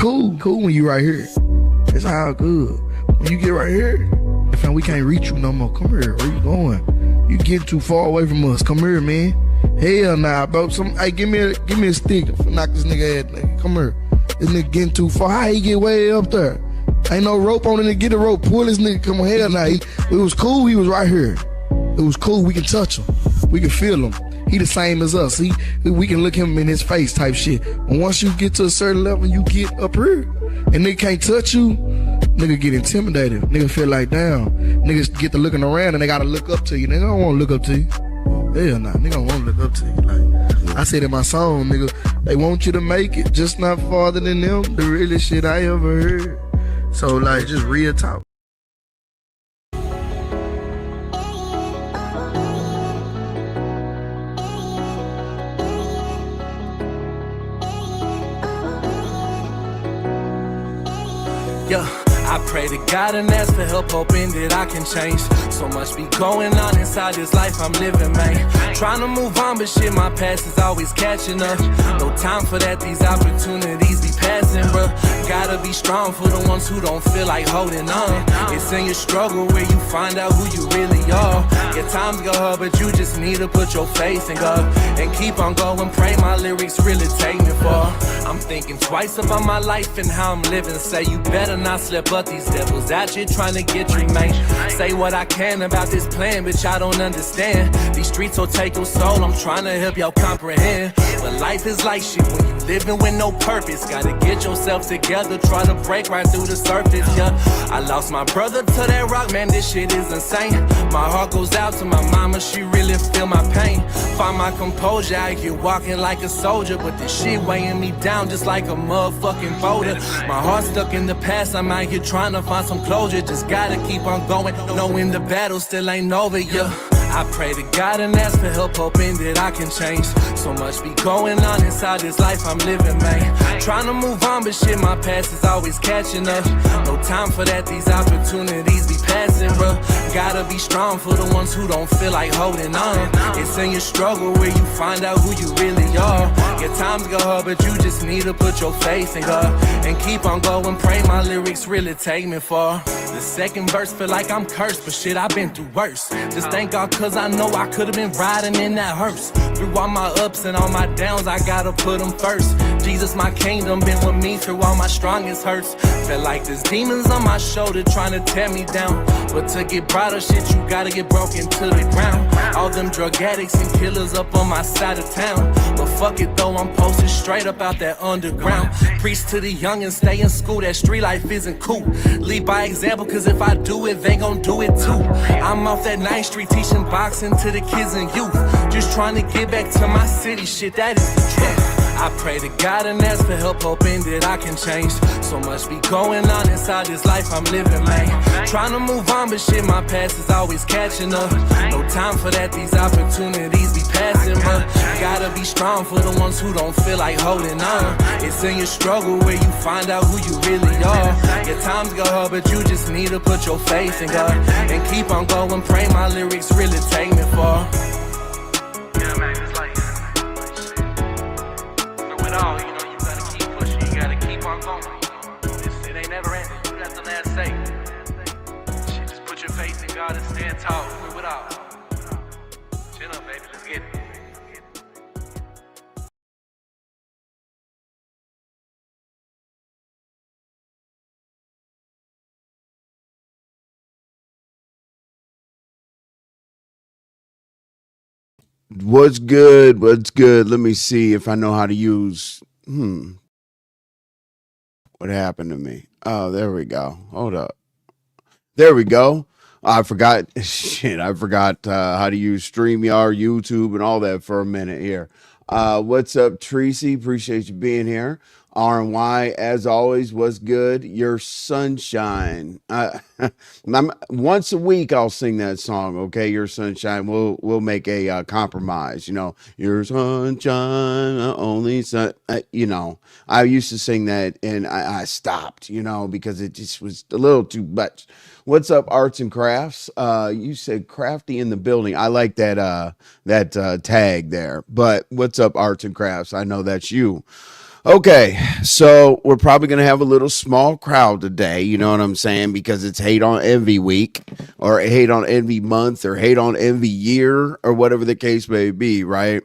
cool when you right here. It's all good. When you get right here, fam, we can't reach you no more. Come here, where you going? You getting too far away from us. Come here, man. Hell nah, bro. Hey, give me a stick. Knock this nigga ass, nigga. Come here. This nigga getting too far. How he get way up there? Ain't no rope on it. Get a rope. Pull this nigga. Come on, hell nah. It was cool. He was right here. It was cool. We can touch him. We can feel him. He the same as us. We can look him in his face type shit. But once you get to a certain level, you get up here, and nigga can't touch you, nigga get intimidated. Nigga feel like, damn. Niggas get to looking around and they gotta look up to you. Nigga don't wanna look up to you. Hell nah, nigga don't wanna look up to you. Like I said in my song, nigga, they want you to make it, just not farther than them. The realest shit I ever heard. So like, just real talk. Yeah, I pray to God and ask for help, hoping that I can change. So much be going on inside this life I'm living, man. Trying to move on, but shit, my past is always catching up. No time for that, these opportunities be passing, bruh. Gotta be strong for the ones who don't feel like holding on. It's in your struggle where you find out who you really are. Your times go hard, but you just need to put your faith in God and keep on going. Pray my lyrics really take me far. I'm thinking twice about my life and how I'm living. Say you better not slip up, these devils out here trying to get you, man. Say what I can about this plan, but y'all don't understand. These streets will take your soul, I'm trying to help y'all comprehend. But life is like shit when you living with no purpose. Gotta get yourself together, try to break right through the surface, yeah. I lost my brother to that rock, man, this shit is insane. My heart goes out to my mama, she really feel my pain. Find my composure, I get walking like a soldier, but this shit weighing me down just like a motherfucking boulder. My heart stuck in the past, I'm out here trying to find some closure. Just gotta keep on going, knowing the battle still ain't over, yeah. I pray to God and ask for help, hoping that I can change. So much be going on inside this life I'm living, man. Trying to move on, but shit, my past is always catching up. No time for that, these opportunities be passing, bro. Gotta be strong for the ones who don't feel like holding on. It's in your struggle where you find out who you really are. Your times go hard, but you just need to put your faith in God and keep on going. Pray my lyrics really take me far. The second verse feel like I'm cursed, but shit, I've been through worse. Just thank God, cause I know I could've been riding in that hearse. Through all my ups and all my downs, I gotta put them first. Jesus, my kingdom, been with me through all my strongest hurts. Felt like there's demons on my shoulder trying to tear me down. But to get brighter shit, you gotta get broken to the ground. All them drug addicts and killers up on my side of town. But fuck it though, I'm posted straight up out that underground. Preach to the young and stay in school, that street life isn't cool. Lead by example, cause if I do it, they gon' do it too. I'm off that 9th Street teaching boxing to the kids and youth. Just trying to get back to my city, shit, that is the truth. I pray to God and ask for help, hoping that I can change. So much be going on inside this life I'm living, man. Trying to move on, but shit, my past is always catching up. No time for that, these opportunities be passing, but gotta be strong for the ones who don't feel like holding on. It's in your struggle where you find out who you really are. Your times go hard, but you just need to put your faith in God and keep on going. Pray my lyrics really take me far. Yeah, man, it's like through it all, you know, you gotta keep pushing, you gotta keep on going. This shit ain't never ending. You got the last say. Shit, just put your faith in God and stand tall through it all. Chill up, baby, let's get it. What's good? What's good? Let me see if I know how to use. What happened to me? Oh, there we go. Hold up. There we go. I forgot. Shit, I forgot how to use StreamYard, YouTube, and all that for a minute here. What's up, Tracy? Appreciate you being here. R&Y, as always, what's good? Your sunshine. Once a week, I'll sing that song. Okay, your sunshine. We'll make a compromise. You know, your sunshine, only sun. You know, I used to sing that, and I stopped. You know, because it just was a little too much. What's up, arts and crafts? You said crafty in the building. I like that tag there. But what's up, arts and crafts? I know that's you. Okay, so we're probably going to have a little small crowd today, you know what I'm saying? Because it's Hate on Envy week, or Hate on Envy month, or Hate on Envy year, or whatever the case may be, right?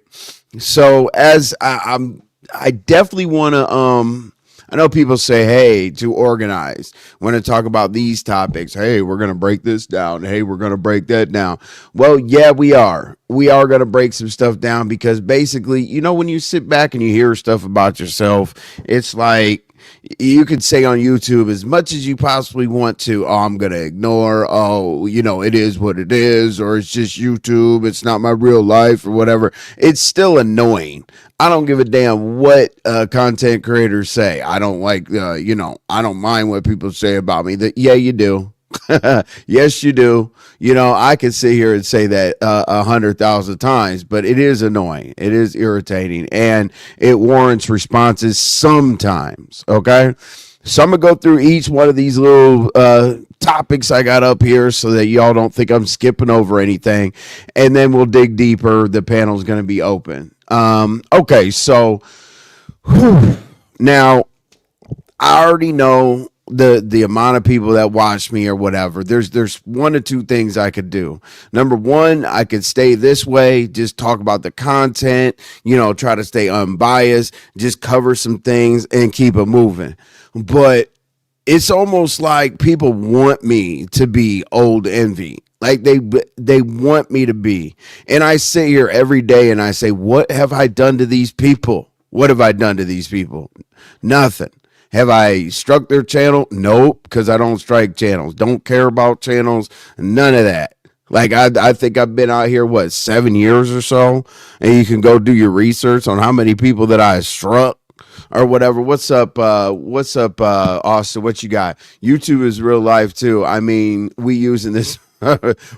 So as I definitely want to I know people say, hey, to organize, want to talk about these topics. Hey, we're going to break this down. Hey, we're going to break that down. Well, yeah, we are. We are going to break some stuff down because basically, you know, when you sit back and you hear stuff about yourself, it's like, you could say on YouTube as much as you possibly want to, oh, I'm going to ignore, oh, you know, it is what it is, or it's just YouTube, it's not my real life, or whatever. It's still annoying. I don't give a damn what content creators say. I don't like, you know, I don't mind what people say about me. That, yeah, you do. Yes, you do. You know, I could sit here and say that 100,000 times, but it is annoying. It is irritating, and it warrants responses sometimes. Okay, so I'm gonna go through each one of these little topics I got up here so that y'all don't think I'm skipping over anything, and then we'll dig deeper. The panel's gonna be open. Okay, so now I already know the amount of people that watch me or whatever. There's one or two things I could do. Number one, I could stay this way, just talk about the content, you know, try to stay unbiased, just cover some things and keep it moving. But it's almost like people want me to be old envy. Like they want me to be. And I sit here every day and I say, what have I done to these people? What have I done to these people? Nothing. Have I struck their channel? Nope, because I don't strike channels. Don't care about channels. None of that. Like, I think I've been out here, 7 years or so? And you can go do your research on how many people that I struck or whatever. What's up, Austin? What you got? YouTube is real life, too. I mean, we using this.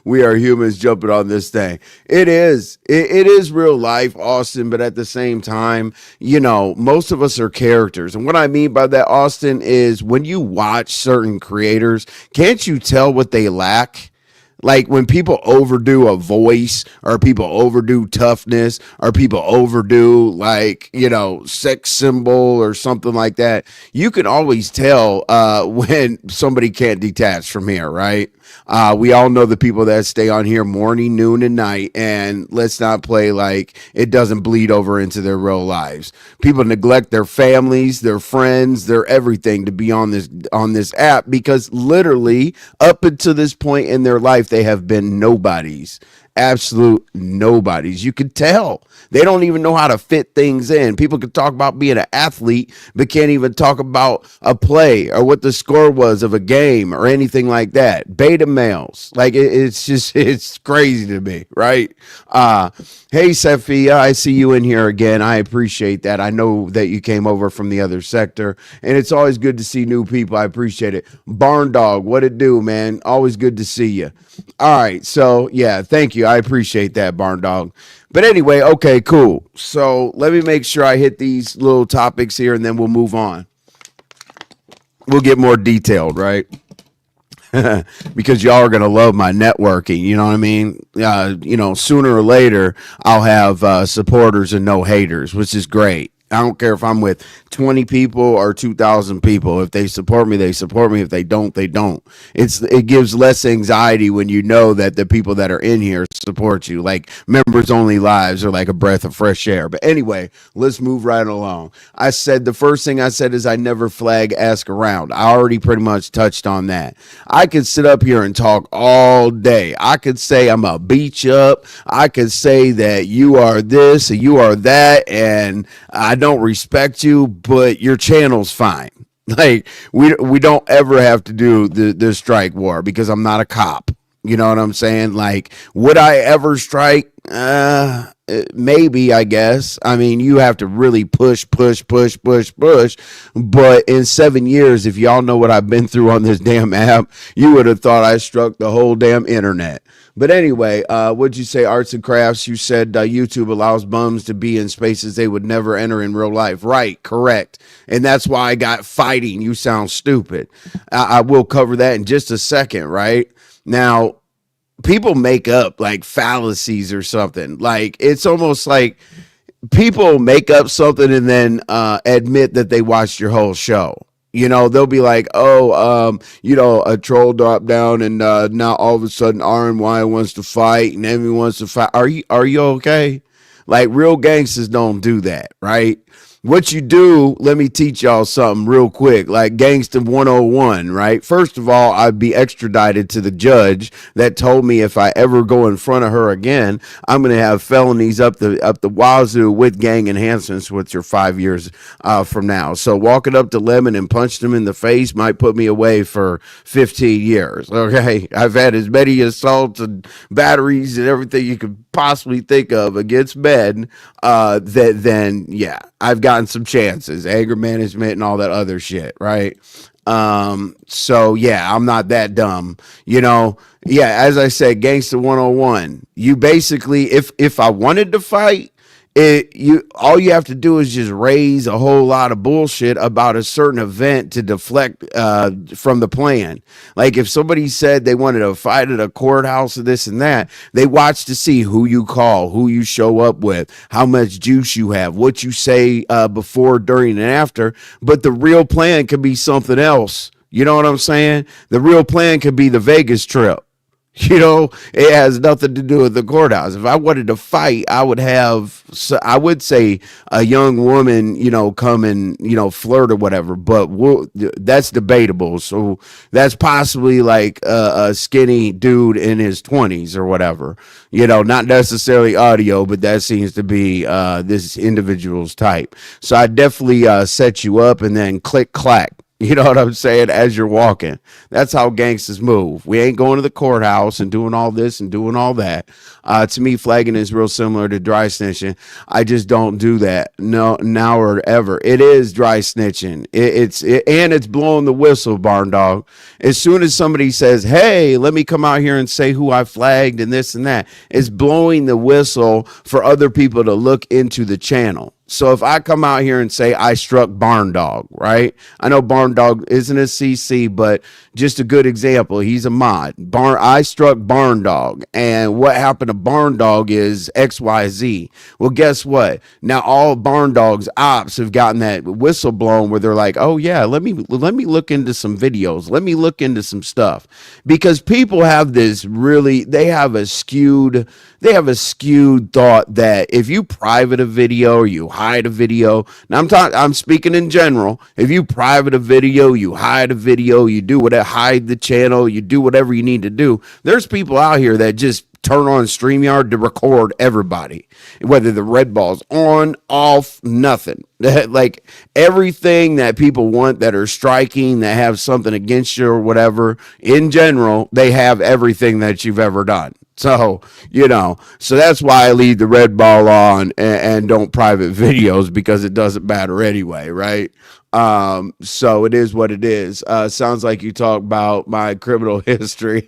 We are humans jumping on this thing. It is real life, Austin, but at the same time, you know, most of us are characters. And what I mean by that, Austin, is when you watch certain creators, can't you tell what they lack? Like when people overdo a voice, or people overdo toughness, or people overdo, like, you know, sex symbol or something like that, you can always tell when somebody can't detach from here, right? We all know the people that stay on here morning, noon, and night, and let's not play like it doesn't bleed over into their real lives. People neglect their families, their friends, their everything to be on this app, because literally up until this point in their life, they have been nobodies. Absolute nobodies. You could tell they don't even know how to fit things in. People could talk about being an athlete, but can't even talk about a play or what the score was of a game or anything like that. Beta males. Like it's crazy to me, right? Hey, Sophia, I see you in here again. I appreciate that. I know that you came over from the other sector, and it's always good to see new people. I appreciate it. Barn Dog, what it do, man? Always good to see you. All right, so yeah, thank you. I appreciate that, Barn Dog. But anyway, okay, cool. So let me make sure I hit these little topics here, and then we'll move on. We'll get more detailed, right? Because y'all are going to love my networking. You know what I mean? You know, sooner or later, I'll have supporters and no haters, which is great. I don't care if I'm with 20 people or 2,000 people. If they support me, they support me. If they don't, they don't. It gives less anxiety when you know that the people that are in here support you. Like members only lives are like a breath of fresh air. But anyway, let's move right along. I said the first thing I said is I never flag ask around. I already pretty much touched on that. I could sit up here and talk all day. I could say I'm a beat you up. I could say that you are this and you are that, and I don't respect you, but your channel's fine. Like we don't ever have to do the strike war because I'm not a cop. You know what I'm saying? Like, would I ever strike? Maybe, I guess. I mean, you have to really push. But in 7 years, if y'all know what I've been through on this damn app, you would have thought I struck the whole damn internet. But anyway, what'd you say? Arts and crafts. You said YouTube allows bums to be in spaces they would never enter in real life. Right, correct. And that's why I got fighting. You sound stupid. I will cover that in just a second, right? Now, people make up like fallacies or something. Like, it's almost like people make up something and then admit that they watched your whole show. You know, they'll be like, oh, a troll dropped down and now all of a sudden RNY wants to fight and everyone wants to fight. Are you okay? Like, real gangsters don't do that, right? What you do, let me teach y'all something real quick, like Gangsta 101, right? First of all, I'd be extradited to the judge that told me if I ever go in front of her again, I'm going to have felonies up the wazoo with gang enhancements, which are 5 years from now. So walking up to Lemon and punching him in the face might put me away for 15 years, okay? I've had as many assaults and batteries and everything you could possibly think of against men, then yeah, I've gotten some chances, anger management and all that other shit, right? So yeah, I'm not that dumb, you know. Yeah, as I said, Gangsta 101. You basically, if I wanted to fight, all you have to do is just raise a whole lot of bullshit about a certain event to deflect from the plan. Like if somebody said they wanted to fight at a courthouse or this and that, they watch to see who you call, who you show up with, how much juice you have, what you say before, during, and after. But the real plan could be something else. You know what I'm saying? The real plan could be the Vegas trip. You know, it has nothing to do with the courthouse. If I wanted to fight, I would say a young woman, you know, come and, you know, flirt or whatever, but that's debatable. So that's possibly like a skinny dude in his 20s or whatever, you know, not necessarily audio, but that seems to be this individual's type. So I definitely set you up and then click, clack. You know what I'm saying? As you're walking, that's how gangsters move. We ain't going to the courthouse and doing all this and doing all that. To me, flagging is real similar to dry snitching. I just don't do that. No, now or ever. It is dry snitching. It's blowing the whistle, barn dog. As soon as somebody says, hey, let me come out here and say who I flagged and this and that, it's blowing the whistle for other people to look into the channel. So if I come out here and say I struck Barn Dog, right? I know Barn Dog isn't a CC, but just a good example. He's a mod. I struck Barn Dog, and what happened to Barn Dog is XYZ. Well, guess what? Now all Barn Dog's ops have gotten that whistle blown where they're like, oh yeah, let me look into some videos. Let me look into some stuff. Because people have this they have a skewed thought that if you private a video or you hide a video, now I'm speaking in general. If you private a video, you hide a video, you do whatever, hide the channel, you do whatever you need to do. There's people out here that just turn on StreamYard to record everybody, whether the red ball's on, off, nothing. Like everything that people want that are striking, that have something against you or whatever, in general, they have everything that you've ever done. So, you know, so that's why I leave the red ball on and don't private videos, because it doesn't matter anyway, right? So it is what it is. Sounds like you talk about my criminal history.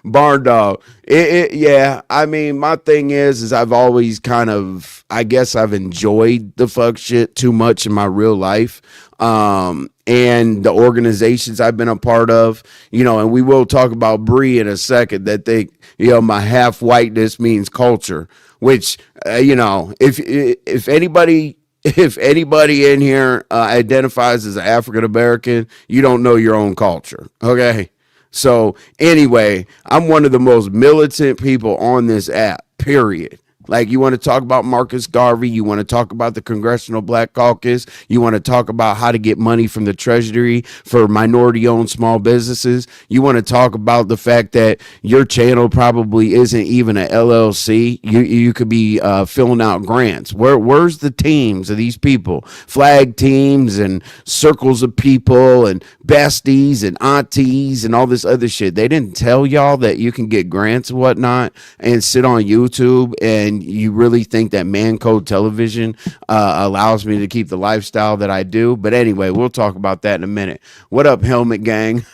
Barn Dog. Yeah, I mean, my thing is I've always I guess I've enjoyed the fuck shit too much in my real life. And the organizations I've been a part of, you know, and we will talk about Bree in a second, that think, you know, my half whiteness means culture, which, you know, if anybody in here identifies as African American, you don't know your own culture. Okay. So anyway, I'm one of the most militant people on this app, period. Like, you want to talk about Marcus Garvey, you want to talk about the Congressional Black Caucus, you want to talk about how to get money from the Treasury for minority-owned small businesses, you want to talk about the fact that your channel probably isn't even an LLC, you could be filling out grants. Where's the teams of these people? Flag teams and circles of people and besties and aunties and all this other shit. They didn't tell y'all that you can get grants and whatnot and sit on YouTube, and you really think that Man Code Television allows me to keep the lifestyle that I do? But anyway, we'll talk about that in a minute. What up, Helmet Gang?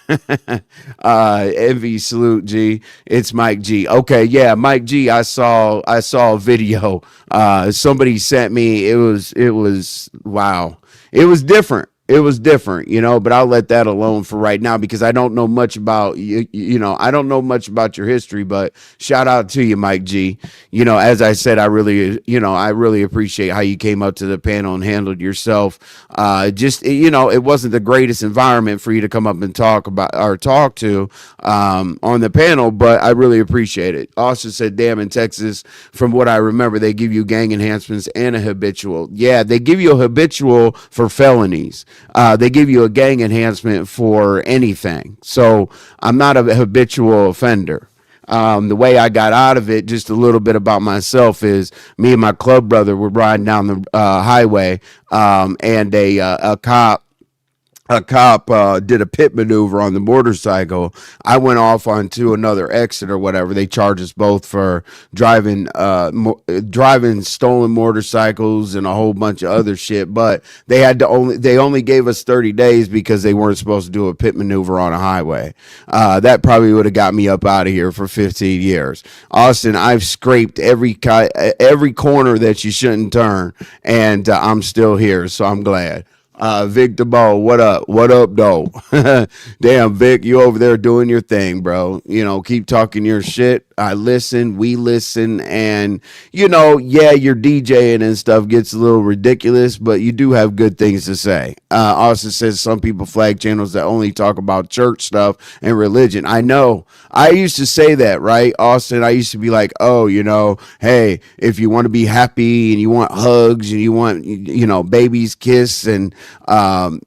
Envy salute, G. It's Mike G. Okay, yeah, Mike G. I saw a video somebody sent me. It was wow. It was different. It was different, but I'll let that alone for right now because I don't know much about I don't know much about your history, but shout out to you, Mike G. As I said, I really appreciate how you came up to the panel and handled yourself. It wasn't the greatest environment for you to come up and talk to on the panel, but I really appreciate it. Austin said, damn, in Texas, from what I remember, they give you gang enhancements and a habitual. Yeah, they give you a habitual for felonies. They give you a gang enhancement for anything. So I'm not a habitual offender. The way I got out of it, just a little bit about myself, is me and my club brother were riding down the highway, and a cop did a pit maneuver on the motorcycle. I went off onto another exit or whatever. They charged us both for driving stolen motorcycles and a whole bunch of other shit. But they only gave us 30 days because they weren't supposed to do a pit maneuver on a highway. That probably would have got me up out of here for 15 years. Austin, I've scraped every corner that you shouldn't turn, and I'm still here, so I'm glad. Vic DeBow, what up? What up, though? Damn, Vic, you over there doing your thing, bro. Keep talking your shit. I listen, we listen, and your DJing and stuff gets a little ridiculous, but you do have good things to say. Austin says some people flag channels that only talk about church stuff and religion. I know. I used to say that, right, Austin? I used to be like, oh, hey, if you want to be happy and you want hugs and you want, babies kiss and, and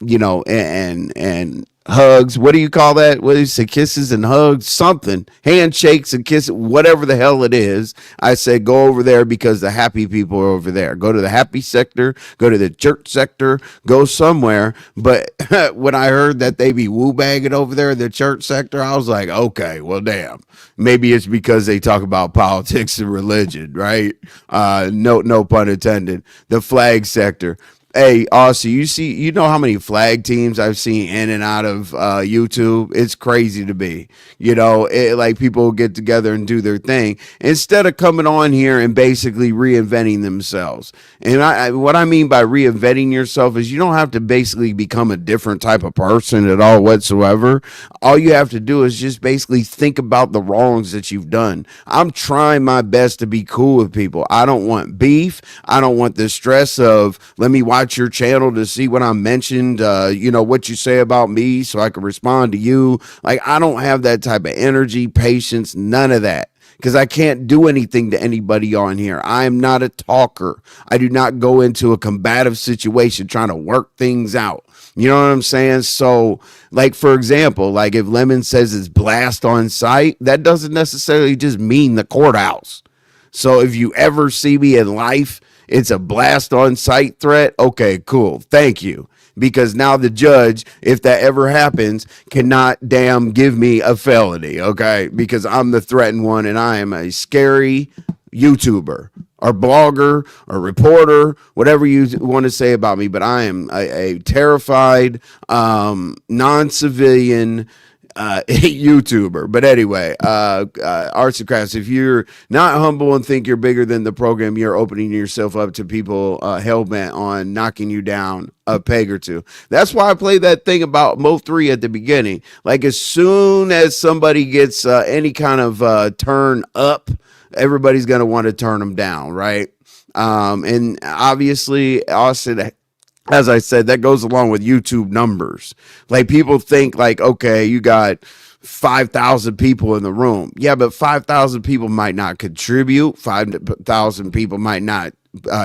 hugs. What do you call that? What is it? Kisses and hugs, something, handshakes and kisses, whatever the hell it is. I said, go over there because the happy people are over there. Go to the happy sector, go to the church sector, go somewhere. But when I heard that they be woo bagging over there in the church sector, I was like, okay, well, damn. Maybe it's because they talk about politics and religion, right? No pun intended. The flag sector. Hey, Aussie, you know how many flag teams I've seen in and out of YouTube? It's crazy to me. Like people get together and do their thing instead of coming on here and basically reinventing themselves. And what I mean by reinventing yourself is you don't have to basically become a different type of person at all whatsoever. All you have to do is just basically think about the wrongs that you've done. I'm trying my best to be cool with people. I don't want beef. I don't want the stress of, let me watch your channel to see what I mentioned, what you say about me so I can respond to you. Like, I don't have that type of energy, patience, none of that. Because I can't do anything to anybody on here. I am not a talker. I do not go into a combative situation trying to work things out. You know what I'm saying? So, like, for example, like if Lemon says it's blast on site, that doesn't necessarily just mean the courthouse. So if you ever see me in life, it's a blast on site threat. Okay, cool. Thank you. Because now the judge, if that ever happens, cannot damn give me a felony. Okay. Because I'm the threatened one and I am a scary YouTuber or blogger or reporter, whatever you want to say about me. But I am a terrified, non-civilian, YouTuber. But anyway, arts and crafts, if you're not humble and think you're bigger than the program, you're opening yourself up to people hell-bent on knocking you down a peg or two. That's why I played that thing about Mo3 at the beginning. Like, as soon as somebody gets any kind of turn up, everybody's going to want to turn them down, right? And obviously, Austin, as I said, that goes along with YouTube numbers. Like, people think like, okay, you got 5,000 people in the room. Yeah, but 5,000 people might not contribute. 5,000 people might not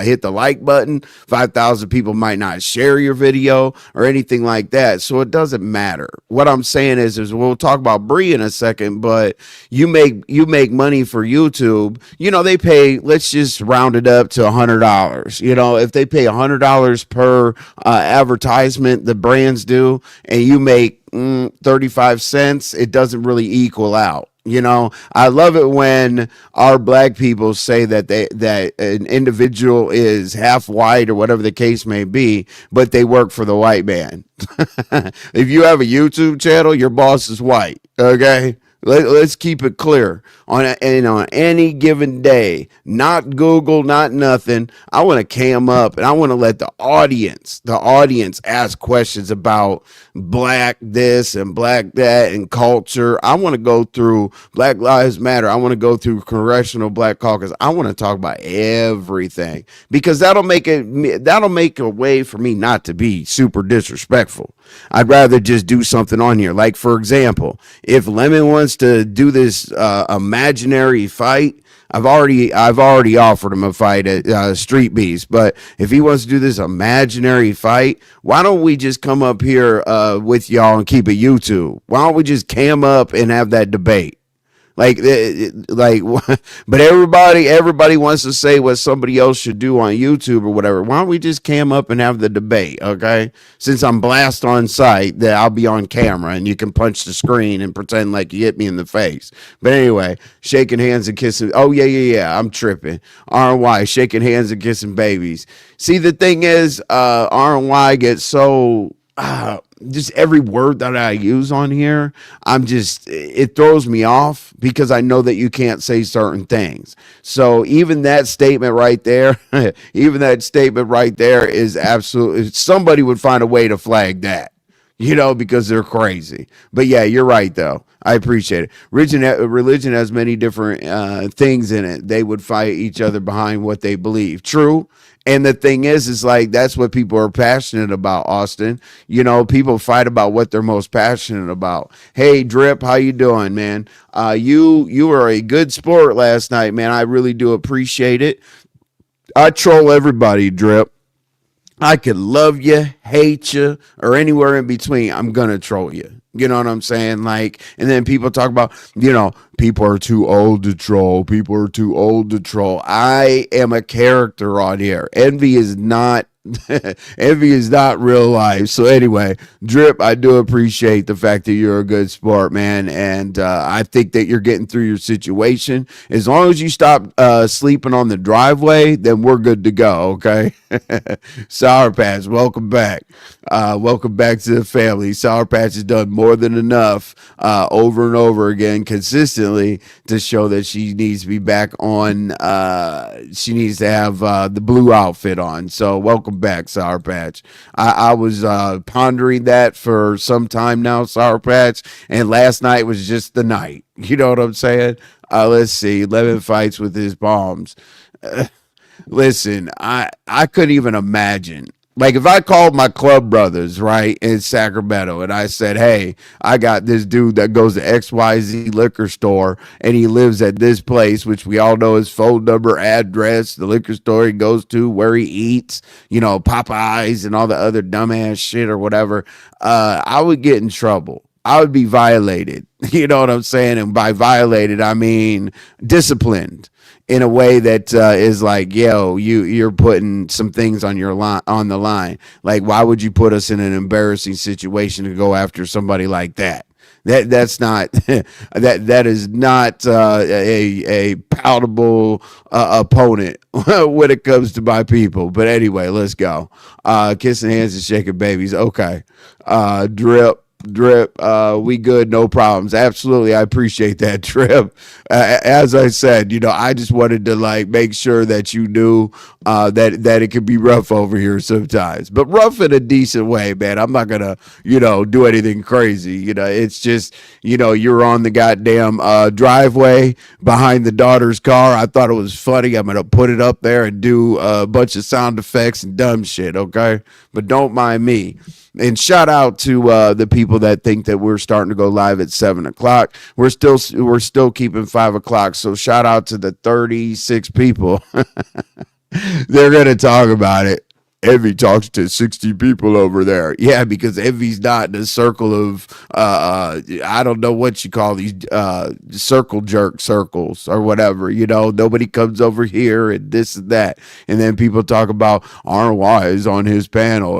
hit the like button. 5,000 people might not share your video or anything like that. So it doesn't matter. What I'm saying is we'll talk about Bree in a second, but you make money for YouTube. They pay, let's just round it up to $100. If they pay $100 per advertisement, the brands do, and you make 35 cents, it doesn't really equal out. I love it when our black people say that that an individual is half white or whatever the case may be, but they work for the white man. If you have a YouTube channel, your boss is white. Okay. Let's keep it clear. On any given day, not Google, not nothing. I want to cam up and I want to let the audience ask questions about black this and black that and culture. I want to go through Black Lives Matter. I want to go through Congressional Black Caucus. I want to talk about everything because that'll make a way for me not to be super disrespectful. I'd rather just do something on here. Like, for example, if Lemon wants to do this imaginary fight, I've already offered him a fight at Street Beast. But if he wants to do this imaginary fight, why don't we just come up here with y'all and keep it YouTube? Why don't we just cam up and have that debate? But everybody wants to say what somebody else should do on YouTube or whatever. Why don't we just cam up and have the debate, okay? Since I'm blast on site, that I'll be on camera and you can punch the screen and pretend like you hit me in the face. But anyway, shaking hands and kissing. Oh, yeah, I'm tripping. R&Y, shaking hands and kissing babies. See, the thing is, R&Y gets so... just every word that I use on here, it throws me off because I know that you can't say certain things. So even that statement right there, is absolutely, somebody would find a way to flag that, because they're crazy. But yeah, you're right though. I appreciate it. Religion has many different things in it. They would fight each other behind what they believe. True. And the thing is like, that's what people are passionate about, Austin. People fight about what they're most passionate about. Hey, Drip, how you doing, man? You were a good sport last night, man. I really do appreciate it. I troll everybody, Drip. I could love you, hate you, or anywhere in between. I'm going to troll you. You know what I'm saying? Like, and then people talk about, people are too old to troll. People are too old to troll. I am a character on here. Envy is not real life. So anyway, Drip, I do appreciate the fact that you're a good sport, man. And I think that you're getting through your situation. As long as you stop sleeping on the driveway, then we're good to go. Okay. Sour Patch, welcome back. Welcome back to the family. Sour Patch has done more than enough over and over again consistently to show that she needs to be back on. She needs to have the blue outfit on. So welcome back, Sour Patch. I was pondering that for some time now, Sour Patch, and last night was just the night. You know what I'm saying? Let's see. 11 fights with his bombs. Listen, I couldn't even imagine. Like, if I called my club brothers, right, in Sacramento, and I said, hey, I got this dude that goes to XYZ liquor store, and he lives at this place, which we all know his phone number, address, the liquor store he goes to, where he eats, Popeyes and all the other dumbass shit or whatever, I would get in trouble. I would be violated. You know what I'm saying? And by violated, I mean disciplined. In a way that is like, yo, you're putting some things on on the line. Like, why would you put us in an embarrassing situation to go after somebody like that? That's not that is not a palatable opponent when it comes to my people. But anyway, let's go. Kissing hands and shaking babies. Okay. Drip, we good, no problems. Absolutely, I appreciate that, Drip. As I said, I just wanted to make sure that you knew that it could be rough over here sometimes, but rough in a decent way, man. I'm not gonna do anything crazy. It's just you're on the goddamn driveway behind the daughter's car. I thought it was funny. I'm gonna put it up there and do a bunch of sound effects and dumb shit. Okay, but don't mind me. And shout out to the people that think that we're starting to go live at 7:00. We're still keeping 5:00. So shout out to the 36 people. They're gonna talk about it. Envy talks to 60 people over there. Yeah, because Envy's not in a circle of I don't know what you call these circle jerk circles or whatever. Nobody comes over here and this and that. And then people talk about RY is on his panel.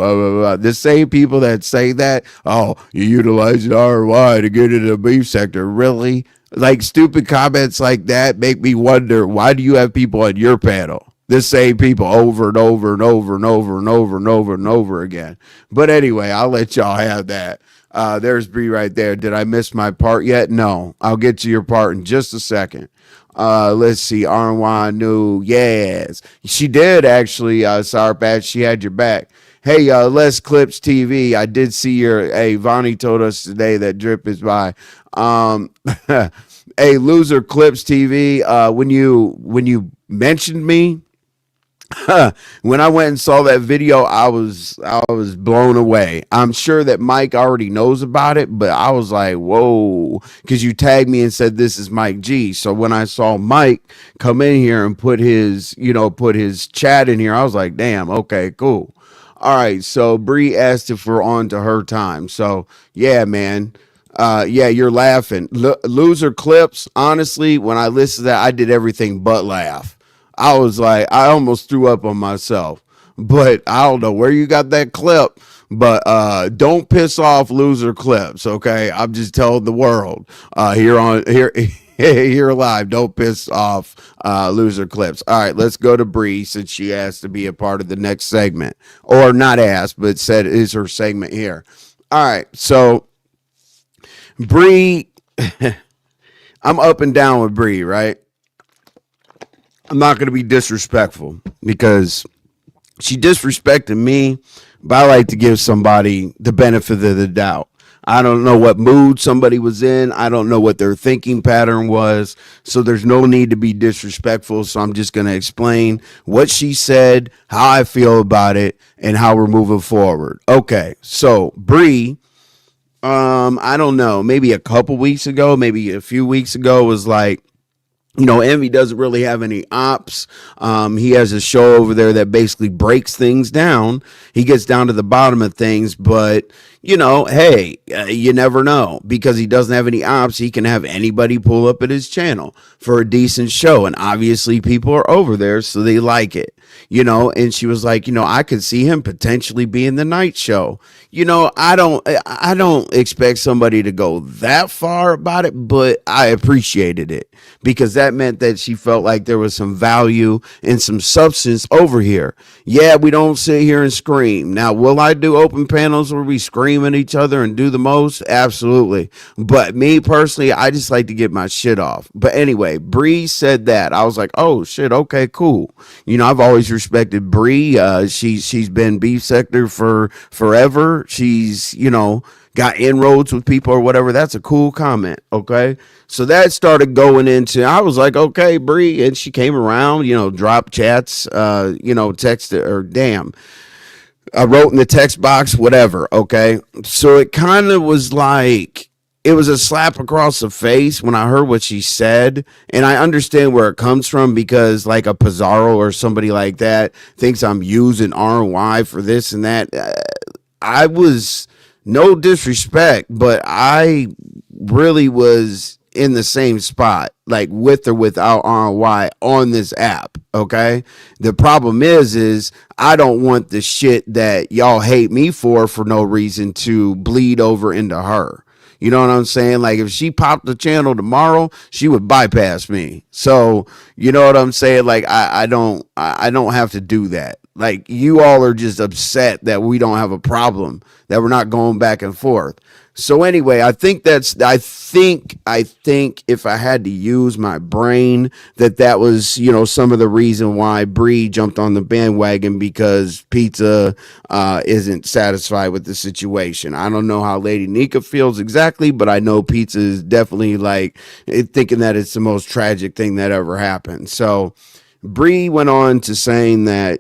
The same people that say that, oh, you utilize RY to get into the beef sector. Really? Like, stupid comments like that make me wonder, why do you have people on your panel? the same people over and over and over and over and over and over and over again. But anyway, I'll let y'all have that. There's Bree right there. Did I miss my part yet? No. I'll get to your part in just a second. Let's see. RY knew. Yes. She did actually, Sour Patch. She had your back. Hey, Les Clips TV. I did see your. Hey, Vonnie told us today that drip is by. Hey, Loser Clips TV. When you mentioned me, when I went and saw that video, I was blown away. I'm sure that Mike already knows about it, but I was like, whoa, because you tagged me and said this is Mike G. So when I saw Mike come in here and put his chat in here, I was like, damn, okay, cool. All right, so Bree asked if we're on to her time. So yeah, man. Yeah, you're laughing. Loser Clips, honestly, when I listened to that, I did everything but laugh. I was like, I almost threw up on myself. But I don't know where you got that clip. But don't piss off Loser Clips, okay? I'm just telling the world here live. Don't piss off Loser Clips. All right, let's go to Bree since she asked to be a part of the next segment, or not asked, but said is her segment here. All right, so Bree, I'm up and down with Bree, right? I'm not going to be disrespectful because she disrespected me, but I like to give somebody the benefit of the doubt. I don't know what mood somebody was in. I don't know what their thinking pattern was. So there's no need to be disrespectful. So I'm just going to explain what she said, how I feel about it, and how we're moving forward. Okay, so Bree, I don't know, maybe a couple weeks ago, maybe a few weeks ago, was like, Envy doesn't really have any ops. He has a show over there that basically breaks things down. He gets down to the bottom of things, but hey, you never know, because he doesn't have any ops. He can have anybody pull up at his channel for a decent show. And obviously people are over there, so they like it, and she was like, I could see him potentially being the night show. I don't expect somebody to go that far about it, but I appreciated it because that meant that she felt like there was some value and some substance over here. Yeah, we don't sit here and scream. Now, will I do open panels where we scream at each other and do the most? Absolutely. But me personally, I just like to get my shit off. But anyway, Bree said that. I was like, oh shit, okay, cool. I've always respected Bree. She's been beef sector for forever. She's, got inroads with people or whatever. That's a cool comment. Okay. So that started going into, I was like, okay, Bree. And she came around, dropped chats, texted or damn. I wrote in the text box, whatever. Okay. So it kind of was like, it was a slap across the face when I heard what she said. And I understand where it comes from because like a Pizarro or somebody like that thinks I'm using RY for this and that. I was, no disrespect, but I really was in the same spot, like with or without RY on this app. Okay. The problem is I don't want the shit that y'all hate me for no reason to bleed over into her. You know what I'm saying? Like if she popped the channel tomorrow, she would bypass me. So you know what I'm saying? Like I don't have to do that. Like you all are just upset that we don't have a problem, that we're not going back and forth. So anyway, I think if I had to use my brain, that was, some of the reason why Bree jumped on the bandwagon, because Pizza isn't satisfied with the situation. I don't know how Lady Nika feels exactly, but I know Pizza is definitely like thinking that it's the most tragic thing that ever happened. So Bree went on to saying that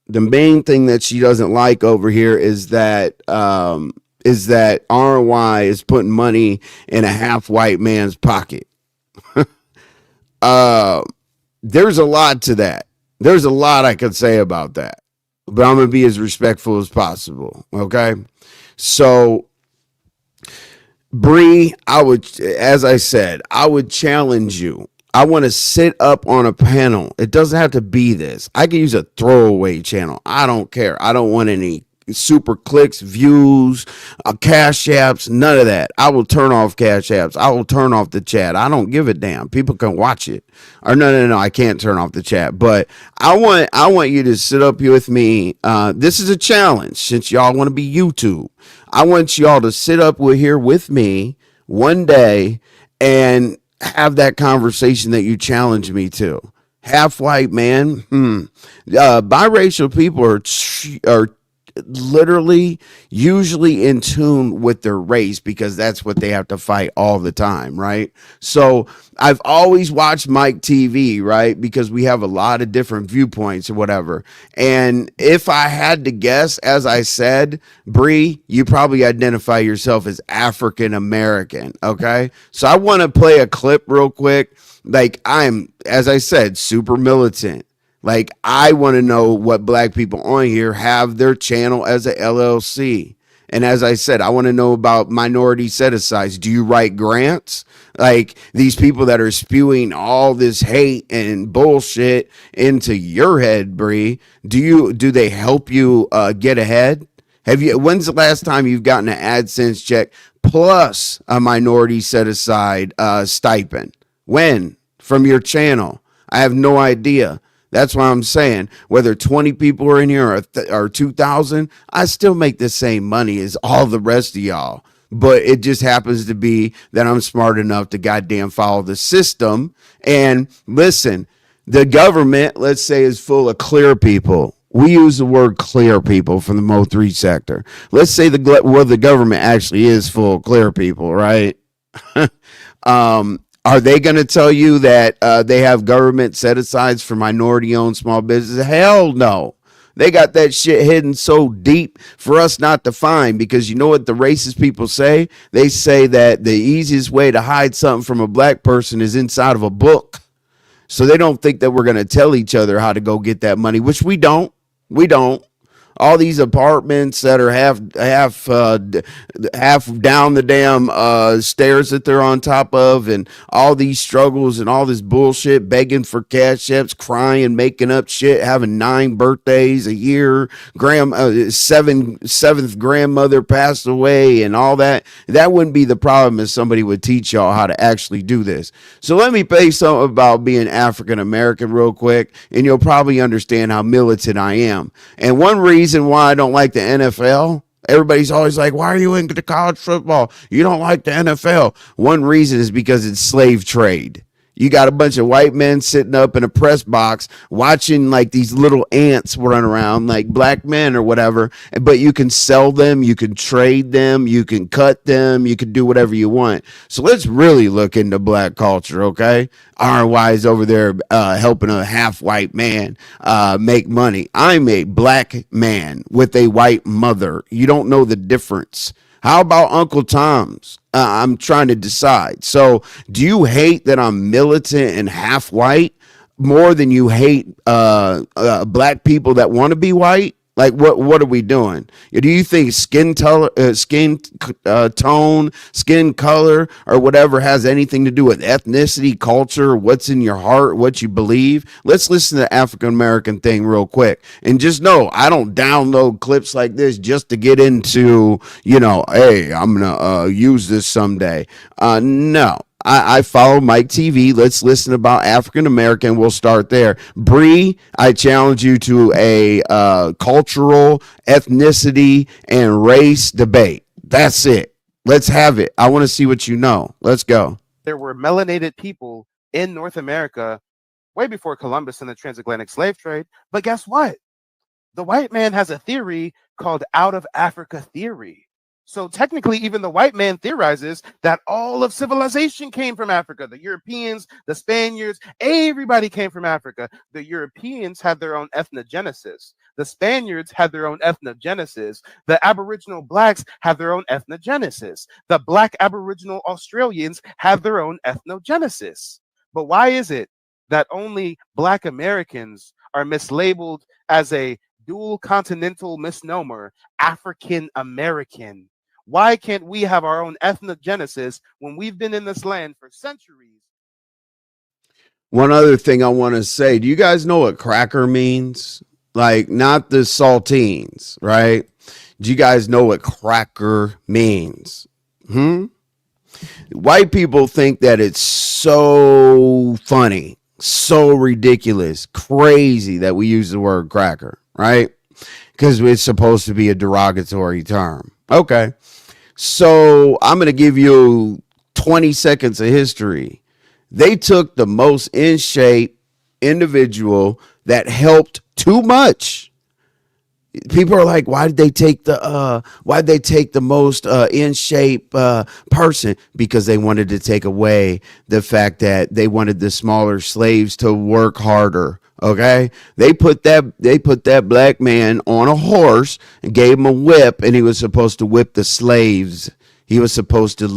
the main thing that she doesn't like over here is that RY is putting money in a half white man's pocket. There's a lot to that. There's a lot I could say about that, but I'm going to be as respectful as possible. Okay. So Bree, as I said, I would challenge you. I want to sit up on a panel. It doesn't have to be this. I can use a throwaway channel. I don't care. I don't want any super clicks, views, cash apps, none of that. I will turn off cash apps. I will turn off the chat. I don't give a damn. People can watch it. Or no, I can't turn off the chat. But I want you to sit up here with me. This is a challenge since y'all want to be YouTube. I want y'all to sit up here with me one day and have that conversation that you challenge me to. Half white man, biracial people are literally usually in tune with their race because that's what they have to fight all the time, right? So I've always watched Mike TV, right? Because we have a lot of different viewpoints or whatever. And if I had to guess, as I said, Bree, you probably identify yourself as African American, okay? So I want to play a clip real quick. Like, I'm, as I said, super militant. Like, I want to know what black people on here have their channel as a LLC. And as I said, I want to know about minority set-asides. Do you write grants? Like, these people that are spewing all this hate and bullshit into your head, Bree, do they help you get ahead? When's the last time you've gotten an AdSense check plus a minority set-aside stipend? When? From your channel? I have no idea. That's why I'm saying whether 20 people are in here or 2,000, I still make the same money as all the rest of y'all. But it just happens to be that I'm smart enough to goddamn follow the system. And listen, the government, let's say, is full of clear people. We use the word clear people from the Mo3 sector. Let's say the government actually is full of clear people, right? Are they going to tell you that they have government set-asides for minority-owned small businesses? Hell no. They got that shit hidden so deep for us not to find, because you know what the racist people say? They say that the easiest way to hide something from a black person is inside of a book. So they don't think that we're going to tell each other how to go get that money, which we don't. We don't. All these apartments that are half down the damn stairs that they're on top of, and all these struggles and all this bullshit, begging for cash apps, crying, making up shit, having 9 birthdays a year, seventh grandmother passed away, and all that. That wouldn't be the problem if somebody would teach y'all how to actually do this. So let me say something about being African American real quick, and you'll probably understand how militant I am. And one reason why I don't like the NFL, everybody's always like, why are you into college football? You don't like the NFL. One reason is because it's slave trade. You got a bunch of white men sitting up in a press box watching like these little ants run around like black men or whatever. But you can sell them, you can trade them, you can cut them, you can do whatever you want. So let's really look into black culture, okay? RY is over there helping a half white man make money. I'm a black man with a white mother. You don't know the difference. How about Uncle Tom's? I'm trying to decide. So do you hate that I'm militant and half white more than you hate black people that want to be white? Like, what are we doing? Do you think skin tone, skin color, or whatever has anything to do with ethnicity, culture, what's in your heart, what you believe? Let's listen to the African American thing real quick. And just know, I don't download clips like this just to get into, hey, I'm going to use this someday. No. I follow Mike TV. Let's listen about African American. We'll start there. Bree, I challenge you to a cultural, ethnicity, and race debate. That's it. Let's have it. I want to see what you know. Let's go. There were melanated people in North America way before Columbus and the transatlantic slave trade. But guess what? The white man has a theory called out of Africa theory. So technically, even the white man theorizes that all of civilization came from Africa. The Europeans, the Spaniards, everybody came from Africa. The Europeans had their own ethnogenesis. The Spaniards had their own ethnogenesis. The Aboriginal blacks have their own ethnogenesis. The black Aboriginal Australians have their own ethnogenesis. But why is it that only black Americans are mislabeled as a dual continental misnomer, African American? Why can't we have our own ethnogenesis when we've been in this land for centuries? One other thing I want to say, do you guys know what cracker means? Like, not the saltines, right? Do you guys know what cracker means? White people think that it's so funny, so ridiculous, crazy that we use the word cracker, right? Because it's supposed to be a derogatory term. Okay. So I'm going to give you 20 seconds of history. They took the most in shape individual that helped too much. People are like, why did they take the most in shape person? Because they wanted to take away the fact that they wanted the smaller slaves to work harder. Okay, they put that black man on a horse and gave him a whip, and he was supposed to whip the slaves. He was supposed to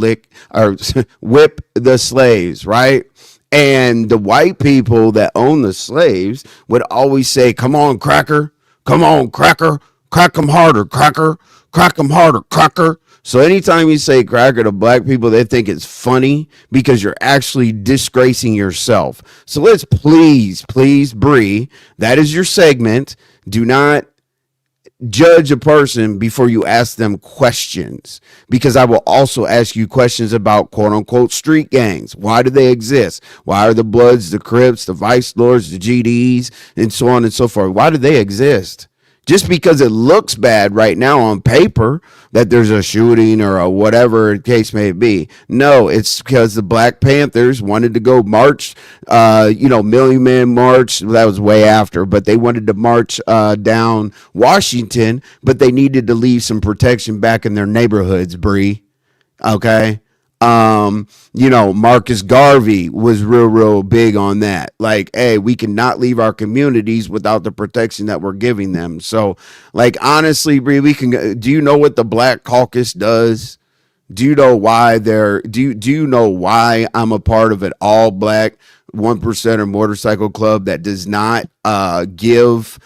whip the slaves, right? And the white people that own the slaves would always say, "Come on, cracker. Come on, cracker. Crack them harder, cracker. Crack them harder, cracker." So anytime you say cracker to black people, they think it's funny because you're actually disgracing yourself. So let's please, Bree, that is your segment. Do not judge a person before you ask them questions, because I will also ask you questions about quote unquote street gangs. Why do they exist? Why are the Bloods, the Crips, the Vice Lords, the GDs, and so on and so forth? Why do they exist? Just because it looks bad right now on paper that there's a shooting or a whatever the case may be. No, it's because the Black Panthers wanted to go march, Million Man March. That was way after, but they wanted to march down Washington, but they needed to leave some protection back in their neighborhoods, Bree. Okay. Marcus Garvey was real big on that. Like, hey, we cannot leave our communities without the protection that we're giving them. So, like, honestly, Bree, do you know what the Black Caucus does? Do you know why do you know why I'm a part of an all black 1%er motorcycle club that does not give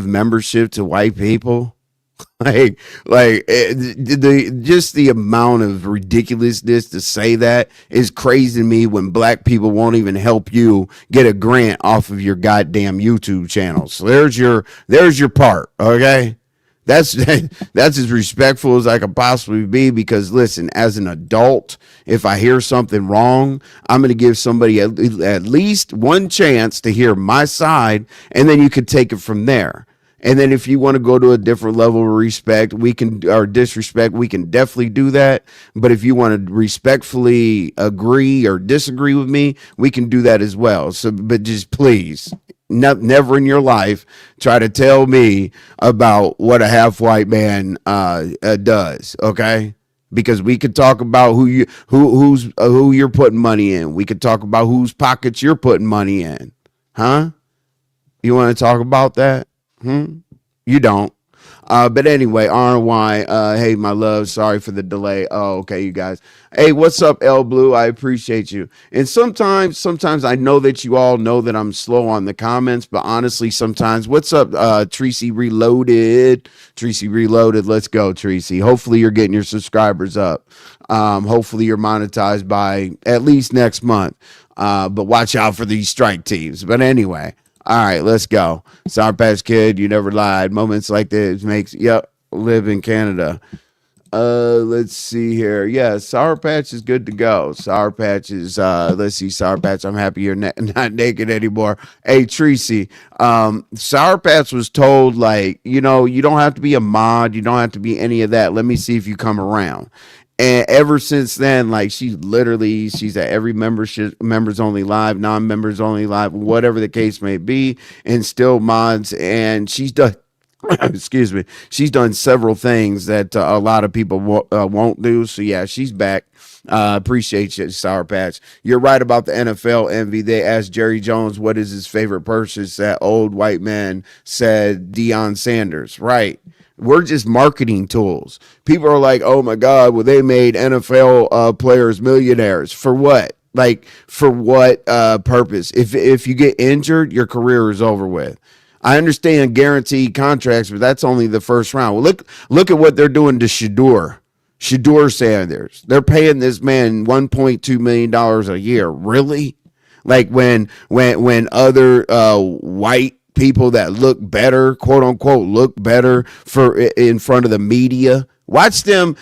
membership to white people? The amount of ridiculousness to say that is crazy to me when black people won't even help you get a grant off of your goddamn YouTube channel. So there's your part. Okay. That's as respectful as I could possibly be, because listen, as an adult, if I hear something wrong, I'm going to give somebody at least one chance to hear my side, and then you could take it from there. And then if you want to go to a different level of respect, disrespect, we can definitely do that. But if you want to respectfully agree or disagree with me, we can do that as well. So, but just please, never in your life try to tell me about what a half white man does. Okay. Because we could talk about who you're putting money in. We could talk about whose pockets you're putting money in. Huh? You want to talk about that? You don't. But anyway, RNY, hey, my love, sorry for the delay. Oh, okay, you guys. Hey, what's up, L Blue? I appreciate you. And sometimes I know that you all know that I'm slow on the comments, but honestly, sometimes, what's up, Tracy Reloaded? Tracy Reloaded, let's go, Tracy. Hopefully you're getting your subscribers up. Hopefully you're monetized by at least next month. But watch out for these strike teams. But anyway. All right, let's go. Sour Patch Kid, you never lied. Moments like this live in Canada. Let's see here. Yeah, Sour Patch is good to go. Sour Patch is, let's see, Sour Patch, I'm happy you're not naked anymore. Hey, Tracy, Sour Patch was told, you don't have to be a mod. You don't have to be any of that. Let me see if you come around. And ever since then, she's at every members only live, non-members only live, whatever the case may be, and still mods. And she's done, excuse me, she's done several things that a lot of people won't do. So yeah, she's back. Appreciate you, Sour Patch. You're right about the NFL envy. They asked Jerry Jones what is his favorite purchase. That old white man said Deion Sanders. Right. We're just marketing tools. People are like, oh my God, well, they made NFL players millionaires. For what? For what purpose? If you get injured, your career is over with. I understand guaranteed contracts, but that's only the first round. Well, look at what they're doing to Shedeur Sanders. They're paying this man $1.2 million a year. Really? When other white people that look better, quote unquote, look better for in front of the media. Watch them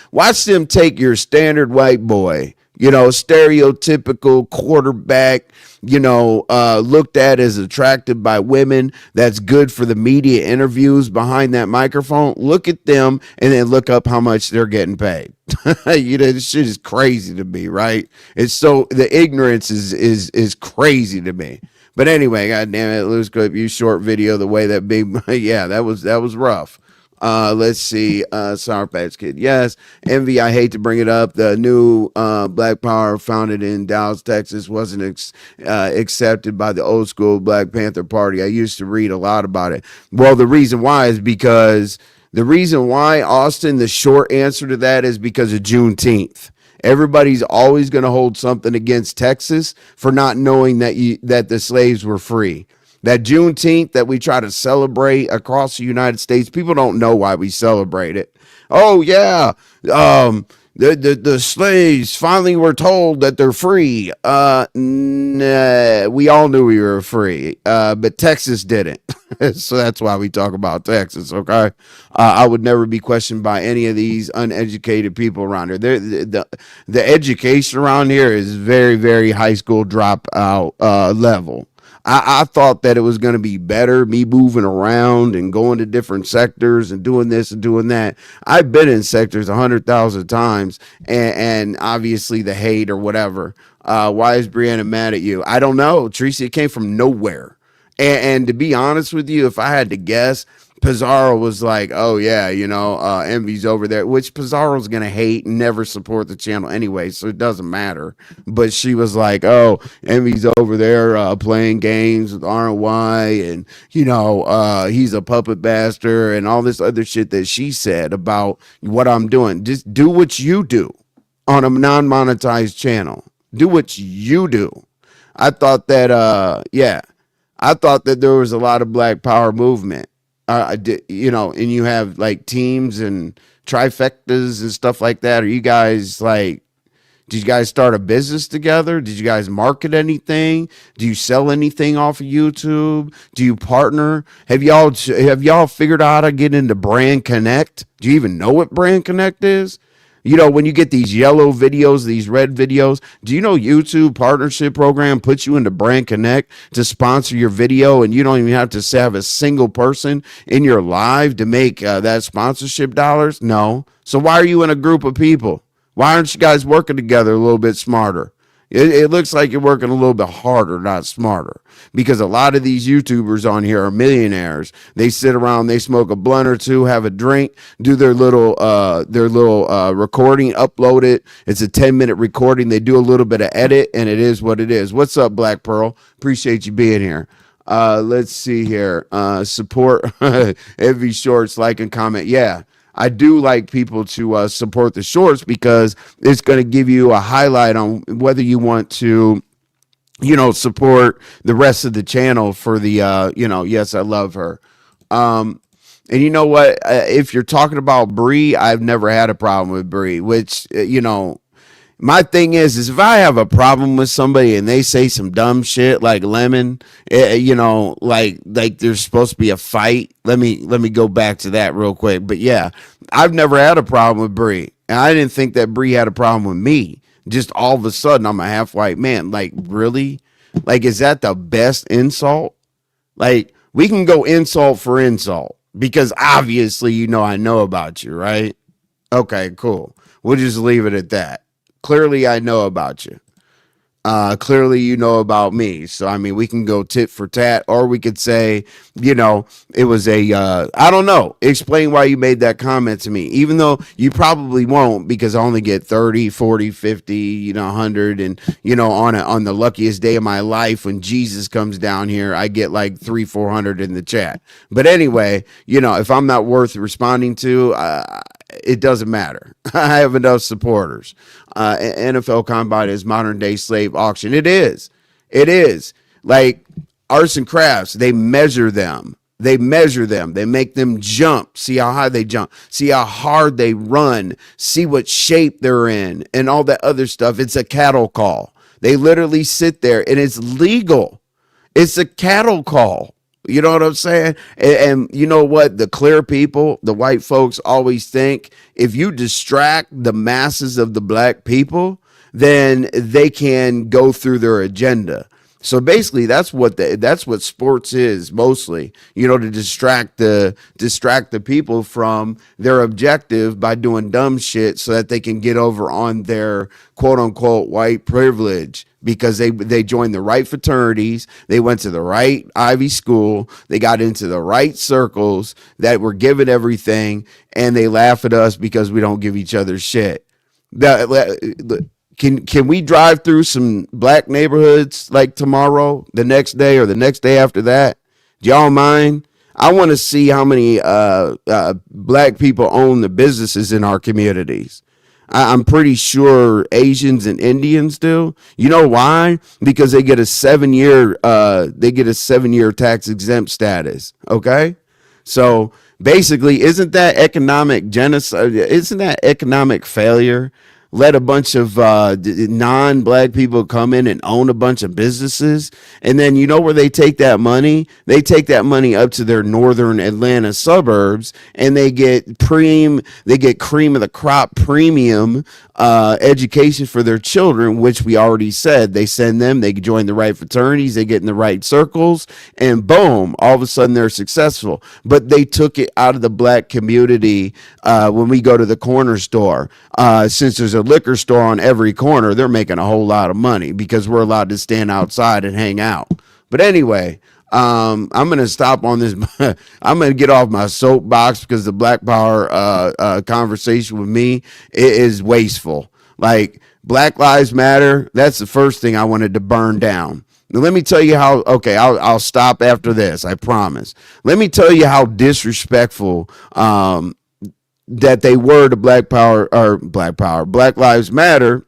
take your standard white boy, stereotypical quarterback, looked at as attractive by women, that's good for the media interviews behind that microphone. Look at them and then look up how much they're getting paid. This shit is crazy to me, right? It's so, the ignorance is crazy to me. But anyway, goddamn it, Loose Clip, you short video the way that big, yeah, that was rough. Let's see. Sour Patch Kid. Yes. Envy. I hate to bring it up. The new Black Power founded in Dallas, Texas wasn't accepted by the old school Black Panther Party. I used to read a lot about it. Well, the reason why is because Austin, the short answer to that is because of Juneteenth. Everybody's always going to hold something against Texas for not knowing that the slaves were free. That Juneteenth that we try to celebrate across the United States, people don't know why we celebrate it. Oh yeah, the slaves finally were told that they're free. Nah, we all knew we were free, but Texas didn't. So that's why we talk about Texas, okay? I would never be questioned by any of these uneducated people around here. The education around here is very, very high school dropout level. I thought that it was going to be better, me moving around and going to different sectors and doing this and doing that. I've been in sectors 100,000 times, and obviously the hate or whatever. Why is Brianna mad at you? I don't know, Tracy. It came from nowhere. And to be honest with you, if I had to guess, Pizarro was like, oh yeah, Envy's over there, which Pizarro's going to hate and never support the channel anyway, so it doesn't matter. But she was like, oh, Envy's over there playing games with RY, and, he's a puppet bastard and all this other shit that she said about what I'm doing. Just do what you do on a non-monetized channel. Do what you do. I thought that, I thought that there was a lot of Black Power movement. And you have like teams and trifectas and stuff like that. Are you guys like, did you guys start a business together? Did you guys market anything? Do you sell anything off of YouTube? Do you partner? Have y'all figured out how to get into Brand Connect? Do you even know what Brand Connect is? When you get these yellow videos, these red videos, do you know YouTube partnership program puts you into Brand Connect to sponsor your video, and you don't even have to have a single person in your live to make that sponsorship dollars? No. So why are you in a group of people? Why aren't you guys working together a little bit smarter? It looks like you're working a little bit harder, not smarter, because a lot of these YouTubers on here are millionaires. They sit around, they smoke a blunt or two, have a drink, do their little recording, upload it. It's a 10-minute recording. They do a little bit of edit, and it is what it is. What's up, Black Pearl? Appreciate you being here. Let's see here. Support every shorts, like and comment. Yeah. I do like people to support the shorts because it's going to give you a highlight on whether you want to, support the rest of the channel for the, yes, I love her. And you know what? If you're talking about Bree, I've never had a problem with Bree, which, my thing is if I have a problem with somebody and they say some dumb shit like Lemon, like there's supposed to be a fight. Let me go back to that real quick. But yeah, I've never had a problem with Bree, and I didn't think that Bree had a problem with me. Just all of a sudden, I'm a half white man. Like, really? Like, is that the best insult? Like, we can go insult for insult because obviously, I know about you, right? Okay, cool. We'll just leave it at that. Clearly, I know about you. Clearly, you know about me. So, I mean, we can go tit for tat, or we could say, it was I don't know. Explain why you made that comment to me, even though you probably won't, because I only get 30, 40, 50, 100. And, on the luckiest day of my life, when Jesus comes down here, I get like 300-400 in the chat. But anyway, if I'm not worth responding to, it doesn't matter. I have enough supporters. NFL Combine is modern day slave auction. It is. Like arts and crafts. They measure them. They make them jump. See how high they jump. See how hard they run. See what shape they're in and all that other stuff. It's a cattle call. They literally sit there and it's legal. It's a cattle call. You know what I'm saying? And you know what? The clear people, the white folks always think if you distract the masses of the black people, then they can go through their agenda. So basically, that's what sports is mostly, to distract the people from their objective by doing dumb shit so that they can get over on their quote unquote white privilege because they joined the right fraternities, they went to the right Ivy school, they got into the right circles that were given everything, and they laugh at us because we don't give each other shit. Can we drive through some black neighborhoods like tomorrow, the next day, or the next day after that? Do y'all mind? I want to see how many black people own the businesses in our communities. I'm pretty sure Asians and Indians do. You know why? Because they get a 7-year tax exempt status. Okay, so basically, isn't that economic genocide? Isn't that economic failure? Let a bunch of non-black people come in and own a bunch of businesses. And then you know where they take that money? They take that money up to their northern Atlanta suburbs, and they get cream of the crop premium education for their children, which we already said they send them, they join the right fraternities, they get in the right circles, and boom, all of a sudden they're successful. But they took it out of the black community. When we go to the corner store, since there's a liquor store on every corner, they're making a whole lot of money because we're allowed to stand outside and hang out. But anyway, I'm gonna stop on this. I'm gonna get off my soapbox because the Black Power conversation with me is wasteful. Like, Black Lives Matter, that's the first thing I wanted to burn down. Now, let me tell you how. Okay, I'll stop after this, I promise. Let me tell you how disrespectful that they were to Black Lives Matter,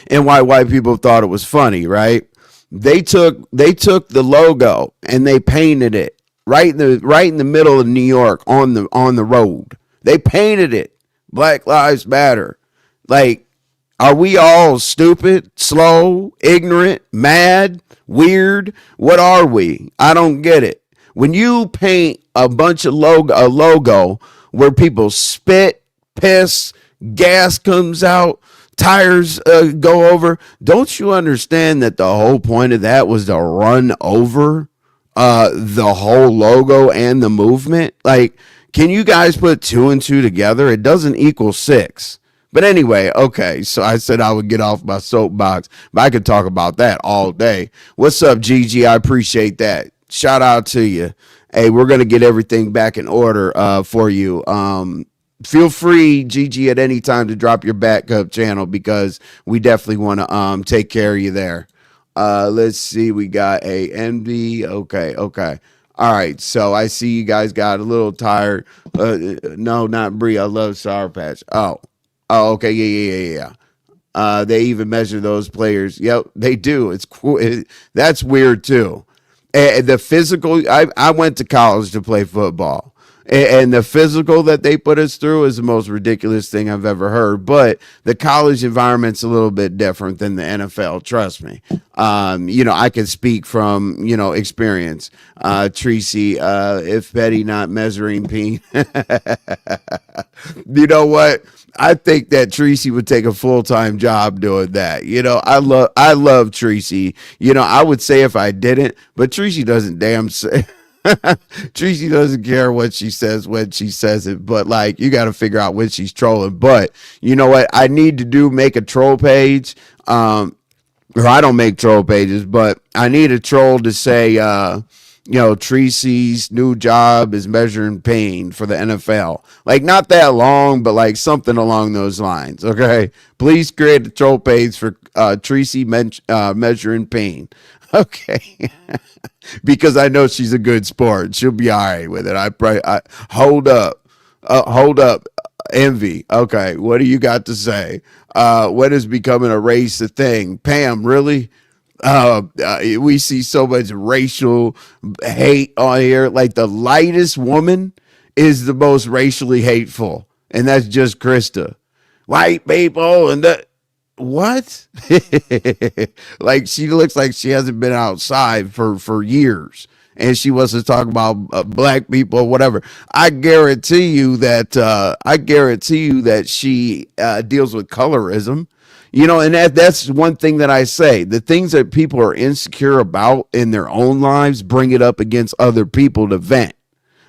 and why white people thought it was funny, right? They took the logo and they painted it right in the middle of New York on the road. They painted it Black Lives Matter. Like, are we all stupid, slow, ignorant, mad, weird? What are we? I don't get it. When you paint a logo where people spit, piss, gas comes out, tires go over, don't you understand that the whole point of that was to run over the whole logo and the movement? Like, can you guys put 2 and 2 together? It doesn't equal 6. But anyway, okay, so I said I would get off my soapbox, but I could talk about that all day. What's up, Gigi? I appreciate that. Shout out to you. Hey, we're going to get everything back in order for you. Feel free, Gigi, at any time to drop your backup channel because we definitely want to take care of you there. Let's see. We got a NB. Okay. All right. So I see you guys got a little tired. No, not Bree. I love Sour Patch. Oh, okay. Yeah. They even measure those players. Yep, they do. It's cool. That's weird too. And the physical, I went to college to play football, and the physical that they put us through is the most ridiculous thing I've ever heard. But the college environment's a little bit different than the NFL. Trust me. I can speak from, experience. Tracy, if Betty not measuring peen, you know what? I think that Tracy would take a full-time job doing that. I love Tracy. I would say if I didn't, but Tracy doesn't damn say. Tracy doesn't care what she says when she says it, but like, you got to figure out when she's trolling. But you know what? I need to make a troll page. Or I don't make troll pages, but I need a troll to say, Tracy's new job is measuring pain for the NFL. Like, not that long, but like something along those lines. Okay. Please create a troll page for Tracy measuring pain. Okay. Because I know she's a good sport. She'll be all right with it. I hold up. Envy. Okay. What do you got to say? When is becoming a race a thing? Pam, really? We see so much racial hate on here. Like, the lightest woman is the most racially hateful, and that's just Krista. White people and the what? Like, she looks like she hasn't been outside for years, and she wants to talk about black people or whatever. I guarantee you that she deals with colorism. And that's one thing that I say. The things that people are insecure about in their own lives, bring it up against other people to vent.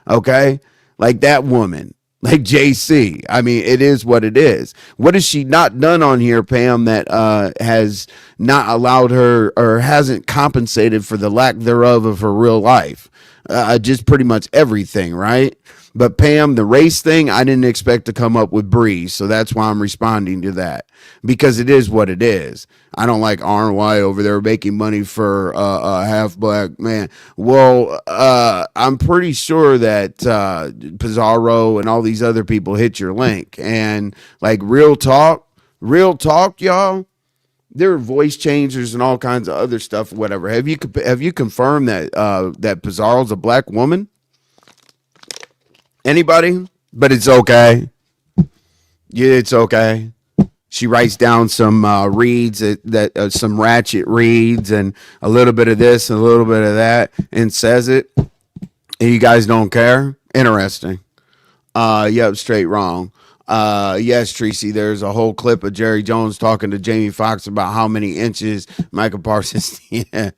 Okay? Like that woman, like JC. I mean, it is what it is. What has she not done on here, Pam, that has not allowed her or hasn't compensated for the lack thereof of her real life? Just pretty much everything, right? But Pam, the race thing, I didn't expect to come up with Breeze, so that's why I'm responding to that, because it is what it is. I don't like RY over there making money for a half black man. Well, I'm pretty sure that Pizarro and all these other people hit your link, and like real talk, y'all. There are voice changers and all kinds of other stuff, whatever. Have you confirmed that that Pizarro's a black woman? Anybody? But it's okay. Yeah, it's okay. She writes down some reads that some ratchet reads and a little bit of this and a little bit of that and says it. And you guys don't care? Interesting. Yep, straight wrong. Yes, Tracy, there's a whole clip of Jerry Jones talking to Jamie Foxx about how many inches Michael Parsons. Yeah,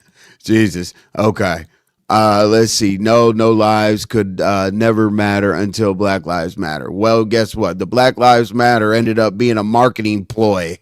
Jesus. Okay. Let's see. No lives could never matter until Black Lives Matter. Well, guess what? The Black Lives Matter ended up being a marketing ploy.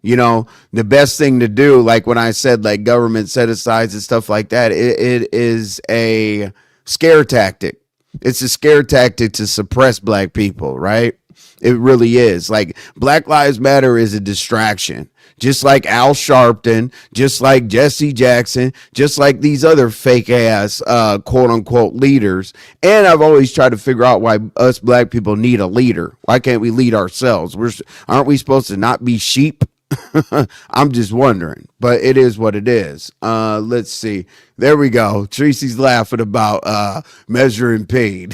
The best thing to do, like when I said like government set-asides and stuff like that, it is a scare tactic. It's a scare tactic to suppress black people, right? It really is. Like Black Lives Matter is a distraction. Just like Al Sharpton, just like Jesse Jackson, just like these other fake ass quote unquote leaders. And I've always tried to figure out why us black people need a leader. Why can't we lead ourselves? Aren't we supposed to not be sheep? I'm just wondering, but it is what it is. Let's see. There we go. Tracy's laughing about measuring pain.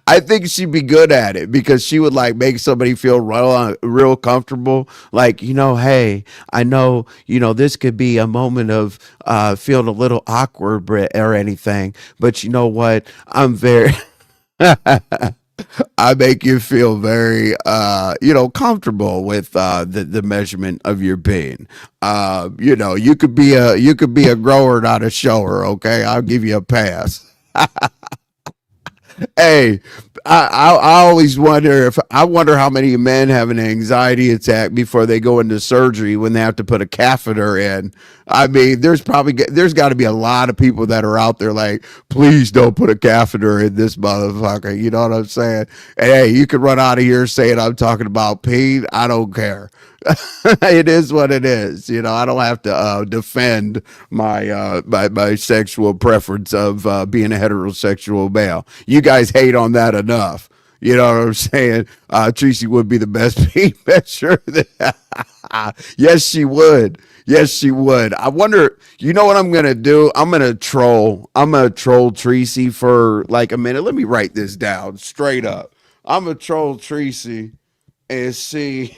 I think she'd be good at it because she would like make somebody feel real comfortable. Like, hey, I know, this could be a moment of feeling a little awkward or anything, but you know what? I'm very, I make you feel very, comfortable with the measurement of your pain. You could be a grower, not a shower. Okay, I'll give you a pass. Hey, I always wonder how many men have an anxiety attack before they go into surgery when they have to put a catheter in. I mean, there's got to be a lot of people that are out there like, please don't put a catheter in this motherfucker. You know what I'm saying? And hey, you can run out of here saying I'm talking about pain. I don't care. It is what it is. I don't have to defend my my sexual preference of being a heterosexual male. You guys hate on that enough. You know what I'm saying? Tracy would be the best pain measure. Yes, she would. Yes, she would. I wonder, you know what I'm going to do? I'm going to troll Tracy for like a minute. Let me write this down straight up. I'm going to troll Tracy and see.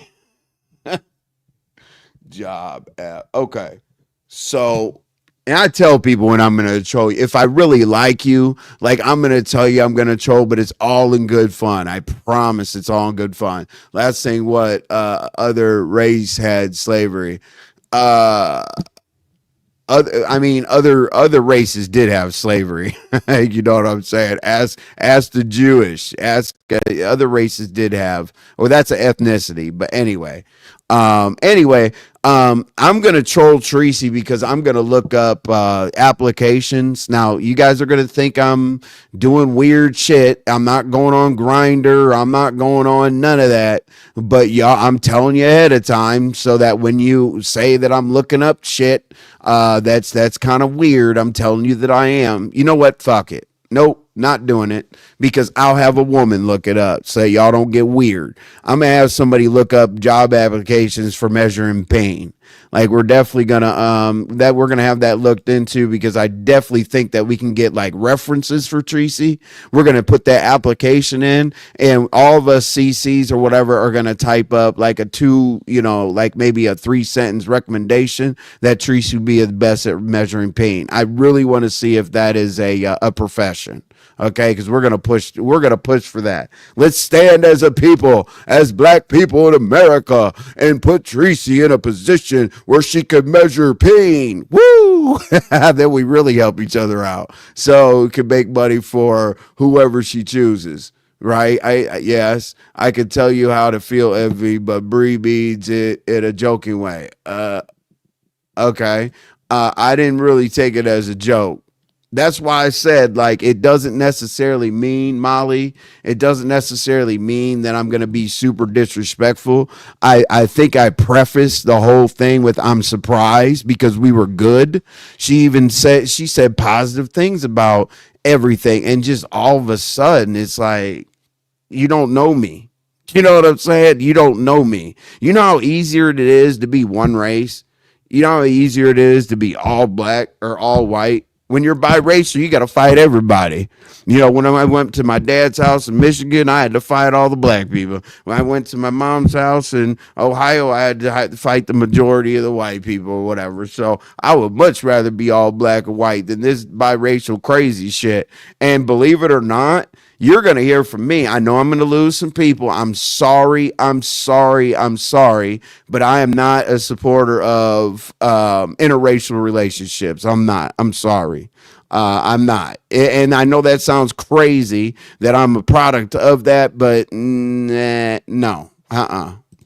Job app. Okay. So, and I tell people when I'm going to troll you, if I really like you, like I'm going to tell you I'm going to troll, but it's all in good fun. I promise it's all in good fun. Last thing, what other race had slavery? Other races did have slavery. You know what I'm saying? Ask the Jewish. Ask other races did have. Well, that's an ethnicity. But anyway, I'm gonna troll Tracy because I'm gonna look up applications. Now, you guys are gonna think I'm doing weird shit. I'm not going on Grindr. I'm not going on none of that. But y'all, I'm telling you ahead of time so that when you say that I'm looking up shit, that's kind of weird. I'm telling you that I am. You know what? Fuck it. Nope. Not doing it, because I'll have a woman look it up. Say, y'all don't get weird. I'm going to have somebody look up job applications for measuring pain. Like, we're definitely gonna we're gonna have that looked into, because I definitely think that we can get like references for Tracy. We're gonna put that application in, and all of us CCs or whatever are gonna type up like like maybe a 3-sentence recommendation that Tracy would be the best at measuring pain. I really want to see if that is a profession. Okay, because we're gonna push for that. Let's stand as a people, as black people in America, and put Tracy in a position where she could measure pain. Woo! Then we really help each other out, so we can make money for whoever she chooses. Right? Yes, I could tell you how to feel envy, but Bree means it in a joking way. Okay. I didn't really take it as a joke. That's why I said, like, it doesn't necessarily mean, Molly, it doesn't necessarily mean that I'm going to be super disrespectful. I think I prefaced the whole thing with, I'm surprised, because we were good. She said positive things about everything. And just all of a sudden, it's like, you don't know me. You know what I'm saying? You don't know me. You know how easier it is to be one race? You know how easier it is to be all black or all white? When you're biracial, you got to fight everybody. You know, when I went to my dad's house in Michigan, I had to fight all the black people. When I went to my mom's house in Ohio, I had to fight the majority of the white people or whatever. So I would much rather be all black or white than this biracial crazy shit. And believe it or not, you're going to hear from me. I know I'm going to lose some people. I'm sorry, but I am not a supporter of interracial relationships. I'm not. I'm sorry. I'm not. And I know that sounds crazy that I'm a product of that, but no.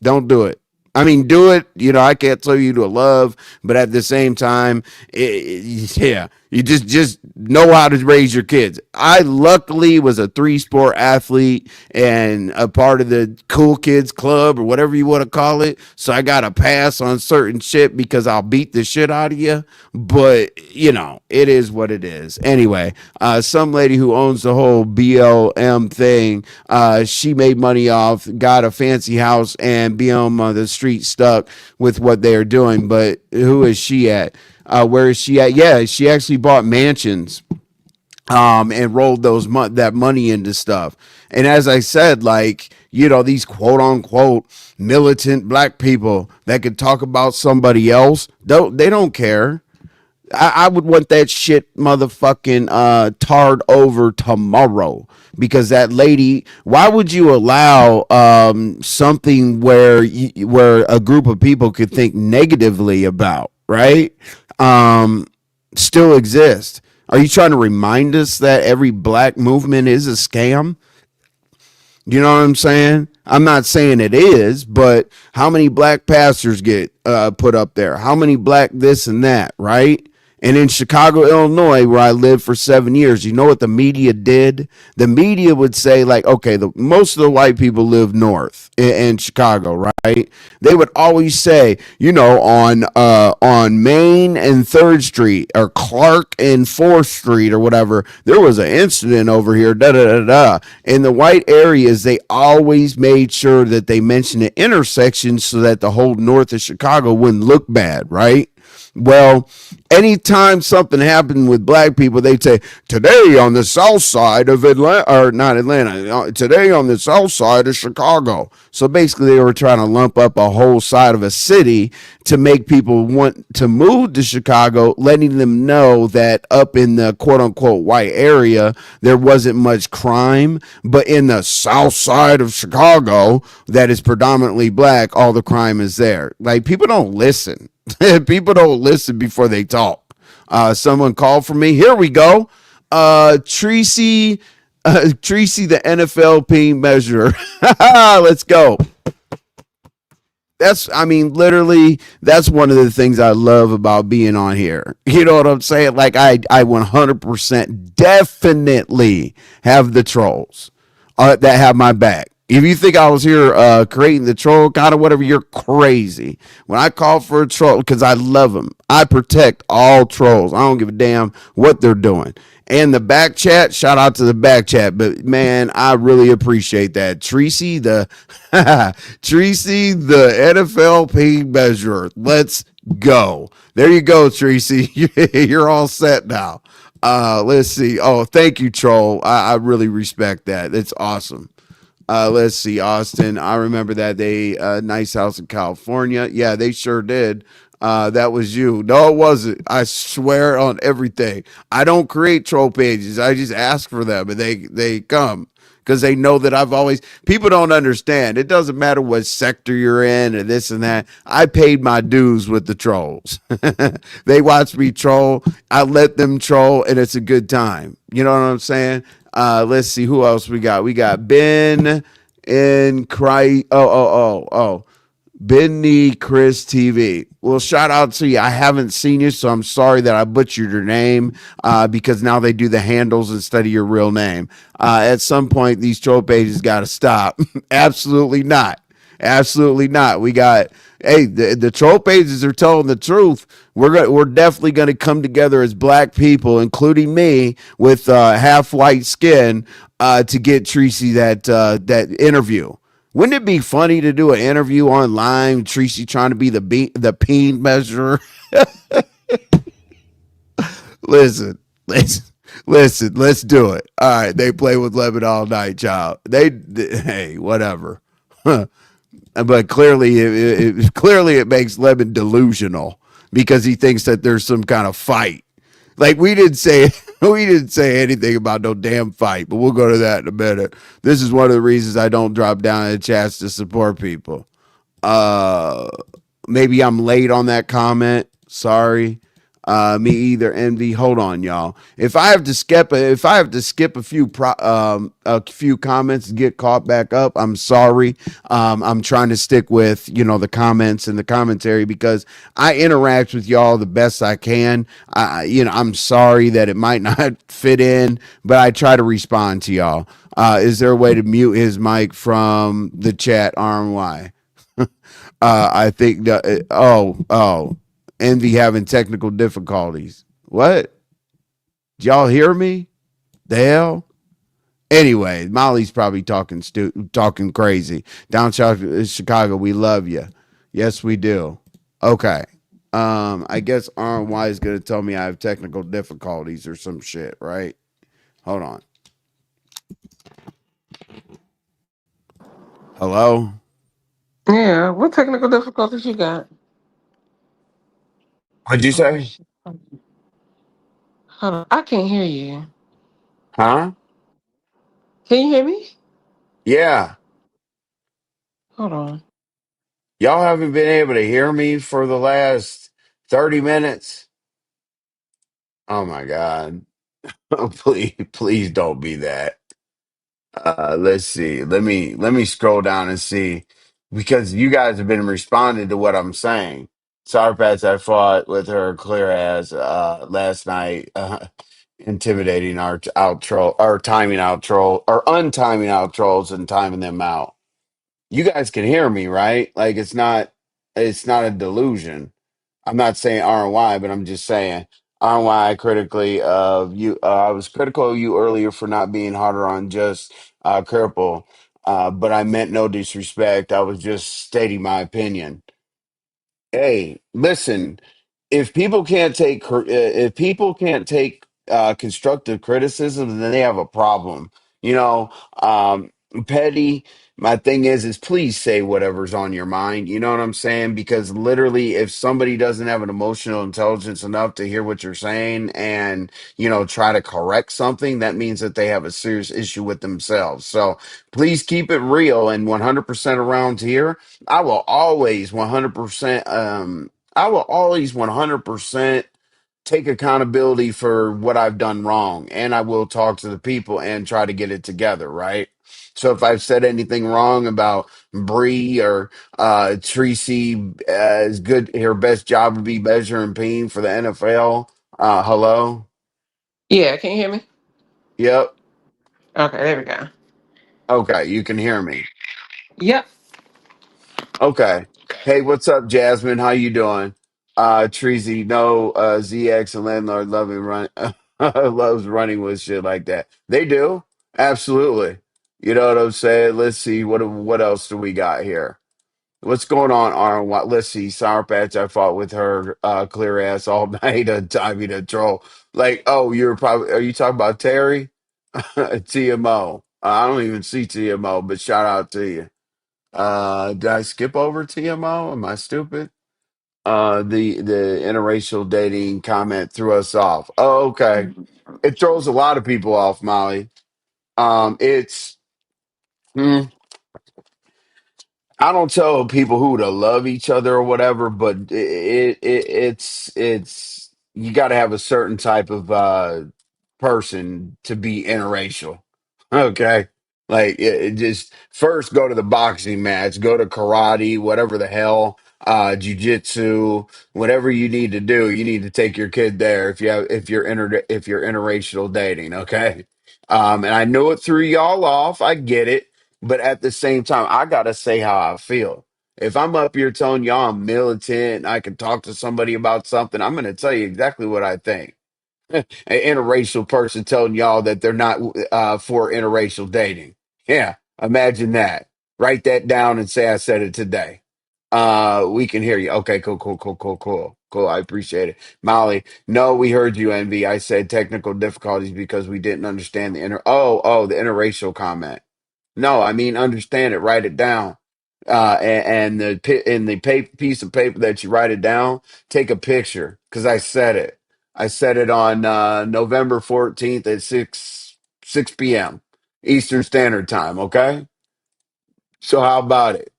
Don't do it. I mean, do it. You know, I can't tell you to love, but at the same time, yeah, you just know how to raise your kids. I luckily was a 3-sport athlete and a part of the cool kids club or whatever you want to call it. So I got a pass on certain shit because I'll beat the shit out of you. But, you know, it is what it is. Anyway, some lady who owns the whole BLM thing, she made money off, got a fancy house, and be on the street stuck with what they're doing. But who is she at? Where is she at? Yeah, she actually bought mansions and rolled that money into stuff. And as I said, like, you know, these quote unquote militant black people that could talk about somebody else, they don't care. I would want that shit motherfucking tarred over tomorrow, because that lady, why would you allow something where a group of people could think negatively about, right? Still exist? Are you trying to remind us that every black movement is a scam? You know what I'm saying? I'm not saying it is, but how many black pastors get put up there? How many black this and that, right? And in Chicago, Illinois, where I lived for 7 years, you know what the media did? The media would say, like, okay, most of the white people live north in Chicago, right? They would always say, you know, on Main and 3rd Street, or Clark and 4th Street, or whatever, there was an incident over here, da-da-da-da. In the white areas, they always made sure that they mentioned the intersection so that the whole north of Chicago wouldn't look bad, right? Well, anytime something happened with black people, they'd say, today on the south side of Atlanta, or not Atlanta, today on the south side of Chicago. So basically they were trying to lump up a whole side of a city to make people want to move to Chicago, letting them know that up in the quote unquote white area, there wasn't much crime, but in the south side of Chicago that is predominantly black, all the crime is there. Like, people don't listen. People don't listen before they talk. Someone called for me. Here we go. Tracy, the NFL pain measurer. Let's go. Literally, that's one of the things I love about being on here. You know what I'm saying? Like, I 100% definitely have the trolls that have my back. If you think I was here creating the troll kind of whatever, you're crazy. When I call for a troll, because I love them, I protect all trolls. I don't give a damn what they're doing. And the back chat, shout out to the back chat. But man, I really appreciate that. Tracy, the Tracy, the NFL paid measurer. Let's go. There you go, Tracy. You're all set now. Let's see. Oh, thank you, Troll. I really respect that. It's awesome. Let's see, Austin. I remember that they nice house in California. Yeah, they sure did. That was you. No, it wasn't. I swear on everything. I don't create troll pages. I just ask for them, and they come because they know that I've always. People don't understand. It doesn't matter what sector you're in and this and that. I paid my dues with the trolls. They watch me troll. I let them troll, and it's a good time. You know what I'm saying? Let's see who else we got. We got Ben and Cry. Oh. Benny Chris TV. Well, shout out to you. I haven't seen you, so I'm sorry that I butchered your name because now they do the handles instead of your real name. At some point, these troll pages got to stop. Absolutely not. Absolutely not. We got the troll pages are telling the truth. We're definitely going to come together as black people, including me, with half white skin, to get Tracy that interview. Wouldn't it be funny to do an interview online, Tracy trying to be the peen measurer? listen, let's do it. All right, they play with lemon all night, child. Hey, whatever. But clearly, it makes Lemon delusional because he thinks that there's some kind of fight. Like we didn't say anything about no damn fight, but we'll go to that in a minute. This is one of the reasons I don't drop down in the chats to support people. Uh, Maybe I'm late on that comment. Sorry. Me either. Envy. Hold on, y'all. If I have to skip a few comments and get caught back up, I'm sorry. I'm trying to stick with the comments and the commentary because I interact with y'all the best I can. I'm sorry that it might not fit in, but I try to respond to y'all. Is there a way to mute his mic from the chat? RMY. I think that. Oh. Envy having technical difficulties. What? Did y'all hear me? The hell? Anyway, Molly's probably talking crazy. Down south Chicago, we love you. Yes, we do. Okay. I guess RY is gonna tell me I have technical difficulties or some shit, right? Hold on. Hello? Yeah, what technical difficulties you got? What'd you Oh say? shit. Hold on. I can't hear you. Huh? Can you hear me? Yeah. Hold on. Y'all haven't been able to hear me for the last 30 minutes. Oh my God. Please don't be that. Let's see. Let me scroll down and see because you guys have been responding to what I'm saying. Sour Patch, I fought with her clear as last night, intimidating our out troll or timing out troll or untiming out trolls and timing them out. You guys can hear me, right? Like it's not a delusion. I'm not saying RY, but I'm just saying RY critically of you. I was critical of you earlier for not being harder on just Cripple, but I meant no disrespect. I was just stating my opinion. Hey, listen, if people can't take constructive criticism, then they have a problem. You know, Petty. My thing is please say whatever's on your mind. You know what I'm saying? Because literally, if somebody doesn't have an emotional intelligence enough to hear what you're saying and try to correct something, that means that they have a serious issue with themselves. So please keep it real and 100% around here. I will always 100%. I will always 100% take accountability for what I've done wrong, and I will talk to the people and try to get it together, right? So if I've said anything wrong about Bree or Tracy, is good, her best job would be measuring pain for the NFL. Hello, Yeah, can you hear me? yep, Okay, there we go. okay, you can hear me. Yep. Okay, hey, what's up, Jasmine? How you doing? Treasy, no, ZX and landlord loving run. loves running with shit like that. They do. Absolutely. You know what I'm saying? Let's see what else do we got here? What's going on, Aaron? Let's see. Sour Patch, I fought with her clear ass all night, Tommy the troll. Like, oh, are you talking about Terry? TMO. I don't even see TMO, but shout out to you. Did I skip over TMO? Am I stupid? The interracial dating comment threw us off. Oh, okay. It throws a lot of people off, Molly. It's hmm, I don't tell people who to love each other or whatever, but it's you got to have a certain type of person to be interracial. Okay, like it just first go to the boxing match, go to karate, whatever the hell, jujitsu, whatever you need to do. You need to take your kid there if you're interracial dating. Okay, and I know it threw y'all off. I get it. But at the same time, I gotta say how I feel. If I'm up here telling y'all I'm militant, I can talk to somebody about something, I'm gonna tell you exactly what I think. An interracial person telling y'all that they're not for interracial dating. Yeah, imagine that. Write that down and say I said it today. We can hear you. Okay, cool, cool, cool, cool, cool, cool. I appreciate it, Molly. No, we heard you, Envy. I said technical difficulties because we didn't understand the the interracial comment. No, I mean understand it. Write it down. And piece of paper that you write it down, take a picture because I said it. I said it on November 14th at 6 p.m. Eastern Standard Time. Okay, so how about it?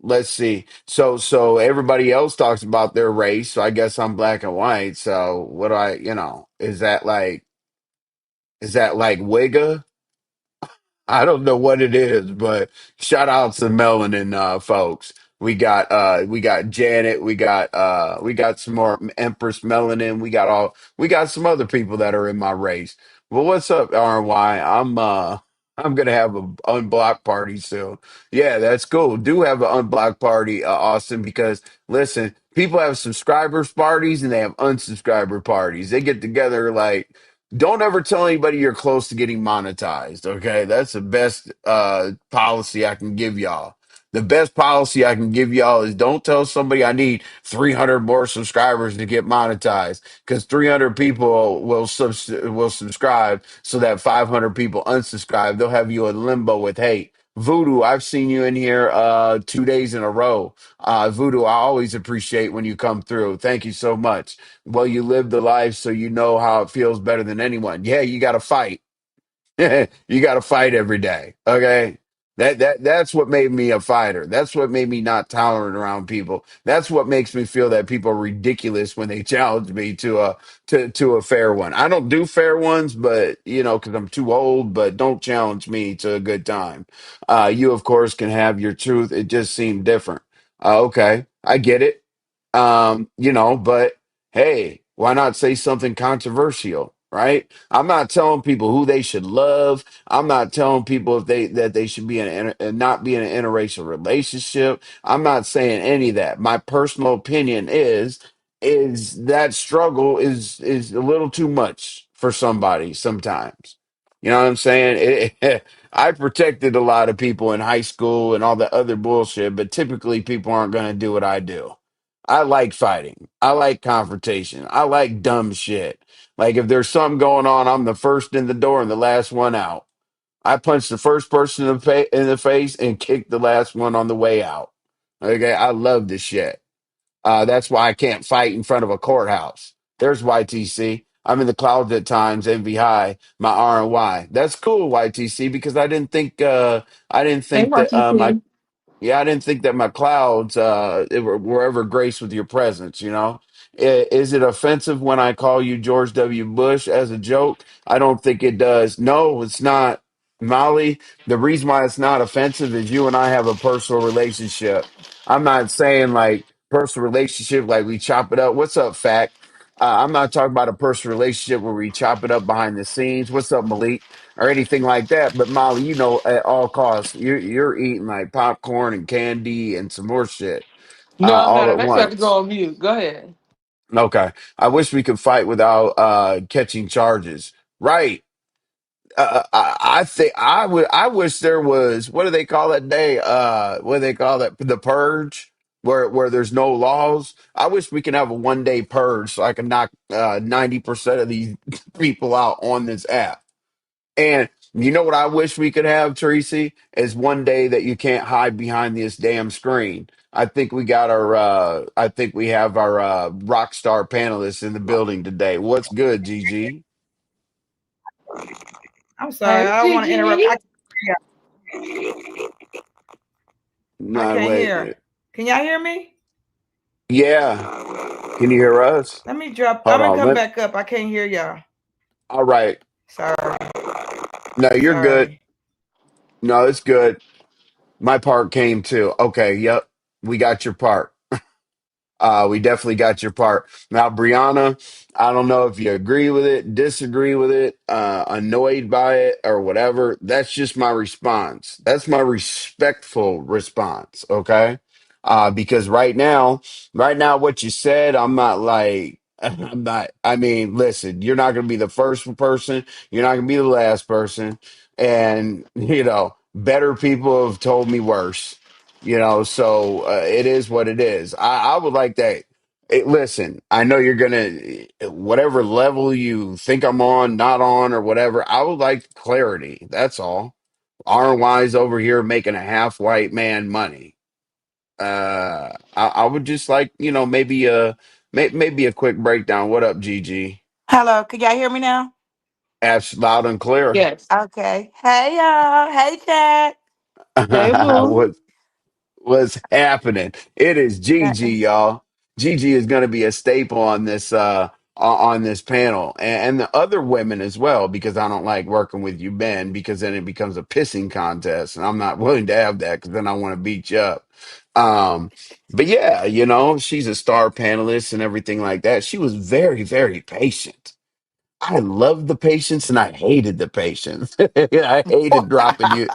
Let's see. So everybody else talks about their race. So I guess I'm black and white. So what do is that like Wigga? I don't know what it is, but shout out to Melanin folks. We got Janet, we got some more Empress Melanin, we got some other people that are in my race. Well, what's up, RY? I'm gonna have an unblock party soon. Yeah, that's cool. Do have an unblock party, Austin, because listen, people have subscribers parties and they have unsubscriber parties. They get together like don't ever tell anybody you're close to getting monetized. Okay. That's the best policy I can give y'all. The best policy I can give y'all is don't tell somebody I need 300 more subscribers to get monetized because 300 people will subscribe so that 500 people unsubscribe. They'll have you in limbo with hate. Voodoo, I've seen you in here 2 days in a row. Voodoo, I always appreciate when you come through. Thank you so much. Well, you live the life so you know how it feels better than anyone. Yeah, you got to fight. You got to fight every day. Okay. That's what made me a fighter. That's what made me not tolerant around people. That's what makes me feel that people are ridiculous when they challenge me to a fair one. I don't do fair ones, but you know, because I'm too old. But don't challenge me to a good time. You of course can have your truth. It just seemed different. Okay, I get it. You know, but hey, why not say something controversial, right? I'm not telling people who they should love. I'm not telling people if they should be not be in an interracial relationship. I'm not saying any of that. My personal opinion is that struggle is a little too much for somebody sometimes. You know what I'm saying? I protected a lot of people in high school and all the other bullshit, but typically people aren't going to do what I do. I like fighting. I like confrontation. I like dumb shit. Like if there's something going on, I'm the first in the door and the last one out. I punch the first person in the face and kick the last one on the way out. Okay, I love this shit. That's why I can't fight in front of a courthouse. There's YTC. I'm in the clouds at times, envy high, my R and Y. That's cool, YTC, because I didn't Hey, think that my Marquise. yeah, I didn't think that my clouds were ever graced with your presence, you know? Is it offensive when I call you George W. Bush as a joke? I don't think it does. No, it's not. Molly, the reason why it's not offensive is you and I have a personal relationship. I'm not saying like personal relationship like we chop it up. What's up, Fact? I'm not talking about a personal relationship where we chop it up behind the scenes. What's up, Malik? Or anything like that. But Molly, you know, at all costs, you're eating like popcorn and candy and some more shit No, I'm not. all I'm at actually about to go once. on mute. Go ahead. Okay. I wish we could fight without catching charges. Right. I think I would. I wish there was. What do they call that day? What do they call that? The purge, where there's no laws. I wish we can have a 1 day purge so I can knock 90% of these people out on this app. And you know what I wish we could have, Tracy, is 1 day that you can't hide behind this damn screen. I think we got our. I think we have our rock star panelists in the building today. What's good, Gigi? I'm sorry, Hey, I don't want to interrupt. Gigi. I No, can't wait. hear. Can y'all hear me? Yeah. Can you hear us? Let me drop. I'm Hold gonna on. come back up. I can't hear y'all. All right. Sorry, No, you're good. sorry. No, it's good. My part came too. Okay. Yep. We got your part. We definitely got your part. Now, Brianna, I don't know if you agree with it, disagree with it, annoyed by it, or whatever. That's just my response. That's my respectful response. Okay. Because right now, what you said, I'm not like, I'm not, I mean, listen, you're not going to be the first person. You're not going to be the last person. And, better people have told me worse. So it is what it is. I would like that. Listen, I know you're gonna whatever level you think I'm on, not on, or whatever. I would like clarity. That's all. RY's over here making a half white man money. I would just like maybe a quick breakdown. What up, Gigi? Hello, can y'all hear me now? Ash loud and clear. Yes. Okay. Hey y'all. Hey Chad. Hey, boo. what What's happening? It is Gigi, Nothing. y'all. Gigi is going to be a staple on this on this panel, and the other women as well. Because I don't like working with you, Ben, because then it becomes a pissing contest, and I'm not willing to have that because then I want to beat you up. Um, but yeah, she's a star panelist and everything like that. She was very, very patient. I loved the patience and I hated the patience. I hated dropping you.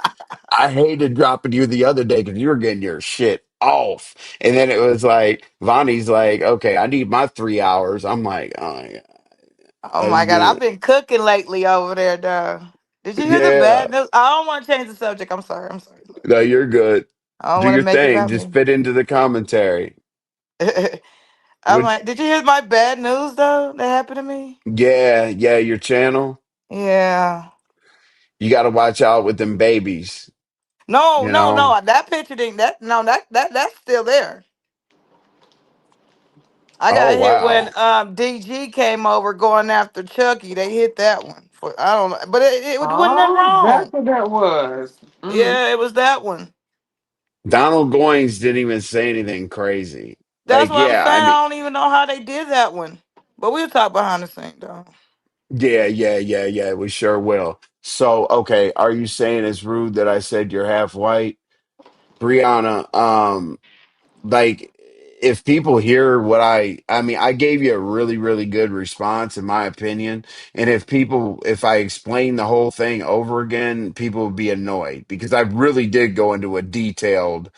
I hated dropping you the other day because you were getting your shit off. And then it was like, Vonnie's like, okay, I need my 3 hours. I'm like, oh, yeah, Oh let's my God, do I've it. been cooking lately over there, dog. Did you hear the Yeah. bad news? I don't want to change the subject. I'm sorry. I'm sorry. Look, No, you're good. I don't Do want to your make it thing. about Just me. fit into the commentary. I'm Which, like, did you hear my bad news though that happened to me? yeah, yeah, your channel. Yeah. You got to watch out with them babies, No, you no, know? no. That picture didn't. That no. That's still there. I Oh, got hit when wow. DG came over going after Chucky. They hit that one. For I don't know, but it wasn't nothing Oh, that's wrong. what that was. Mm-hmm. Yeah, it was that one. Donald Goines didn't even say anything crazy. That's Like, what I'm yeah, saying. I mean, I don't even know how they did that one. But we'll talk behind the scenes, though. yeah, yeah, yeah, yeah, we sure will. So, okay, are you saying it's rude that I said you're half white? Brianna, like if people hear what I mean, I gave you a really, really good response in my opinion. And if I explain the whole thing over again, people would be annoyed because I really did go into a detailed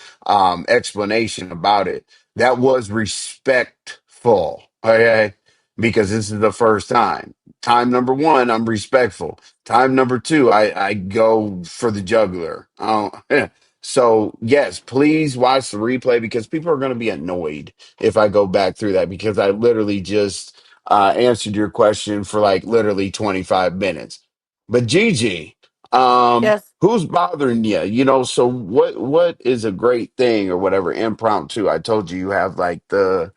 explanation about it. That was respectful. Okay. Because this is the first time. Time number one, I'm respectful. Time number two, I go for the jugular. So, yes, please watch the replay because people are going to be annoyed if I go back through that because I literally just answered your question for like literally 25 minutes. But Gigi, Yes. who's bothering you? So what is a great thing or whatever impromptu? I told you you have like the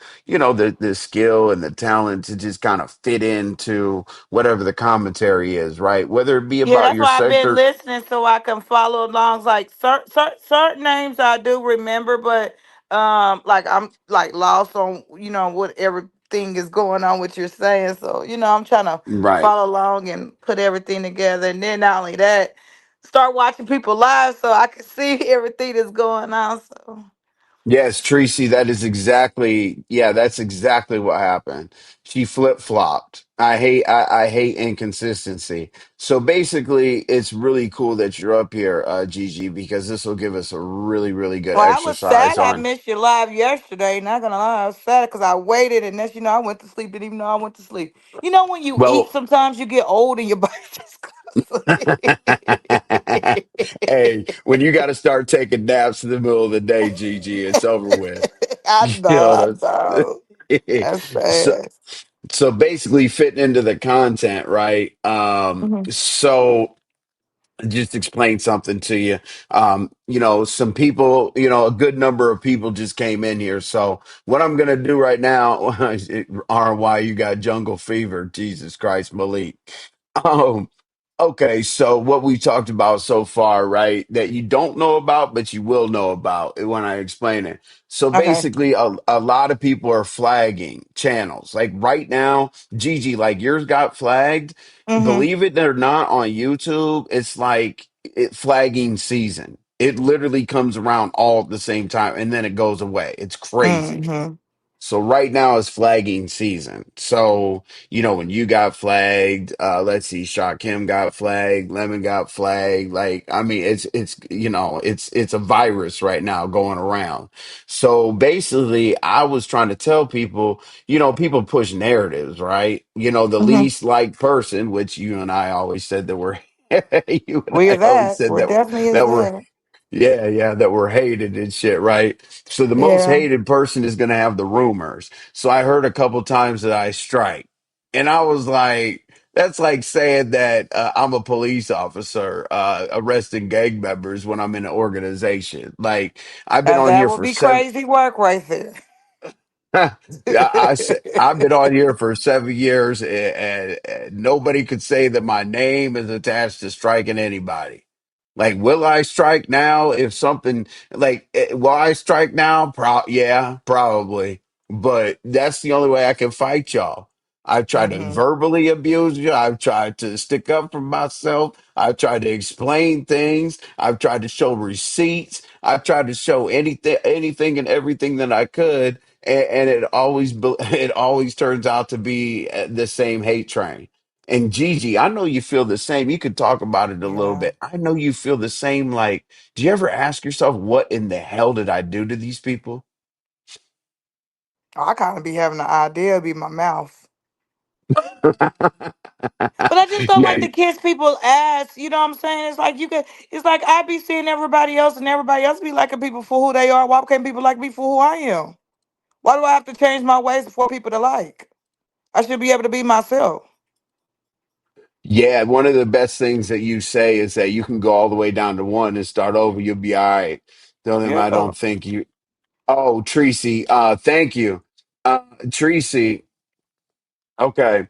skill and the talent to just kind of fit into whatever the commentary is, right? Whether it be Yeah, about that's your why I've been sector. listening so I can follow along. Like certain names I do remember, but like I'm like lost on what everything is going on what you're saying. So I'm trying to Right. follow along and put everything together, and then not only that, start watching people live so I can see everything that's going on. So Yes, Tracy, that is exactly, yeah, that's exactly what happened. She flip-flopped. I hate inconsistency. So basically, it's really cool that you're up here, Gigi, because this will give us a really, really good Well, I was exercise sad I on. missed your live yesterday. Not gonna lie, I was sad because I waited, and then I went to sleep. Didn't even know I went to sleep. You know when you eat, Well, sometimes you get old and your body just goes to hey, sleep. when you got to start taking naps in the middle of the day, Gigi, it's over with. I You know, know what I I'm know. saying? That's So, sad. so basically, fitting into the content, right? Hmm. So just explain something to you. Some people, a good number of people just came in here. So what I'm gonna do right now, RY, you got jungle fever. Jesus Christ, Malik. Um, okay, so what we talked about so far, right? That you don't know about, but you will know about when I explain it. So Okay. basically, a lot of people are flagging channels. Like right now, Gigi, like yours got flagged. Hmm. Believe it or not, on YouTube, it's like flagging season. It literally comes around all at the same time and then it goes away. It's crazy. Hmm. So right now is flagging season. So, when you got flagged, let's see, Shot Kim got flagged, Lemon got flagged. Like, I mean, it's a virus right now going around. So basically, I was trying to tell people, people push narratives, right? The Hmm. least liked person, which you and I always said that we're you and We're I always that. said We're that definitely is that we're that. yeah, yeah, that we're hated and shit, right? So the most Yeah. hated person is going to have the rumors. So I heard a couple times that I strike. And I was like, that's like saying that I'm a police officer arresting gang members when I'm in an organization. Like, I've been Now on that here would for be 7 crazy work right there. I've been on here for 7 years and nobody could say that my name is attached to striking anybody. Like, will I strike now if something will I strike now? Yeah, probably. But that's the only way I can fight y'all. I've tried to Hmm. verbally abuse you. I've tried to stick up for myself. I've tried to explain things. I've tried to show receipts. I've tried to show anything and everything that I could, and it always turns out to be the same hate train. And Gigi, I know you feel the same. You could talk about it a little Yeah. bit. I know you feel the same. Like, do you ever ask yourself, what in the hell did I do to these people? I kind of be having the idea be my mouth. But I just don't like Yeah, to kiss people's ass. You know what I'm saying? It's like it's like I be seeing everybody else and everybody else be liking people for who they are. Why can't people like me for who I am? Why do I have to change my ways for people to like? I should be able to be myself. yeah. One of the best things that you say is that you can go all the way down to one and start over. You'll be all right. The only thing I Yeah. don't think you. Oh, Tracy. Thank you, Tracy. Okay.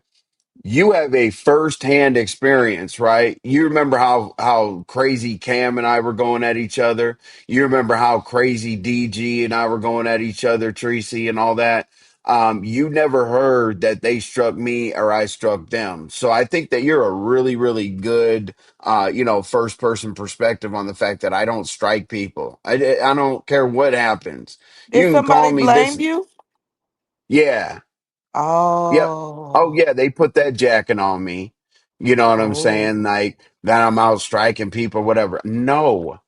You have a first-hand experience, right? You remember how crazy Cam and I were going at each other. You remember how crazy DG and I were going at each other, Tracy, and all that. You never heard that they struck me or I struck them. So I think that you're a really, really good, first-person perspective on the fact that I don't strike people. I don't care what happens. You Did can call somebody me blame this, you? yeah. Yep. Oh Oh. yeah, they put that jacket on me. You know what I'm saying? Oh. Like that I'm out striking people, whatever. No,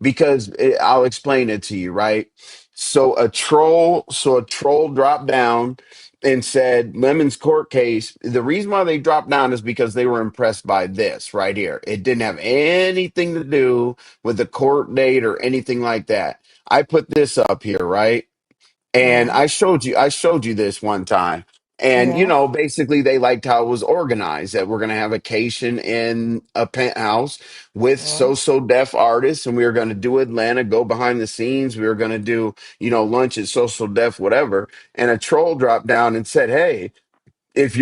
because I'll explain it to you, right? So a troll dropped down and said Lemon's court case. The reason why they dropped down is because they were impressed by this right here. It didn't have anything to do with the court date or anything like that. I put this up here, right? And Yeah. I showed you this one time. And Yeah. basically they liked how it was organized, that we're going to have a vacation in a penthouse with Yeah. so deaf artists, and we were going to do Atlanta, go behind the scenes. We were going to do, lunch at so deaf, whatever. And a troll dropped down and said, "Hey, if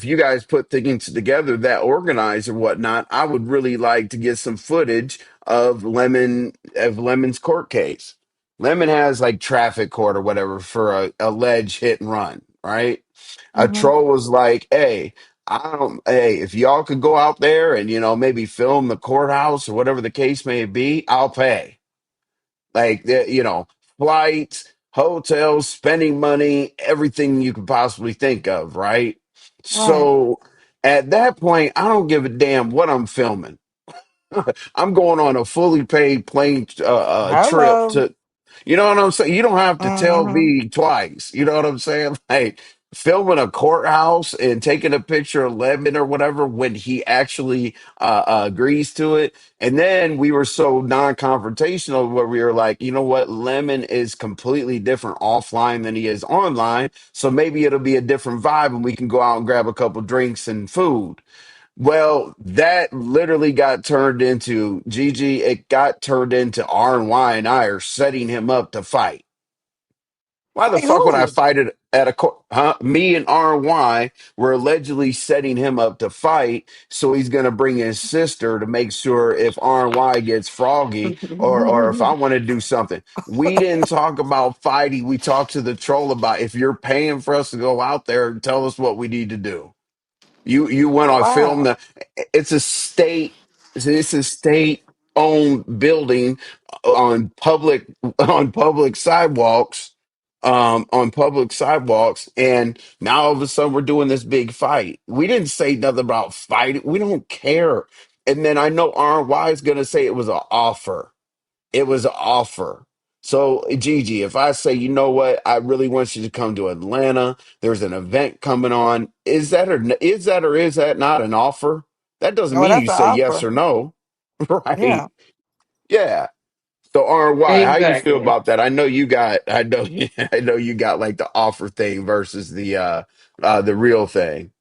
you guys put things together that organized or whatnot, I would really like to get some footage of Lemon's court case. Lemon has like traffic court or whatever for a alleged hit and run, right? A Hmm. troll was like, hey, if y'all could go out there and maybe film the courthouse or whatever the case may be, I'll pay. Like, flights, hotels, spending money, everything you could possibly think of, right? Right. So at that point, I don't give a damn what I'm filming. I'm going on a fully paid plane trip Hello. to, you know what I'm saying? You don't have to tell Mm-hmm. me twice. You know what I'm saying? Like filming a courthouse and taking a picture of Lemon or whatever when he actually agrees to it. And then we were so non-confrontational where we were like, you know what? Lemon is completely different offline than he is online. So maybe it'll be a different vibe and we can go out and grab a couple drinks and food. Well, that literally got turned into Gigi. It got turned into R and Y and I are setting him up to fight. Why the Fight fuck would I who? fight it at a court? Huh? Me and R and Y were allegedly setting him up to fight, so he's gonna bring his sister to make sure if R and Y gets froggy or if I want to do something. We didn't talk about fighting. We talked to the troll about if you're paying for us to go out there and tell us what we need to do. You went on film Wow. the it's a state it's a state owned building on public on public sidewalks on public sidewalks and now all of a sudden we're doing this big fight. We didn't say nothing about fighting. We don't care. And then I know RY is gonna say it was an offer. It was an offer. So, Gigi, if I say, you know what, I really want you to come to Atlanta, there's an event coming on. Is that not an offer? That doesn't Oh, mean that's you an say yes offer. or no, right? Yeah. Yeah. So, RY, how you feel Exactly. about that? I know, I know you got like the offer thing versus the real thing.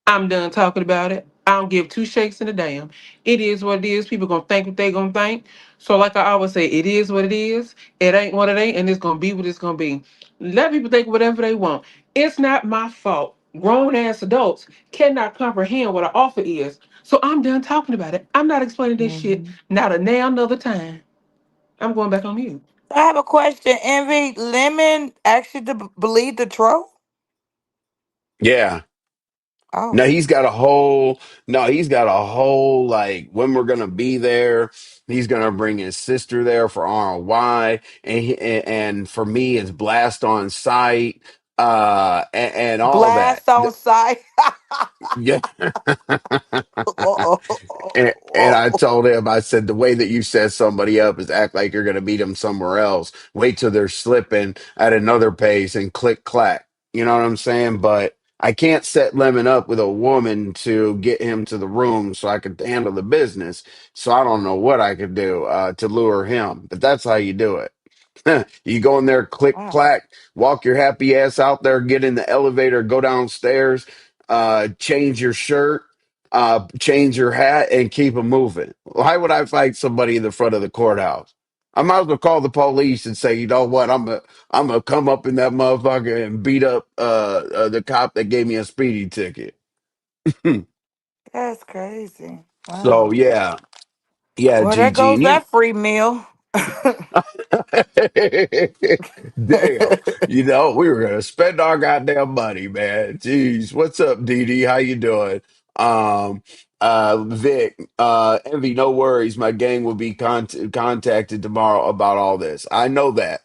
I'm done talking about it. I don't give two shakes in a damn. It is what it is. People gonna think what they gonna think. So like I always say, it is what it is. It ain't what it ain't, and it's gonna be what it's gonna be. Let people think whatever they want. It's not my fault. Grown ass adults cannot comprehend what an offer is. So I'm done talking about it. I'm not explaining this shit Hmm. not a now another time. I'm going back on mute. I have a question. Envy Lemon actually believe the troll? Yeah. Oh, No, he's got a whole he's got a whole like when we're gonna be there. He's gonna bring his sister there for ROY, and for me it's blast on site, and all that. blast on sight. Yeah. And I Whoa. told him, I said, the way that you set somebody up is act like you're going to meet them somewhere else. Wait till they're slipping at another pace and click clack. You know what I'm saying? But I can't set Lemon up with a woman to get him to the room so I could handle the business. So I don't know what I could do to lure him. But that's how you do it. You go in there, click Wow. clack, walk your happy ass out there, get in the elevator, go downstairs, change your shirt, change your hat, and keep it moving. Why would I fight somebody in the front of the courthouse? I might as well call the police and say, you know what, I'm gonna come up in that motherfucker and beat up the cop that gave me a speeding ticket. That's crazy. So Wow. yeah, yeah, Well, there Gigi, goes and he that free meal. Damn. You know, we were gonna spend our goddamn money, man. Jeez. What's up, Dee Dee? How you doing? Um Vic, Envy, no worries. My gang will be contacted tomorrow about all this. I know that.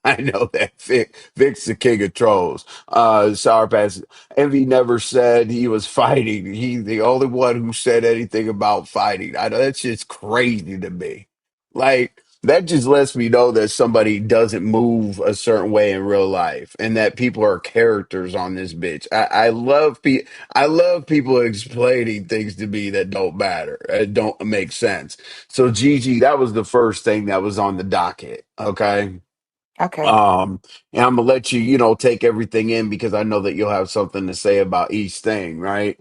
I know that Vic's the king of trolls. Sour Patch Envy never said he was fighting. He the only one who said anything about fighting. I know that shit's crazy to me. Like that just lets me know that somebody doesn't move a certain way in real life, and that people are characters on this bitch. I love people explaining things to me that don't matter, don't make sense. So Gigi, that was the first thing that was on the docket. Okay. Okay. Um, and I'm gonna let you, take everything in because I know that you'll have something to say about each thing, right?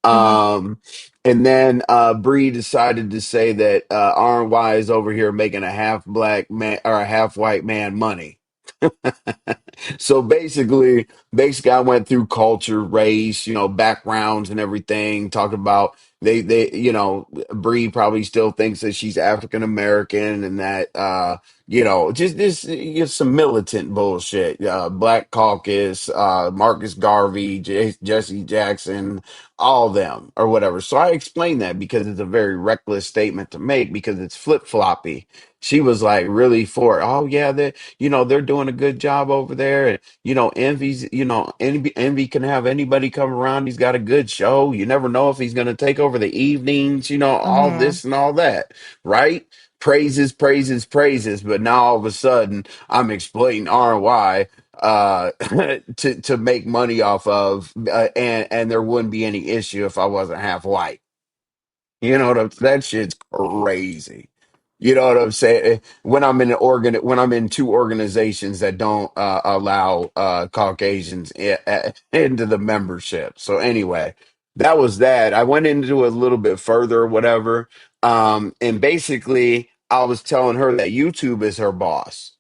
Hmm. Um, and then Bree decided to say that RY is over here making a half black man or a half white man money. So basically, I went through culture, race, backgrounds and everything. Talking about Bree probably still thinks that she's African American and that just this some militant bullshit. Black Caucus, Marcus Garvey, Jesse Jackson, all them or whatever. So I explained that because it's a very reckless statement to make because it's flip floppy. She was like really for it. Oh yeah, they they're doing a good job over there. And Envy's Envy can have anybody come around. He's got a good show. You never know if he's gonna take over the evenings, all Mm-hmm. this and all that, right? Praises, praises, praises. But now all of a sudden I'm exploiting RY to make money off of, and there wouldn't be any issue if I wasn't half white. That shit's crazy. You know what I'm saying? When I'm in two organizations that don't allow Caucasians into the membership. So anyway, that was that. I went into it a little bit further or whatever. And basically I was telling her that YouTube is her boss.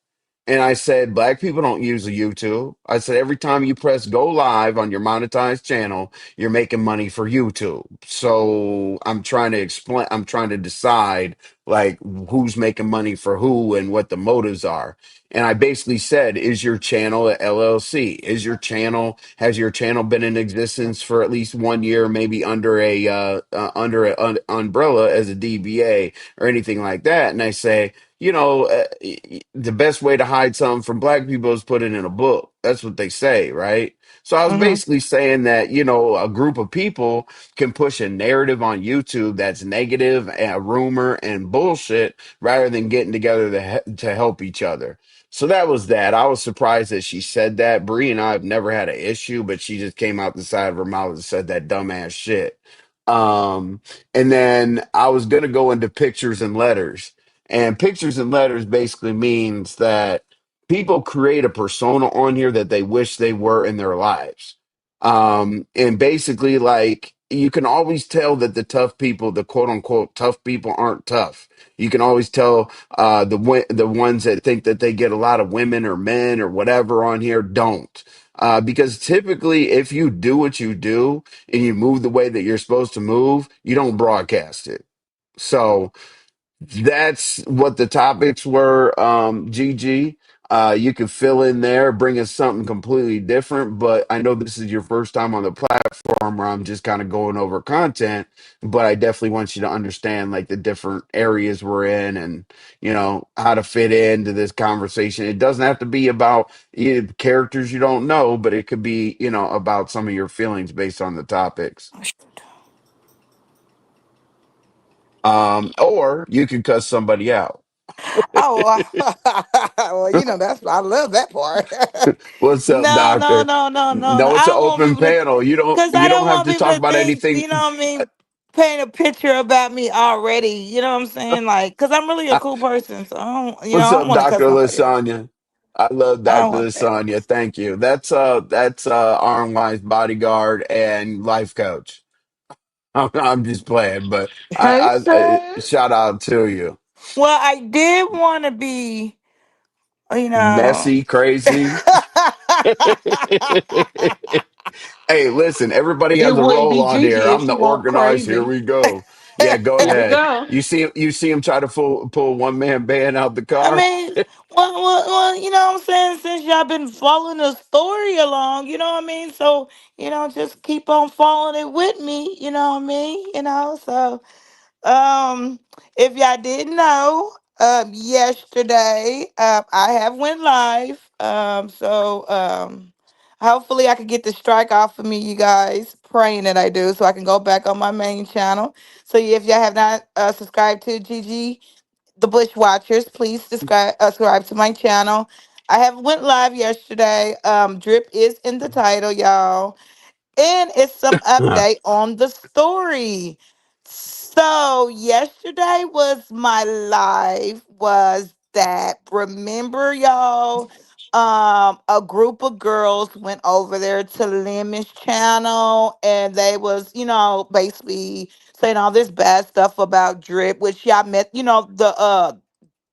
And I said, black people don't use a YouTube. I said, every time you press go live on your monetized channel, you're making money for YouTube. So I'm trying to decide like who's making money for who and what the motives are. And I basically said, is your channel a LLC? Has your channel been in existence for at least 1 year, maybe under an umbrella as a DBA or anything like that? And I say, the best way to hide something from black people is put it in a book. That's what they say, right? So I was Mm-hmm. basically saying that, a group of people can push a narrative on YouTube that's negative and a rumor and bullshit rather than getting together to help each other. So that was that. I was surprised that she said that. Bree and I have never had an issue, but she just came out the side of her mouth and said that dumbass shit. Um, and then I was gonna go into pictures and letters. And pictures and letters basically means that people create a persona on here that they wish they were in their lives. And basically, like, you can always tell that the tough people, the quote unquote tough people, aren't tough. You can always tell the ones that think that they get a lot of women or men or whatever on here don't. Because typically, if you do what you do and you move the way that you're supposed to move, you don't broadcast it. So, that's what the topics were, GG. You could fill in there, bring us something completely different, but I know this is your first time on the platform where I'm just kind of going over content, but I definitely want you to understand like the different areas we're in and, how to fit into this conversation. It doesn't have to be about characters you don't know, but it could be, about some of your feelings based on the topics. Or you could cuss somebody out. Oh, well, that's I love that part. What's up, No, no, doctor? no, no, no, no. No, it's I an don't want open people to, panel. because I You don't don't have want to people talk to about think, anything. paint a picture about me already. You know what I'm saying? Like, because I'm really a cool person, so What's I don't up, want to cuss Doctor nobody out. Lasagna? I love I don't Doctor want that. Lasagna. Thank you. That's RMY's bodyguard and life coach. I'm just playing, but Hey, I sis. shout out to you. Well, I did want to be, you know. Messy, crazy. Hey, listen, everybody It has a wouldn't role be on here. Gigi if I'm the she won't organizer. Here crazy. we go. Yeah, go Here we ahead. go. You see him try to pull one man band out the I car. mean, well, you know what I'm saying? Since y'all been following the story along, you know what I mean? So, just keep on following it with me, you know what I mean? So um, if y'all didn't know, yesterday, I have went live. Hopefully I could get the strike off of me, you guys. Praying that I do, so I can go back on my main channel. So if y'all have not subscribed to GG the Bushwatchers, please subscribe to my channel. I have went live yesterday. Drip is in the title, y'all, and it's some update on the story. So yesterday was my live. Was that, remember, y'all? A group of girls went over there to Lemon's channel, and they was, basically saying all this bad stuff about Drip, which y'all met.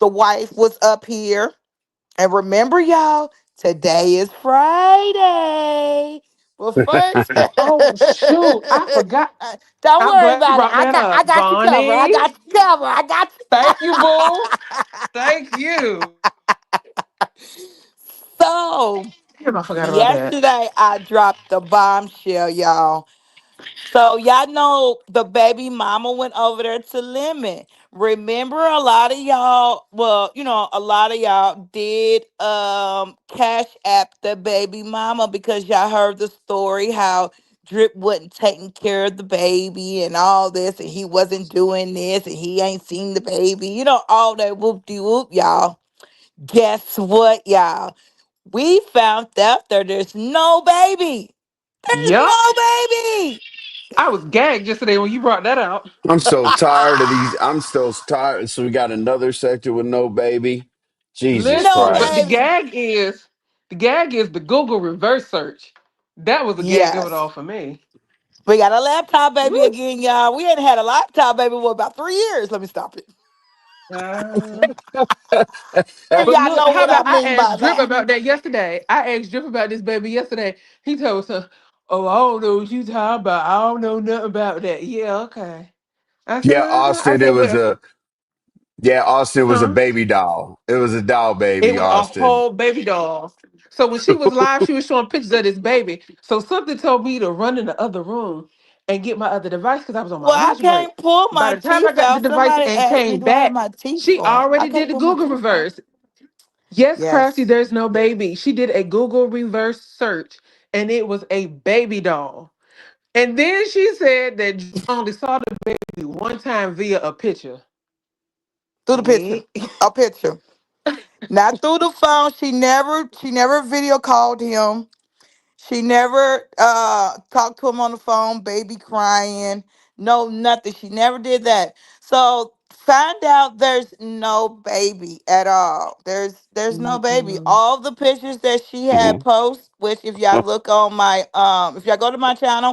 The wife was up here, and remember, y'all, today is Friday. But first, Oh shoot, I forgot. don't I'm worry glad you about it. brought that I up, got you covered. I Bonnie. got you covered. I got Thank you, boo. you. Thank you. So Damn, I forgot about that. yesterday I dropped the bombshell, y'all. So y'all know the baby mama went over there to Lemon. Remember a lot of y'all, well, a lot of y'all did cash app the baby mama because y'all heard the story how Drip wasn't taking care of the baby and all this and he wasn't doing this and he ain't seen the baby. All that whoop de whoop, y'all. Guess what, y'all? We found out there's no baby. There's Yup. no baby. I was gagged yesterday when you brought that out. I'm so tired of these. I'm still tired. So we got another sector with no baby. Jesus No Listen, but the Christ. baby. gag is the Google reverse search. That was the gag of it Yes. all for me. We got a laptop baby Woo. again, y'all. We hadn't had a laptop baby for about 3 years. Let me stop it. Uh, And but y'all look, know how what I about I mean by asked Drip that. about that yesterday? I asked Drip about this baby yesterday. He told us, "Oh, I don't know what you talking about. I don't know nothing about that." Yeah, okay. I said, Yeah, I Austin, it said, was but a yeah, Austin was a huh? baby doll. It was a doll It baby, was a Austin. whole baby doll. So when she was live, she was showing pictures of this baby. So something told me to run in the other room and get my other device because I was on my Well, I lunch break. can't pull By my the time I teeth got the out. device Somebody and asked me, came do I have back, my teeth she for? I already can't did the pull my Google teeth out. reverse. Yes, Crafty, Yes. there's no baby. She did a Google reverse search and it was a baby doll. And then she said that Drew only saw the baby one time via a picture. Through the Yeah. picture. A picture. Not through the phone. She never video called him. She never talked to him on the phone, baby crying. No, nothing. She never did that. So find out there's no baby at all. There's no baby. Mm-mm. All the pictures that she had Mhm. post, which if y'all look on my if y'all go to my channel,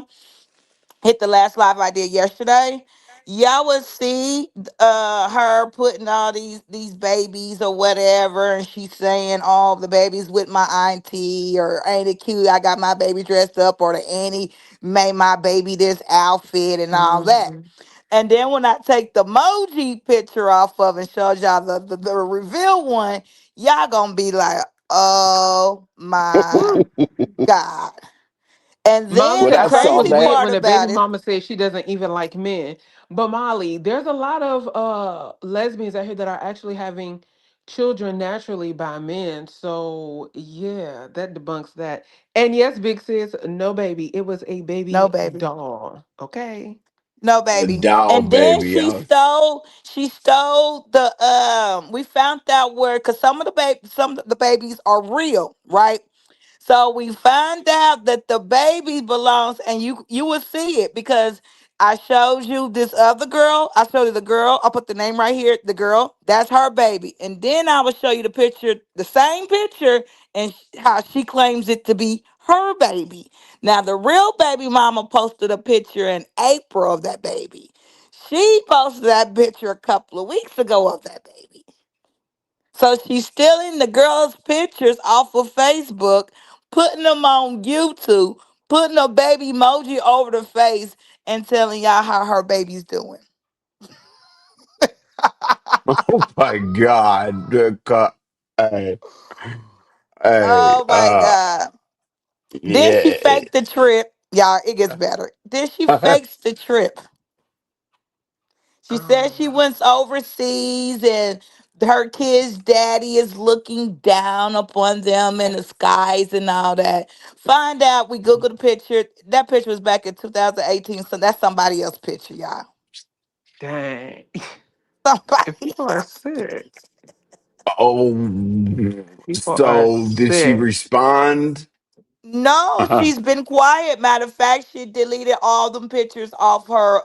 hit the last live I did yesterday, y'all would see her putting all these babies or whatever, and she's saying all the babies with my auntie or ain't it cute? I got my baby dressed up, or the auntie made my baby this outfit and all that. Mhm. And then when I take the emoji picture off of and show y'all the reveal one, y'all gonna be like, oh my God. And Molly then When the said I I thought it saw was crazy that, weird part when the baby about it, mama said she doesn't even like men. But Molly, there's a lot of lesbians out here that are actually having children naturally by men. So yeah, that debunks that. And yes, Big Sis, no baby. It was a no baby baby. doll. Okay. No a baby. doll And then baby, she stole the we found out where, cuz some of the babies are real, right? So we find out that the baby belongs, and you will see it because I showed you this other girl. I showed you the girl. I'll put the name right here. The girl, that's her baby. And then I will show you the picture, the same picture, and how she claims it to be her baby. Now the real baby mama posted a picture in April of that baby. She posted that picture a couple of weeks ago of that baby. So she's stealing the girl's pictures off of Facebook, putting them on YouTube, putting a baby emoji over the face, and telling y'all how her baby's doing. Oh my God. Hey, hey, Oh my God. Then she yeah. faked the trip. Y'all, it gets better. Then she fakes the trip. She says she Um, went overseas and her kid's daddy is looking down upon them in the skies and all that. Find out, we Googled the picture. That picture was back in 2018, so that's somebody else's picture, y'all. dang. If Somebody people are else. sick, Oh, people are so did she sick. respond? No, she's been quiet. Matter of fact, she deleted all them pictures off her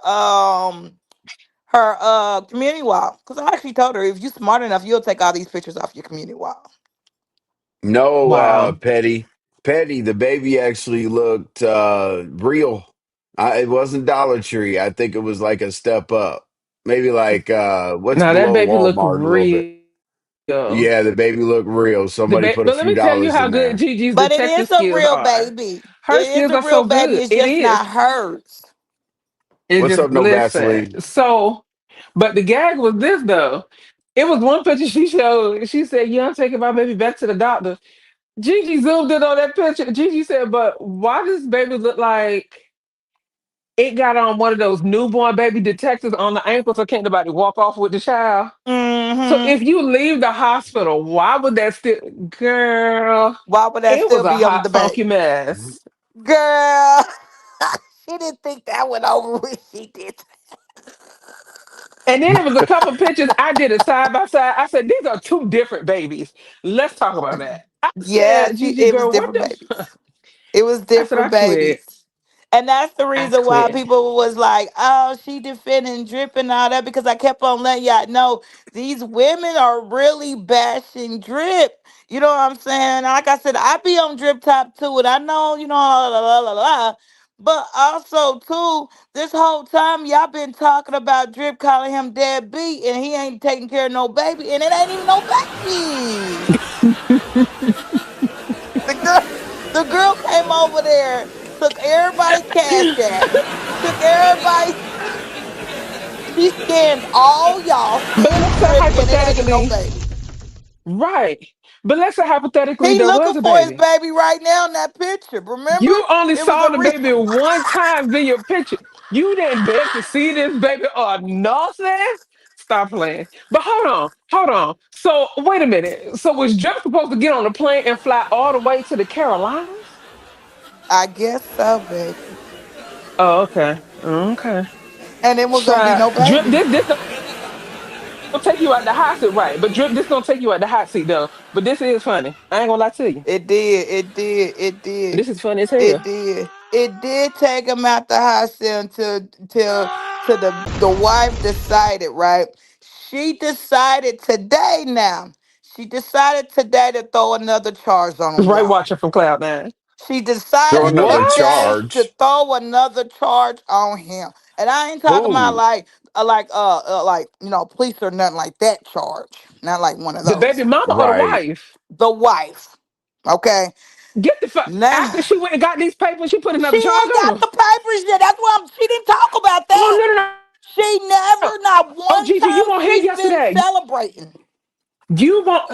community wall. Because I actually told her, if you smart enough, you'll take all these pictures off your community wall. No, Wow. Petty. Petty, the baby actually looked real. It wasn't Dollar Tree. I think it was like a step up. Maybe like what's Now that below baby look Walmart a little bit. real. Yeah, the baby looked real. Somebody put a But let few me tell you dollars how in good there. Gigi's But it detective is a skills real are. baby. Her It is skills a are real so baby. good. It's It just not is. hers. It What's just up, no listen. Vaseline? So, but the gag was this though. It was one picture she showed. She said, "Yeah, I'm taking my baby back to the doctor." Gigi zoomed in on that picture. Gigi said, "But why does baby look like it got on one of those newborn baby detectors on the ankle, so can't nobody walk off with the child. So Mm-hmm. if you leave the hospital, why would that still, girl? Why would that It still was a be on the hot, back? funky mess. Girl, she didn't think that went over when she did. And then it was a couple pictures. I did it side by side. I said, these are two different babies. Let's talk about that. I Yeah, said, she Gigi it was girl, what different the? babies. It was I said, I different quit. babies. And that's the I reason why quit. people was like, oh, she defending drip and all that, because I kept on letting y'all know these women are really bashing drip. You know what I'm saying? Like I said, I be on drip top too, and I know, la la la la la. But also too, this whole time y'all been talking about drip calling him deadbeat and he ain't taking care of no baby, and it ain't even no baby. The girl, the girl came over there, took everybody cash app, took everybody. She scammed all y'all, But scammed let's say Drip, and it ain't even no hypothetically, baby. right. But let's say hypothetically He there looking was a for his baby. baby right now in that picture. Remember, You only it was saw a the baby one time in your picture. You didn't beg to see this baby or nothing. Stop playing. But hold on. So wait a minute. So was Jeff supposed to get on a plane and fly all the way to the Carolinas? I guess so, baby. Oh, okay. Okay. And it was gonna be Try no drip. baby. This gonna take you out the hot seat, right? But drip. This gonna take you out the hot seat though. But this is funny. I ain't gonna lie to you. It did. It did. This It is funny did. as hell. It did. It did take him out the hospital till the wife decided, right? She decided today now. She decided today to throw another charge on him, Right, y'all. watching from Cloud Nine. She Throw decided another What? today to charge. throw another charge on him. And I ain't talking about Who? like police or nothing like that charge. Not like one of The those. baby mama or the Right. wife? The wife. Okay. Get the fuck Now after she went and got these papers. She put she another charge ain't on got her. the papers yet. That's why she didn't talk about Oh that. no no no! She Oh never, not Gigi, you one won't hear time she's yesterday. been celebrating. You won't.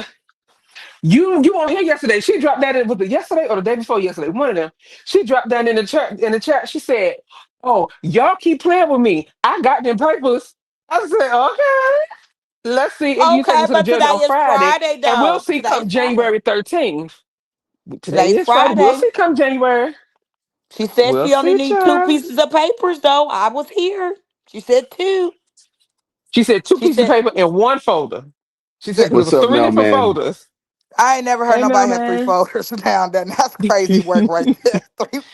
You won't hear yesterday. She dropped that in, was it yesterday or the day before yesterday? One of them. She dropped that in the chat. In the chat, she said, "Oh, y'all keep playing with me. I got them papers." I said, "Okay. Let's see if you take Okay, it to the but judge today on is Friday, Friday and we'll though. see Today's come Friday. January 13th. Today Today's is Friday. We'll Friday. see come January. She said We'll she only see, need two child." pieces of papers though. I was here. She said two. She said two She pieces of said, paper in one folder. She said yeah. because it What's was up, three different mailman? folders. I ain't never heard Hey, nobody have three mailman. folders now. That's crazy work right there.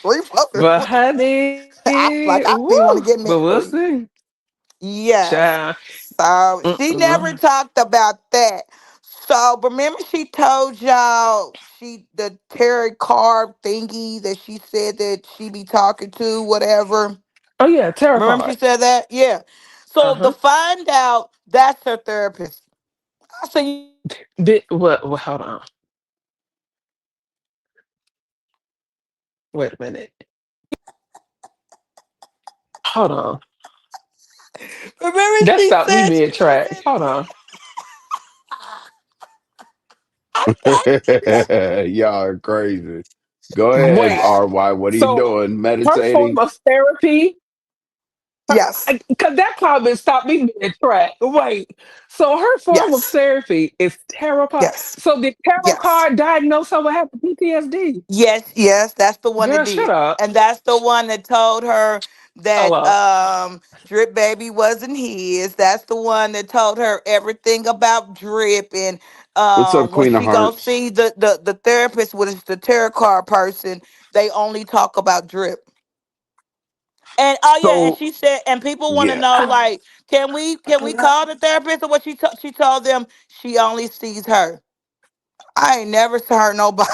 Three folders. But honey, I like I woo. be want to get But me we'll three. see. Yes. Child. So she never Mm-mm. talked about that. So remember she told y'all the tarot card thingy that she said that she be talking to, whatever. Oh yeah, tarot Remember she card. said that? Yeah. So to Uh-huh. find out that's her therapist. I said, you know what? What, hold on. Wait a minute. Hold on. Remember That she stopped me said she was mid-track. in Hold on. I said, Y'all are crazy. Go ahead, Wait. RY. What are you So doing? her form Meditating? of therapy, yes, because that comment stopped me mid-track. Wait. So her form of yes, therapy is tarot card. yes, So the tarot yes. card diagnosed her with having PTSD. Yes, yes, that's the one that Girl, shut did. up. And that's the one that told her Oh, that Drip Baby wasn't his. That's the one that told her everything about Drip, and What's up, when Queen of she go Hearts? see the therapist, which is the tarot card person, they only talk about Drip. And oh yeah, and So, she said, and people want to yeah. know like, can we call the therapist? Or what she told them she only sees her. I ain't never heard nobody.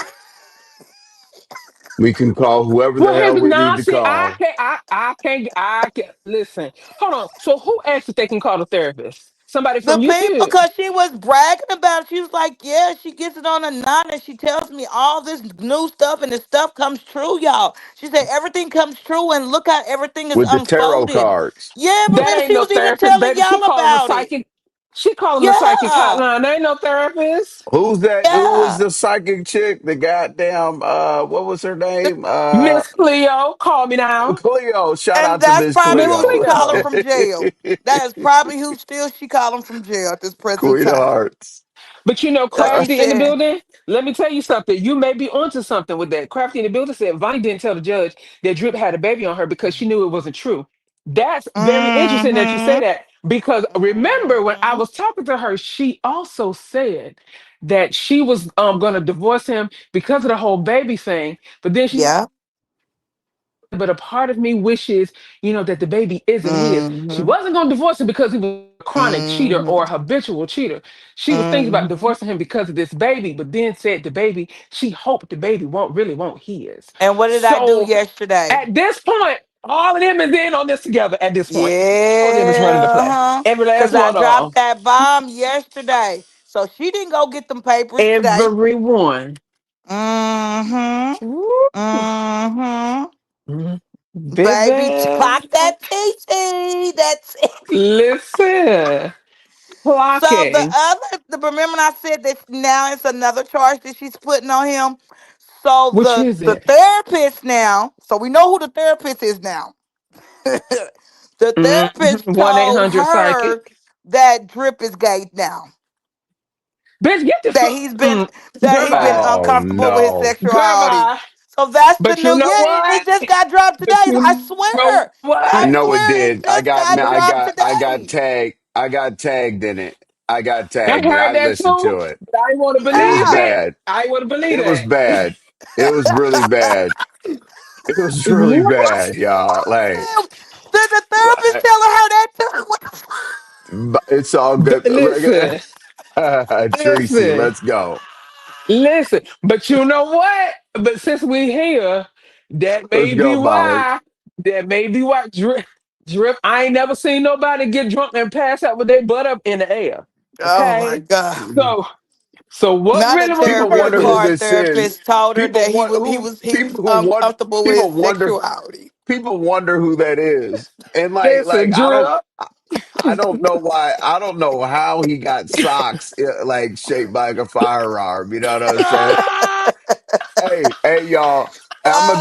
We can call whoever the well, here's hell the we need now. to See, call. I can't listen. Hold on. So, who asked if they can call the therapist? Somebody The from people, YouTube. because she was bragging about it. She was like, yeah, she gets it on a knot and she tells me all this new stuff and the stuff comes true, y'all. She said everything comes true and look how everything is With the tarot unfolding. cards. Yeah, That remember ain't she no was even therapist, telling baby. She y'all calling a about it. psychic. She calling the psychic Yeah. hotline. There ain't no therapist. Who's that? Who was Yeah. the psychic chick? The goddamn what was her The- name? Miss Cleo, call me now. Cleo. Shout and out to that's Miss probably Miss who she Cleo. calling Cleo. from jail. That is probably who still she calling from jail at this present Queen of time. Hearts. But you know, Like you Crafty in the said. building, let me tell you something. You may be onto something with that. Crafty in the building said Vonnie didn't tell the judge that Drip had a baby on her because she knew it wasn't true. That's very interesting that you say Mm-hmm. that because remember when I Mm-hmm. was talking to her, she also said that she was going to divorce him because of the whole baby thing. But then she Yeah. but a part of me wishes, that the baby isn't his. She Mm-hmm. wasn't going to divorce him because he was a chronic cheater or a Mm-hmm. habitual cheater. She was thinking about Mm-hmm. divorcing him because of this baby, but then said the baby, she hoped the baby won't really want his. And what did I do So yesterday? at this point, all of them is in on this together at this point. All of them is ready to Yeah, play. huh? Every last Cause I one of dropped them. that bomb yesterday. So she didn't go get them papers today. Everyone. Mm-hmm. Woo. Mm-hmm. Mhm. Baby, Baby, clock that TT. That's it. listen, So clocking. remember when I said that now it's another charge that she's putting on him. So Which the is the it? therapist now, so we know who the therapist is now. The therapist 1 told 800 her psychic. that Drip is gay now. Bitch, get the That fuck. he's been Goodbye. Oh uncomfortable with his no. sexuality. Goodbye. So that's the But you new. know Yeah, what? it just got dropped today. But I you know swear. I I what? know it swear it did. I just got got I dropped got I got today. tagged. I got tagged in it. I got I tagged in it. heard I that listened too, to it. but I want to It was believe Yeah. it. bad. I want to believe It was that. bad. It was really bad. It was really What? bad, y'all. Damn. Did the therapist Like, tell her that too? What the fuck? it's all good. Listen, Tracy, listen, let's go. listen. But you know what? But since we here, that Let's may be go, Molly. why. That may be why. Drip. I ain't never seen nobody get drunk and pass out with their butt up in the air. Oh my Okay. god. So so what Not a really was the People credit wonder who purpose? card this is. therapist told her People that want who he was people who want uncomfortable with people his wonder sexuality. people wonder who that is. And like Listen, Drip. I don't know why. I don't know how he got socks like shaped like a firearm. You know what I'm saying? Hey, y'all. I'm gonna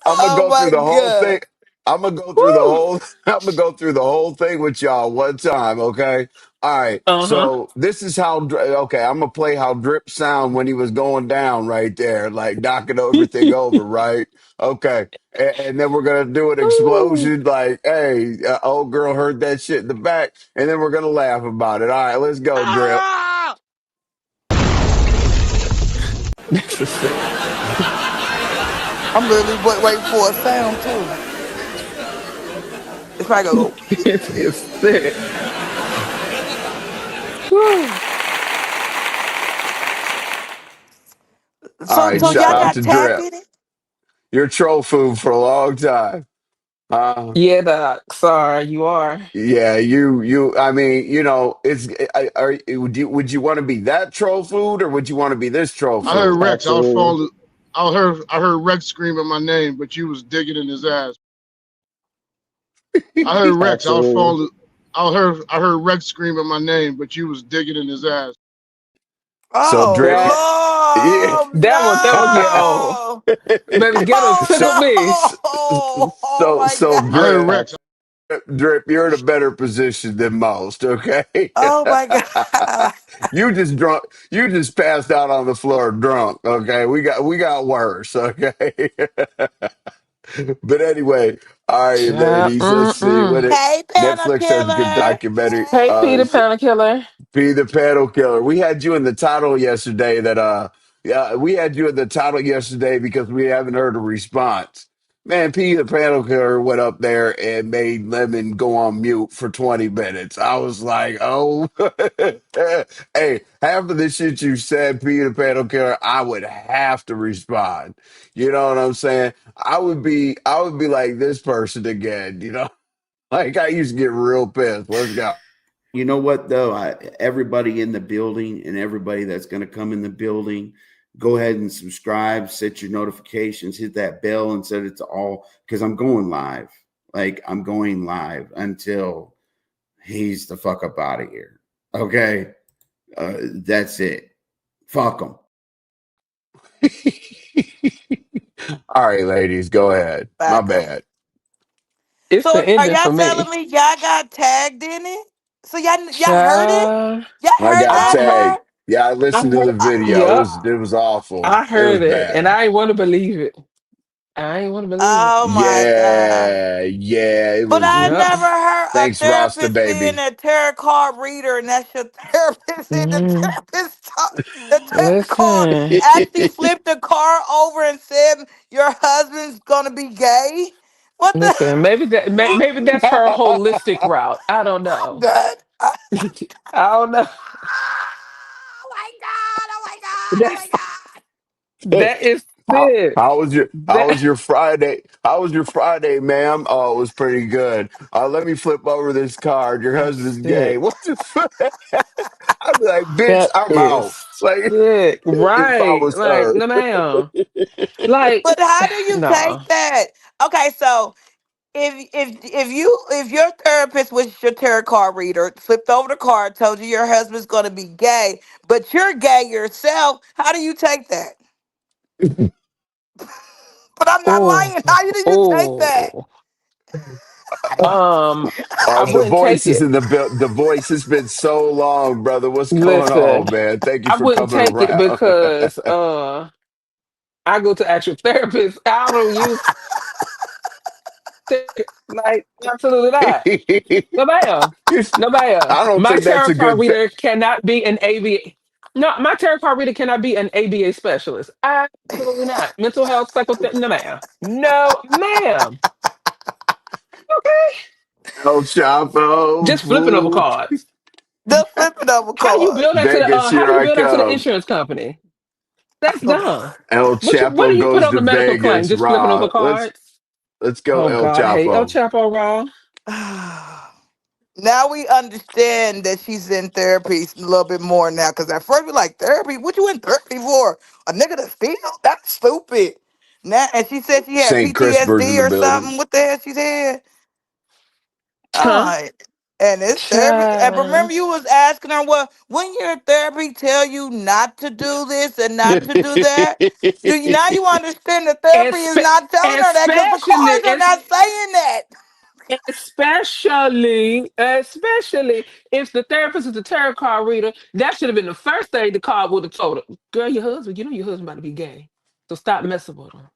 Oh go through my the whole thing. god. I'm gonna go through the Woo. whole. I'm gonna go through the whole thing with y'all one time. Okay. All right. Uh-huh. So this is how. Okay. I'm gonna play how Drip sound when he was going down right there, like knocking everything over. Right. Okay. And then we're gonna do an Woo. explosion. Like, hey, old girl heard that shit in the back, and then we're gonna laugh about it. All right. Let's go, Drip. This is sick. I'm literally waiting for a sound too. It's like go. This is sick. Woo. All So right. so Shout y'all out got to tagged Drip. in it? You're troll food for a long time. Yeah, Doc. Sorry, you are. Yeah, I mean, it's, would you want to be that troll food or would you want to be this troll I heard food? Rex. Absolutely. I heard Rex screaming my name, but you was digging in his ass. I heard Rex. Absolutely. I heard Rex screaming my name, but you was digging in his ass. So Drip, That yeah. that one get old. Oh no! Baby ghetto Oh So, tickled me. no! Oh so, my so god! I heard Drip, Rex. You're in a better position than most, okay? Oh my god! You just passed out on the floor drunk, okay? We got worse, okay? But anyway, all right, Child, ladies, let's see mm-mm. what it Hey, Panel Netflix has a good Killer! documentary. Hey, Hey! Peter Pan Killer. Be the Panel Killer. We had you in the title yesterday yeah, we had you in the title yesterday because we haven't heard a response. Man, P the Panel Killer went up there and made Lemon go on mute for 20 minutes. I was like, oh, hey, half of the shit you said, P the Panel Killer, I would have to respond. You know what I'm saying? I would be like this person again, Like I used to get real pissed. Let's go. You know what though? Everybody in the building and everybody that's going to come in the building, go ahead and subscribe, set your notifications, hit that bell and set it to all because I'm going live. Like I'm going live until he's the fuck up out of here. Okay, that's it. Fuck them. All right, ladies, go ahead. My Back up. bad. It's So the are ending y'all for telling me. me y'all got tagged in it? So y'all heard it? Child, Y'all I heard got that I tagged. part? Yeah, I I listened to heard. the video. Yep, It was awful. I It was heard it, and bad. I ain't want to believe it. I ain't want to believe it. Oh my God. Yeah, yeah. It But was. I Yep. never heard a Thanks, Rasta therapist being baby. a tarot card reader, and that's your therapist. And the Mm, therapist, the tarot card listen, actually flipped the card over and said your husband's gonna be gay. What the? listen. Maybe that's her holistic route. I don't I'm know. done. I don't know. Oh my God! Oh my God! Oh my That's God! that is how sick. how That was your Friday? How was your Friday, ma'am? Oh, it was pretty good. Let me flip over this card. Your that's husband's gay. sick. What the fuck? I'd be like, bitch, That I'm out. is Like sick. if I Right? was Like, her. no, ma'am. Like, But how do you no. take that? Okay, so if your therapist was your tarot card reader, flipped over the card, told you your husband's gonna be gay, but you're gay yourself, how do you take that? But I'm not Oh, lying. How do you take that? oh. Um, I The wouldn't take voice is it. in the voice has been so long, brother. What's going Listen, on, man? Thank you I for wouldn't coming take it around. because I go to actual therapists. I don't use like absolutely not. No ma'am. No ma'am. I don't My think that's tarot a card good. reader cannot be an ABA. No, my tarot card reader cannot be an ABA specialist. Absolutely not. Mental health, psychotherapy. No ma'am. No ma'am. Okay. El Chapo, Just flipping over fool. cards. The flipping of a How you card. build that to the Vegas, how here do you I build that to the come. insurance company? That's dumb. El What do Chapo you put goes on to the medical claim? Vegas. Just flipping over Raw. cards? Let's go, Oh El God, I hate El Chapo. Chapo Raw. Now we understand that she's in therapy a little bit more now. Cause at first we like therapy. What you in therapy for? A nigga to steal? That's stupid. Now and she said she had St. Crispers in PTSD the or building. something. What the hell she said? All Huh? right. And it's therapy. And Child. remember you was asking her, well, when your therapy tell you not to do this and not to do that, do you now you understand the therapy is Espe- not telling her that because the especially, cards are not saying that. especially if the therapist is a tarot card reader, that should have been the first thing the card would have told her. Girl, your husband, you know your husband about to be gay. So stop messing with him.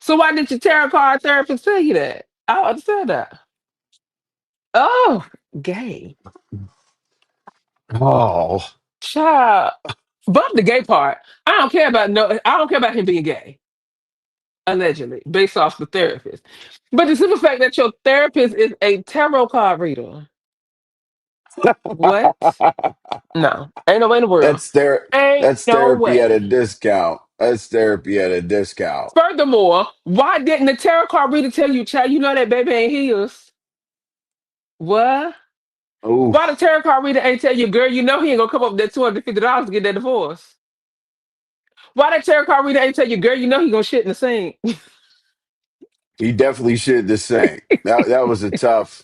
So why didn't your tarot card therapist tell you that? I don't understand that. Oh, gay. Oh, Child. Bump the gay part. I don't care about no I don't care about him being gay, allegedly, based off the therapist. But the simple fact that your therapist is a tarot card reader. What? No. Ain't no way in the world. that's there. Ain't That's no therapy at a way. discount. That's therapy at a discount. Furthermore, why didn't the tarot card reader tell you, child, you know that baby ain't his? What? Why the Oof. tarot card reader ain't tell you, girl, you know he ain't gonna come up with that $250 to get that divorce? Why that tarot card reader ain't tell you, girl, you know he gonna shit in the sink? He definitely should the same. That was a tough.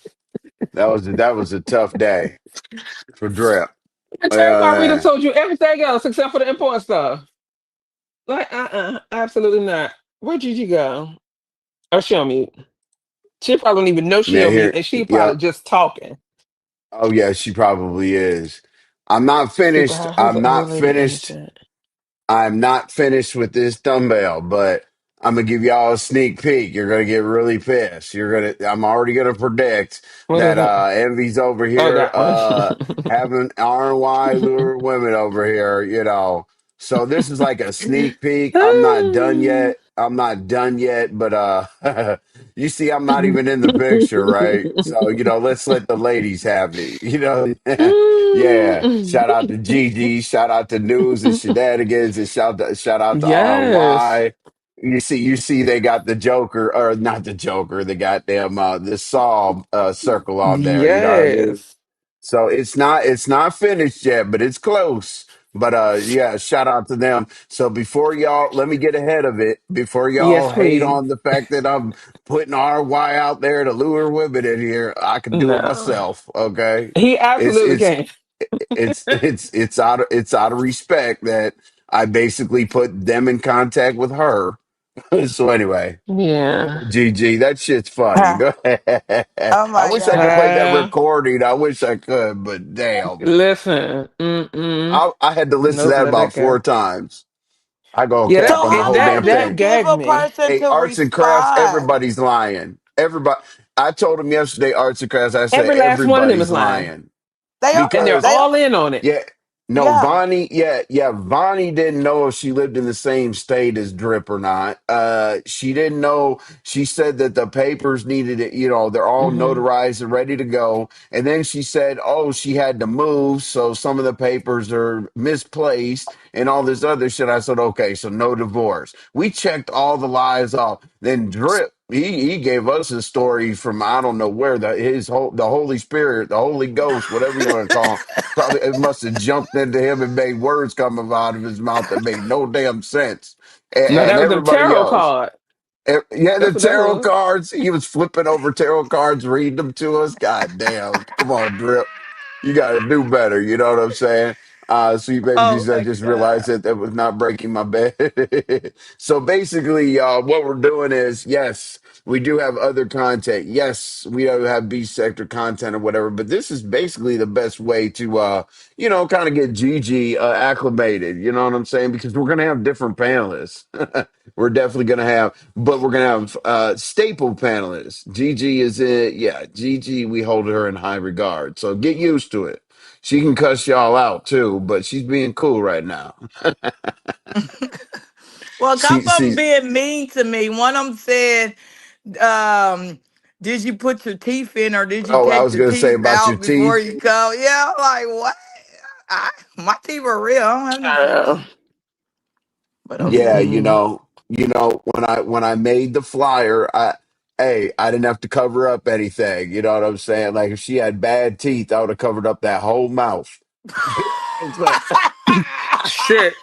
That was a tough day for Drip. The tarot card reader Uh, told you everything else except for the important stuff. Like, absolutely not. Where did you go? Oh, she on mute. She probably don't even know she yeah, on mute, here. and she Yeah. probably just talking. Oh yeah, she probably is. I'm not Super finished. high. Who's I'm the other not lady in the finished. chat? I'm not finished with this thumbnail, but I'm gonna give y'all a sneak peek. You're gonna get really pissed. I'm already gonna predict What is that it? Envy's over Oh, here that one. having RY lure women over here, So this is like a sneak peek. I'm not done yet. I'm not done yet, but you see I'm not even in the picture, right? So, let's let the ladies have it. Yeah, shout out to Gigi, shout out to News and Shenanigans, and shout out to Yes. RY. You see, they got the Joker, or not the Joker, the goddamn the Saw circle on there. You know what I mean? Yes. So it's not finished yet, but it's close. But yeah, shout out to them. So before y'all, let me get ahead of it. Before Yes, y'all hate please. on the fact that I'm putting RY out there to lure women in here, I can do it No. myself. Okay, He it's absolutely it's can. it's out of respect that I basically put them in contact with her. So anyway, Yeah. GG, that shit's funny. Ah, Go ahead. oh I my wish I could God. play that Uh, recording. I wish I could, but damn. listen. Mm-mm. I had to listen to Nope, that let about that four go. times. I go Yeah, cap that So on the it, whole how damn that long do that you thing. give gagged a me. person Hey, to arts and crafts, respond? everybody's lying. Everybody, I told him yesterday, arts and crafts, I said, Every last one of them is everybody's lying. lying. They are. And they're Because They are. all in on it. yeah. No, Yeah. Vonnie, yeah, Vonnie didn't know if she lived in the same state as Drip or not. She didn't know. She said that the papers needed it, they're all Hmm. notarized and ready to go. And then she said, oh, she had to move, so some of the papers are misplaced and all this other shit. I said, okay, so no divorce. We checked all the lies off. Then Drip, he gave us a story from I don't know where the Holy Spirit, the Holy Ghost, whatever you want to call him. Probably it must have jumped into him and made words come out of his mouth that made no damn sense. No, And that was them everybody tarot else. card. Yeah, the That's what that tarot was. cards. He was flipping over tarot cards, reading them to us. God damn. Come on, Drip. You got to do better. You know what I'm saying? Sweet baby Oh Jesus, I my just God. realized that that was not breaking my bed. So basically, what we're doing is, yes, we do have other content. Yes, we do have B sector content or whatever, but this is basically the best way to, kind of get Gigi acclimated. You know what I'm saying? Because we're going to have different panelists. We're definitely going to have, but we're going to have staple panelists. Gigi is it. Yeah, Gigi, we hold her in high regard. So get used to it. She can cuss y'all out too, but she's being cool right now. Well, a See, couple of them see, being mean to me. One of them said, "Did you put your teeth in, or did you oh, I take was your going to say teeth about your out before teeth. you go?" Yeah, I'm like what? My teeth are real. I don't have no fake Uh, teeth. But Yeah, okay. mm-mm. when I made the flyer, I didn't have to cover up anything. You know what I'm saying? Like if she had bad teeth, I would have covered up that whole mouth. Shit.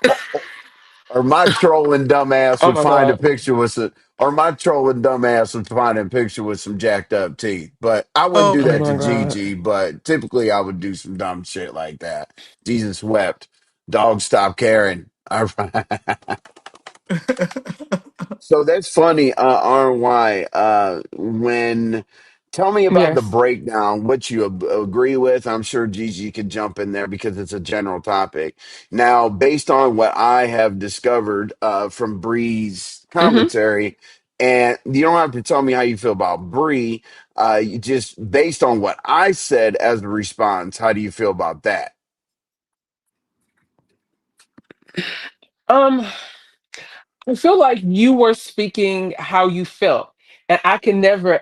Or my trolling dumbass Oh would my find a God. picture with some, or my trolling dumbass would find a picture with some jacked up teeth. But I wouldn't do Oh Okay. that to my God. Gigi. But typically, I would do some dumb shit like that. Jesus wept. Dog stopped caring. All right. So that's funny, RY. Tell me about the Yes. breakdown, what you agree with. I'm sure Gigi could jump in there because it's a general topic. Now, based on what I have discovered from Bree's Hmm. commentary, and you don't have to tell me how you feel about Bree, you just based on what I said as a response, how do you feel about that? Um, I feel like you were speaking how you felt, and I can never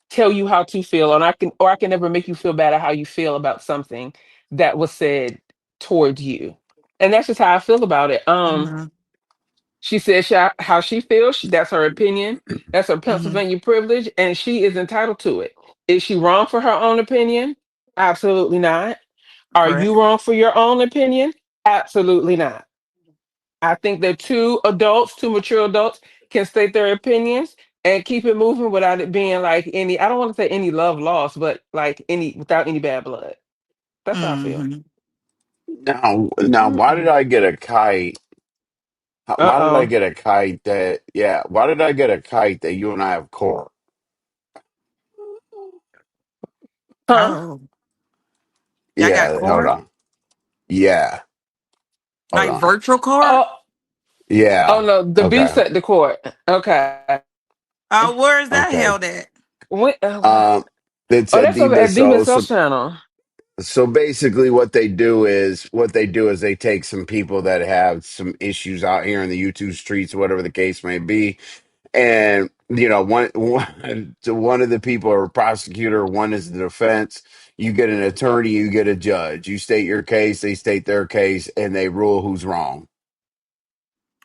tell you how to feel, and I can never make you feel bad at how you feel about something that was said towards you, and that's just how I feel about it. Mhm. She said how she feels. That's her opinion. That's her Mhm. Pennsylvania privilege, and she is entitled to it. Is she wrong for her own opinion? Absolutely not. Are you Correct. wrong for your own opinion? Absolutely not. I think that two mature adults, can state their opinions and keep it moving without it being like any, I don't want to say any love lost, but like any, without any bad blood. That's how I feel. Mhm. Now, why did Mm-mm. I get a kite? Why did I Uh-oh. get a kite that, yeah, why did I get a kite that you and I have court? Huh? Oh, y'all got Yeah, hold court? on. Yeah, hold Like on. virtual court? Oh, oh Yeah, no, the beef okay, at the court. Okay. Where is that okay. held at? What? Um, it's Oh, at that's over Demon at Demon Soul. Cell So, Channel. so basically, what they do is they take some people that have some issues out here in the YouTube streets, whatever the case may be, and one of the people are a prosecutor, one is the defense. You get an attorney, you get a judge. You state your case, they state their case, and they rule who's wrong.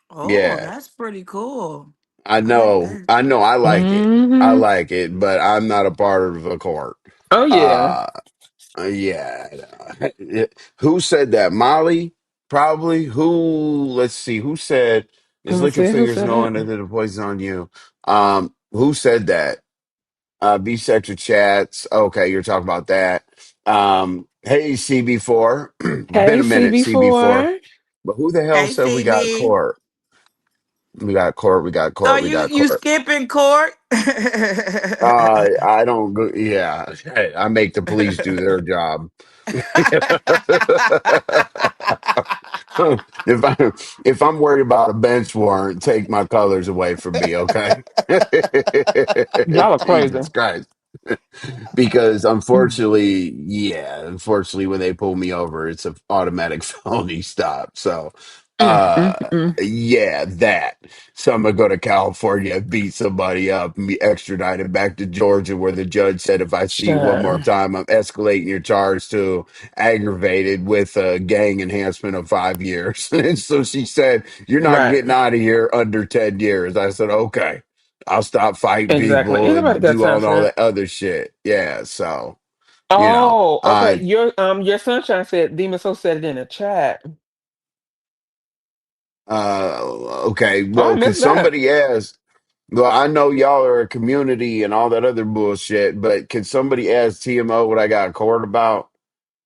Oh, Yeah, that's pretty cool. I I like know, that. I know, I like it, Hmm. but I'm not a part of the court. Oh yeah. Uh, Yeah. Who said that? Molly? Probably. Who? Let's see. Who said, Let "Just me lick your see who fingers, said knowing it. that the poison's on you." Who said that? B-sector chats. Okay, you're talking about that. Hey, CB4. Been Hey, a minute, CB4. CB4. But who the hell Hey, said we got CB. court? We got court. We got So court. We got you court. skipping court? I don't go. Yeah, hey, I make the police do their job. if I if I'm worried about a bench warrant, take my colors away from me, okay? Y'all are Jesus crazy. Christ. Because Mm, unfortunately, when they pull me over, it's an automatic felony stop. So, mm, mm, uh, mm. yeah, that. So I'm gonna go to California, beat somebody up, and be extradited back to Georgia, where the judge said if I see you one more Sure. time, I'm escalating your charge to aggravated with a gang enhancement of 5 years. And so she said, "You're not Right. getting out of here under 10 years." I said, "Okay." I'll stop fighting Exactly. people Ain't nobody and got do time all for that. that other shit. Yeah, so you know, Oh, okay. Your sunshine said Demon Soul said it in a chat. okay. Oh, I Well, could missed that. somebody ask? Well, I know y'all are a community and all that other bullshit, but could somebody ask TMO what I got court about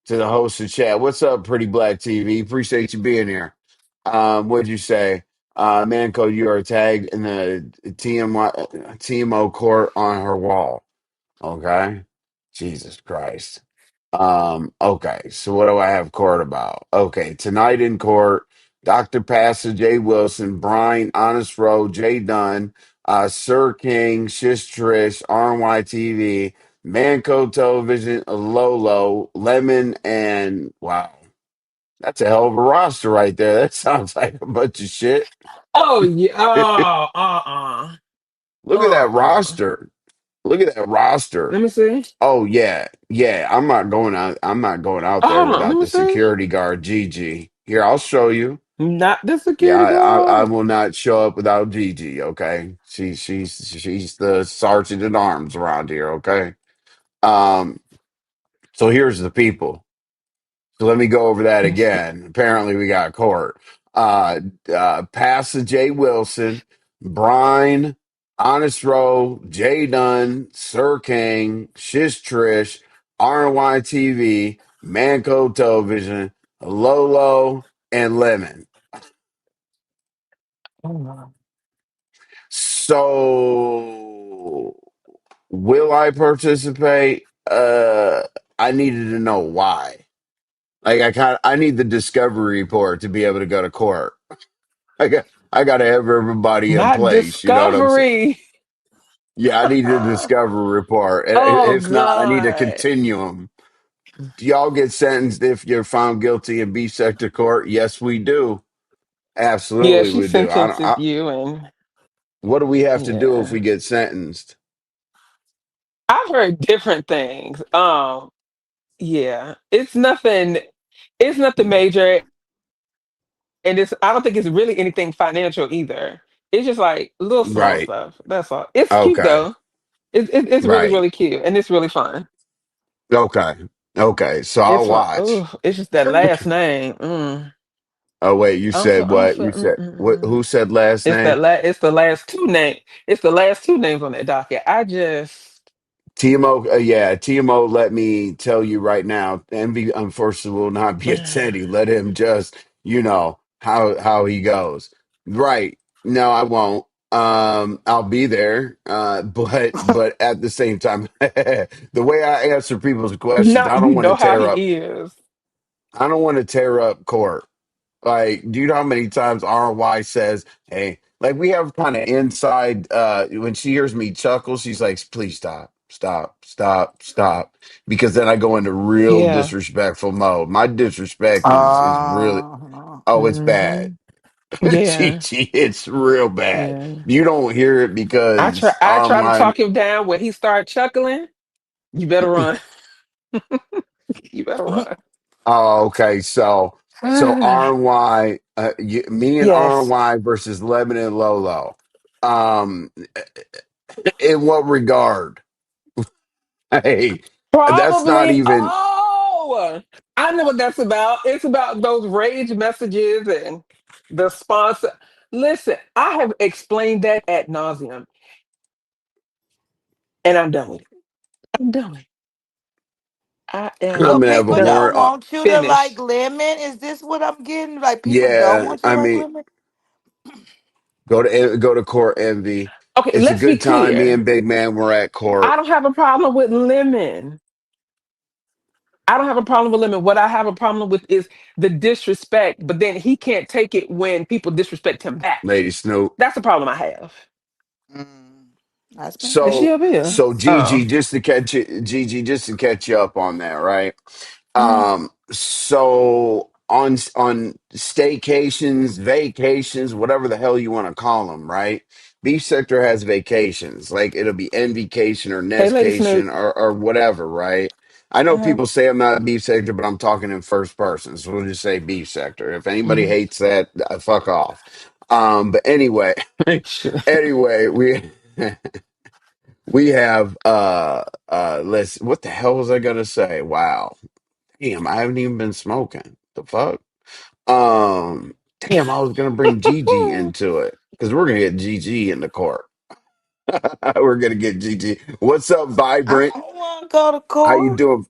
to the host of chat? What's up, Pretty Black TV? Appreciate you being here. What'd you say? Manco, you are tagged in the TMO court on her wall. Okay. Jesus Christ. Okay, so what do I have court about? Okay, tonight in court, Dr. Pastor J. Wilson, Brian, Honest Road, Jay Dunn, Sir King, Shish Trish, RNY TV, Manco Television, Lolo, Lemon, and wow, that's a hell of a roster right there. That sounds like a bunch of shit. Oh yeah. Look Oh, at that uh. roster. Look at that roster. Let me see. Oh yeah, yeah. I'm not going out. I'm not going out Oh, there hold on. Let without me the see. security guard, Gigi. Here, I'll show you. Not the Yeah, security I guard. will not show up without Gigi. Okay, she's the sergeant at arms around here. Okay. Um. So here's the people. So let me go over that Let me see. again. Apparently, we got court. Pastor J. Wilson, Brine, Honest Row, Jay Dunn, Sir King, Shish Trish, RNY TV, Manco Television, Lolo, and Lemon. Oh, So, will I participate? I needed to know why. Like I need the discovery report to be able to go to court. I got to have everybody in not place. You know what I'm saying? discovery. Yeah, I need a discovery report. Oh If not, I need a God. continuum. Do y'all get sentenced if you're found guilty in B sector court? Yes, we do. Yeah, Absolutely, she we do. sentences you, and What do we have to do if yeah, we get sentenced? I've heard different things. Yeah, it's nothing. It's nothing major, and it's. I don't think it's really anything financial either. It's just like little small Right. stuff. That's all. It's cute Okay. though. It's really Right. really cute, and it's really fun. Okay. Okay. So I'll It's fun. watch. Oh, it's just that last name. Mm. Oh wait, you said I'm what? for, You said what? Who said last It's that name? it's the last two name. It's the last two names on that docket. I just TMO, yeah, TMO, let me tell you right now, Envy unfortunately will not be attending. Let him just, how he goes. Right. No, I won't. I'll be there. But at the same time, the way I answer people's questions, not you know how he is. I don't want to tear up court. Like, do you know how many times RY says, hey, like we have kind of inside when she hears me chuckle, she's like, please stop, stop, stop, stop. Because then I go into real Yeah. disrespectful mode. My disrespect is really Uh-huh. it's bad. Yeah. Gigi, it's real bad. Yeah. You don't hear it because I try to RMI talk him down when he start chuckling. You better run. You better run. oh, okay. So RY, me and Yes. RY versus Lemon and Lolo. Um, in what regard? Hey, that's not Probably. even. I know what that's about. It's about those rage messages and the sponsor. Listen, I have explained that ad nauseum, and I'm done with it. I'm done with it. I I'm am gonna Okay, have a but done. don't more. want you to like Finished. lemon? Is this what I'm getting? Like people don't Yeah, want you I like mean, lemon? go to court, envy. Okay, It's a let's be good time. Me clear. and Big Man were at I court. don't have a problem with lemon. I don't have a problem with lemon. What I have a problem with is the disrespect, but then he can't take it when people disrespect him back. Lady Snoop. That's the problem I have. Mm, that's been Is she So heard. up here? so Oh, Gigi, just to catch you up on that, right? Mm. So on staycations, vacations, whatever the hell you want to call them, right? Beef sector has vacations, like it'll be vacation or hey, Lady Snoop. nestcation or whatever, right? I know Uh-huh. people say I'm not beef sector, but I'm talking in first person, so we'll just say beef sector. If anybody Mhm. hates that, fuck off. But anyway, Shit. anyway, we we have let's what the hell was I gonna say? Wow. Damn, I haven't even been smoking. The fuck? Damn, I was gonna bring Gigi into it because we're gonna get Gigi in the court. We're gonna get Gigi. What's up, I Vibrant? don't want to go to How you court. doing?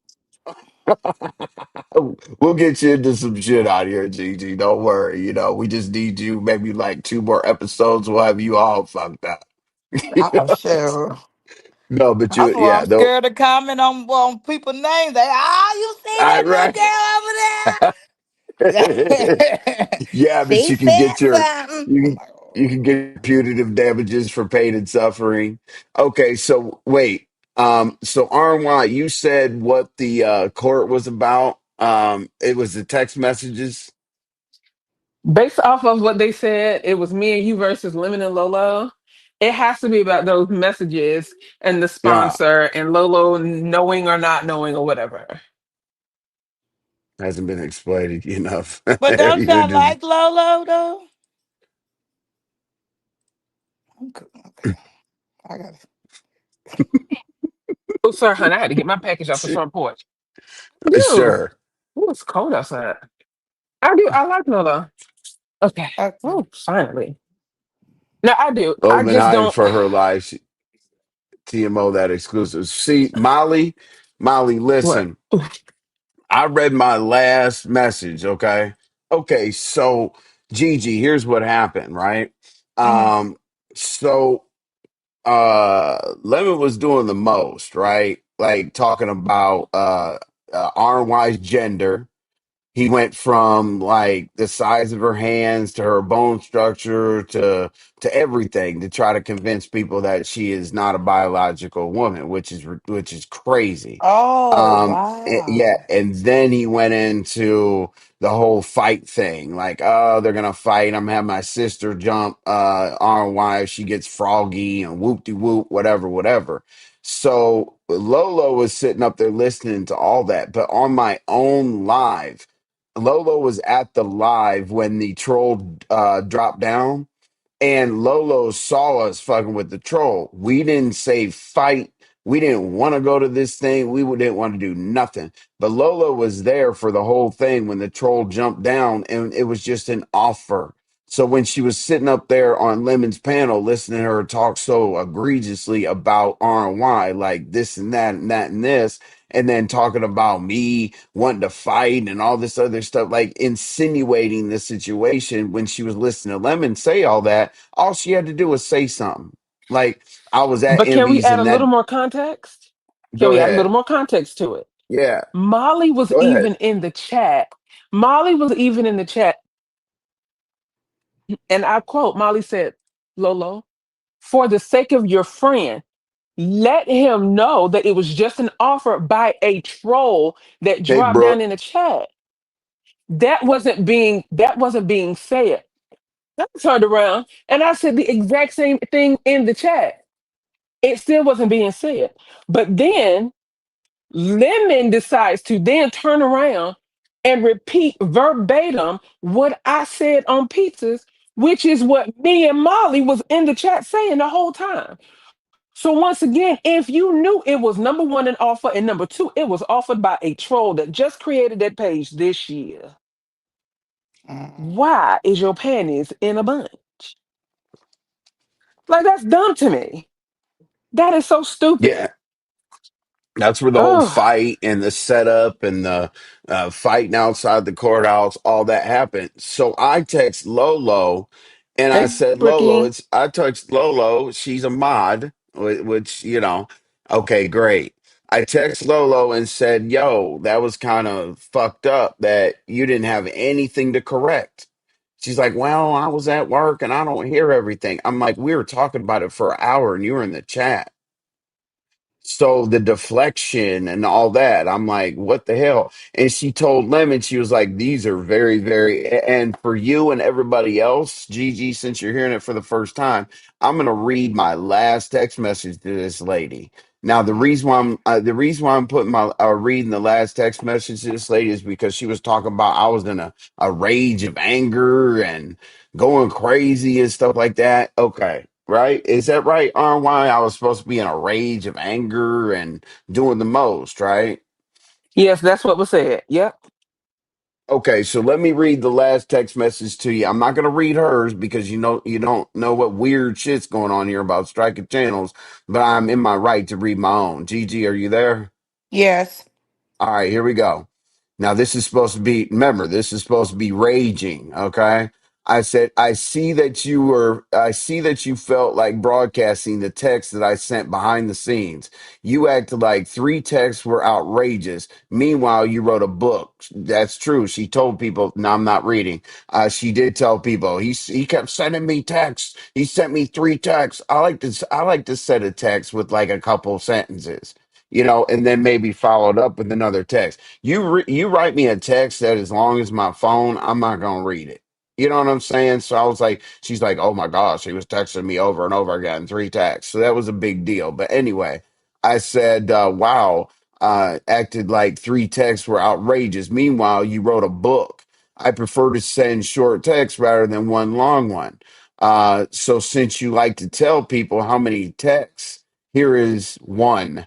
We'll get you into some shit out here, Gigi. Don't worry. You know, we just need you. Maybe like two more episodes. We'll have you all fucked up. Oh, sure. No, but That's you, why yeah, I'm though. scared to comment on people's names. They, you see I that little right. girl over there? Yeah, but She you can said get your something. you I'm can like, oh. you can get your punitive damages for pain and suffering. Okay, so wait. So RY, you said what the court was about. It was the text messages. Based off of what they said, it was me and you versus Lemon and Lolo. It has to be about those messages and the Yeah, sponsor and Lolo knowing or not knowing or whatever. hasn't been explained enough. But don't You're y'all just like Lolo though? Okay. I got it. Oh, sorry, honey, I had to get my package off the front porch. I do. sure. Oh, it's cold outside. I do. I like Lolo. Okay. Okay. Oh, finally. No, I do. Oh, I been just hiding don't. for her life. TMO that exclusive. See, Molly, What? listen. I read my last message, okay? Okay, so Gigi, here's what happened, right? Mm. Um, so Lemon was doing the most, right? Like talking about RY's gender. He went from like the size of her hands to her bone structure to everything to try to convince people that she is not a biological woman, which is crazy. Oh Yeah, wow. and then he went into the whole fight thing, like, oh, they're gonna fight. I'm gonna have my sister jump on why she gets froggy and whoop de whoop, whatever, whatever. So Lolo was sitting up there listening to all that, but on my own live. Lolo was at the live when the troll dropped down, and Lolo saw us fucking with the troll. We didn't say fight. We didn't want to go to this thing. Didn't want to do nothing. But Lolo was there for the whole thing when the troll jumped down, and it was just an offer. So when she was sitting up there on Lemon's panel, listening to her talk so egregiously about R&Y, like this and that and this, and then talking about me wanting to fight and all this other stuff, like insinuating the situation when she was listening to Lemon say all that, all she had to do was say something. Like I was at But can we Envy's add a and that. little more context? Can Go we add a ahead. little more context to it? Yeah, Molly was go ahead. even in the chat. Molly was even in the chat. And I quote, Molly said, Lolo, for the sake of your friend, let him know that it was just an offer by a troll that Hey, dropped down Brooke. in the chat. That wasn't being said. I turned around and I said the exact same thing in the chat. It still wasn't being said. But then Lemon decides to then turn around and repeat verbatim what I said on pizzas, which is what me and Molly was in the chat saying the whole time. So once again, if you knew it was number one in offer and number two, it was offered by a troll that just created that page this year, Mm. why is your panties in a bunch? Like that's dumb to me. That is so stupid. Yeah, that's where the whole Oh, fight and the setup and the fighting outside the courthouse, all that happened. So I text Lolo and I hey, said, Lolo, Brookie. it's, I text Lolo, she's a mod, which, okay, great. I text Lolo and said, yo, that was kind of fucked up that you didn't have anything to correct. She's like, well, I was at work and I don't hear everything. I'm like, we were talking about it for an hour and you were in the chat. So the deflection and all that, I'm like, what the hell? And she told Lemon, she was like, these are very, and for you and everybody else, Gigi, since you're hearing it for the first time, I'm gonna read my last text message to this lady. Now, the reason why I'm putting my reading the last text message to this lady is because she was talking about I was in a rage of anger and going crazy and stuff like that. Okay, right? Is that right, RY? I was supposed to be in a rage of anger and doing the most, right? Yes, that's what was said. Yep. Okay, so let me read the last text message to you. I'm not going to read hers because you don't know what weird shit's going on here about striking channels, but I'm in my right to read my own. Gigi, are you there? Yes. All right, here we go. Now, this is supposed to be, remember, this is supposed to be raging, okay? I said, I see that you felt like broadcasting the text that I sent behind the scenes. You acted like three texts were outrageous. Meanwhile, you wrote a book. That's true. She told people, no, I'm not reading. She did tell people, he kept sending me texts. He sent me three texts. I like to set a text with like a couple sentences, and then maybe followed up with another text. You write me a text that as long as my phone, I'm not gonna read it. You know what I'm saying? So I was like, she's like, oh my gosh, he was texting me over and over again, three texts. So that was a big deal. But anyway, I said, wow, acted like three texts were outrageous. Meanwhile, you wrote a book. I prefer to send short texts rather than one long one. So since you like to tell people how many texts, here is one.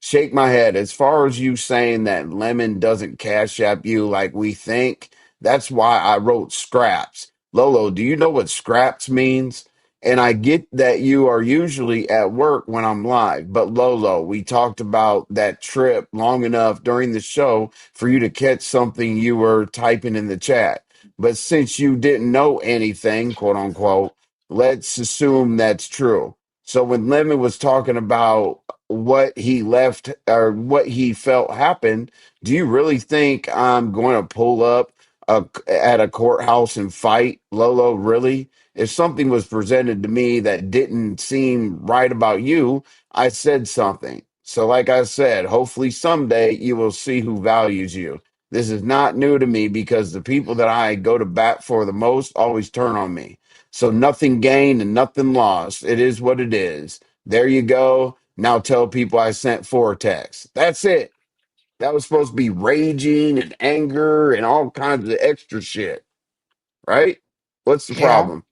Shake my head. As far as you saying that Lemon doesn't cash app you like we think, that's why I wrote scraps. Lolo, do you know what scraps means? And I get that you are usually at work when I'm live, but Lolo, we talked about that trip long enough during the show for you to catch something you were typing in the chat. But since you didn't know anything, quote unquote, let's assume that's true. So when Lemon was talking about what he left or what he felt happened, do you really think I'm going to pull up at a courthouse and fight Lolo? Really? If something was presented to me that didn't seem right about you, I said something. So, like I said, hopefully someday you will see who values you. This is not new to me because the people that I go to bat for the most always turn on me. So, nothing gained and nothing lost. It is what it is. There you go. Now tell people I sent four texts. That's it. That was supposed to be raging and anger and all kinds of extra shit, right? What's the Yeah. problem?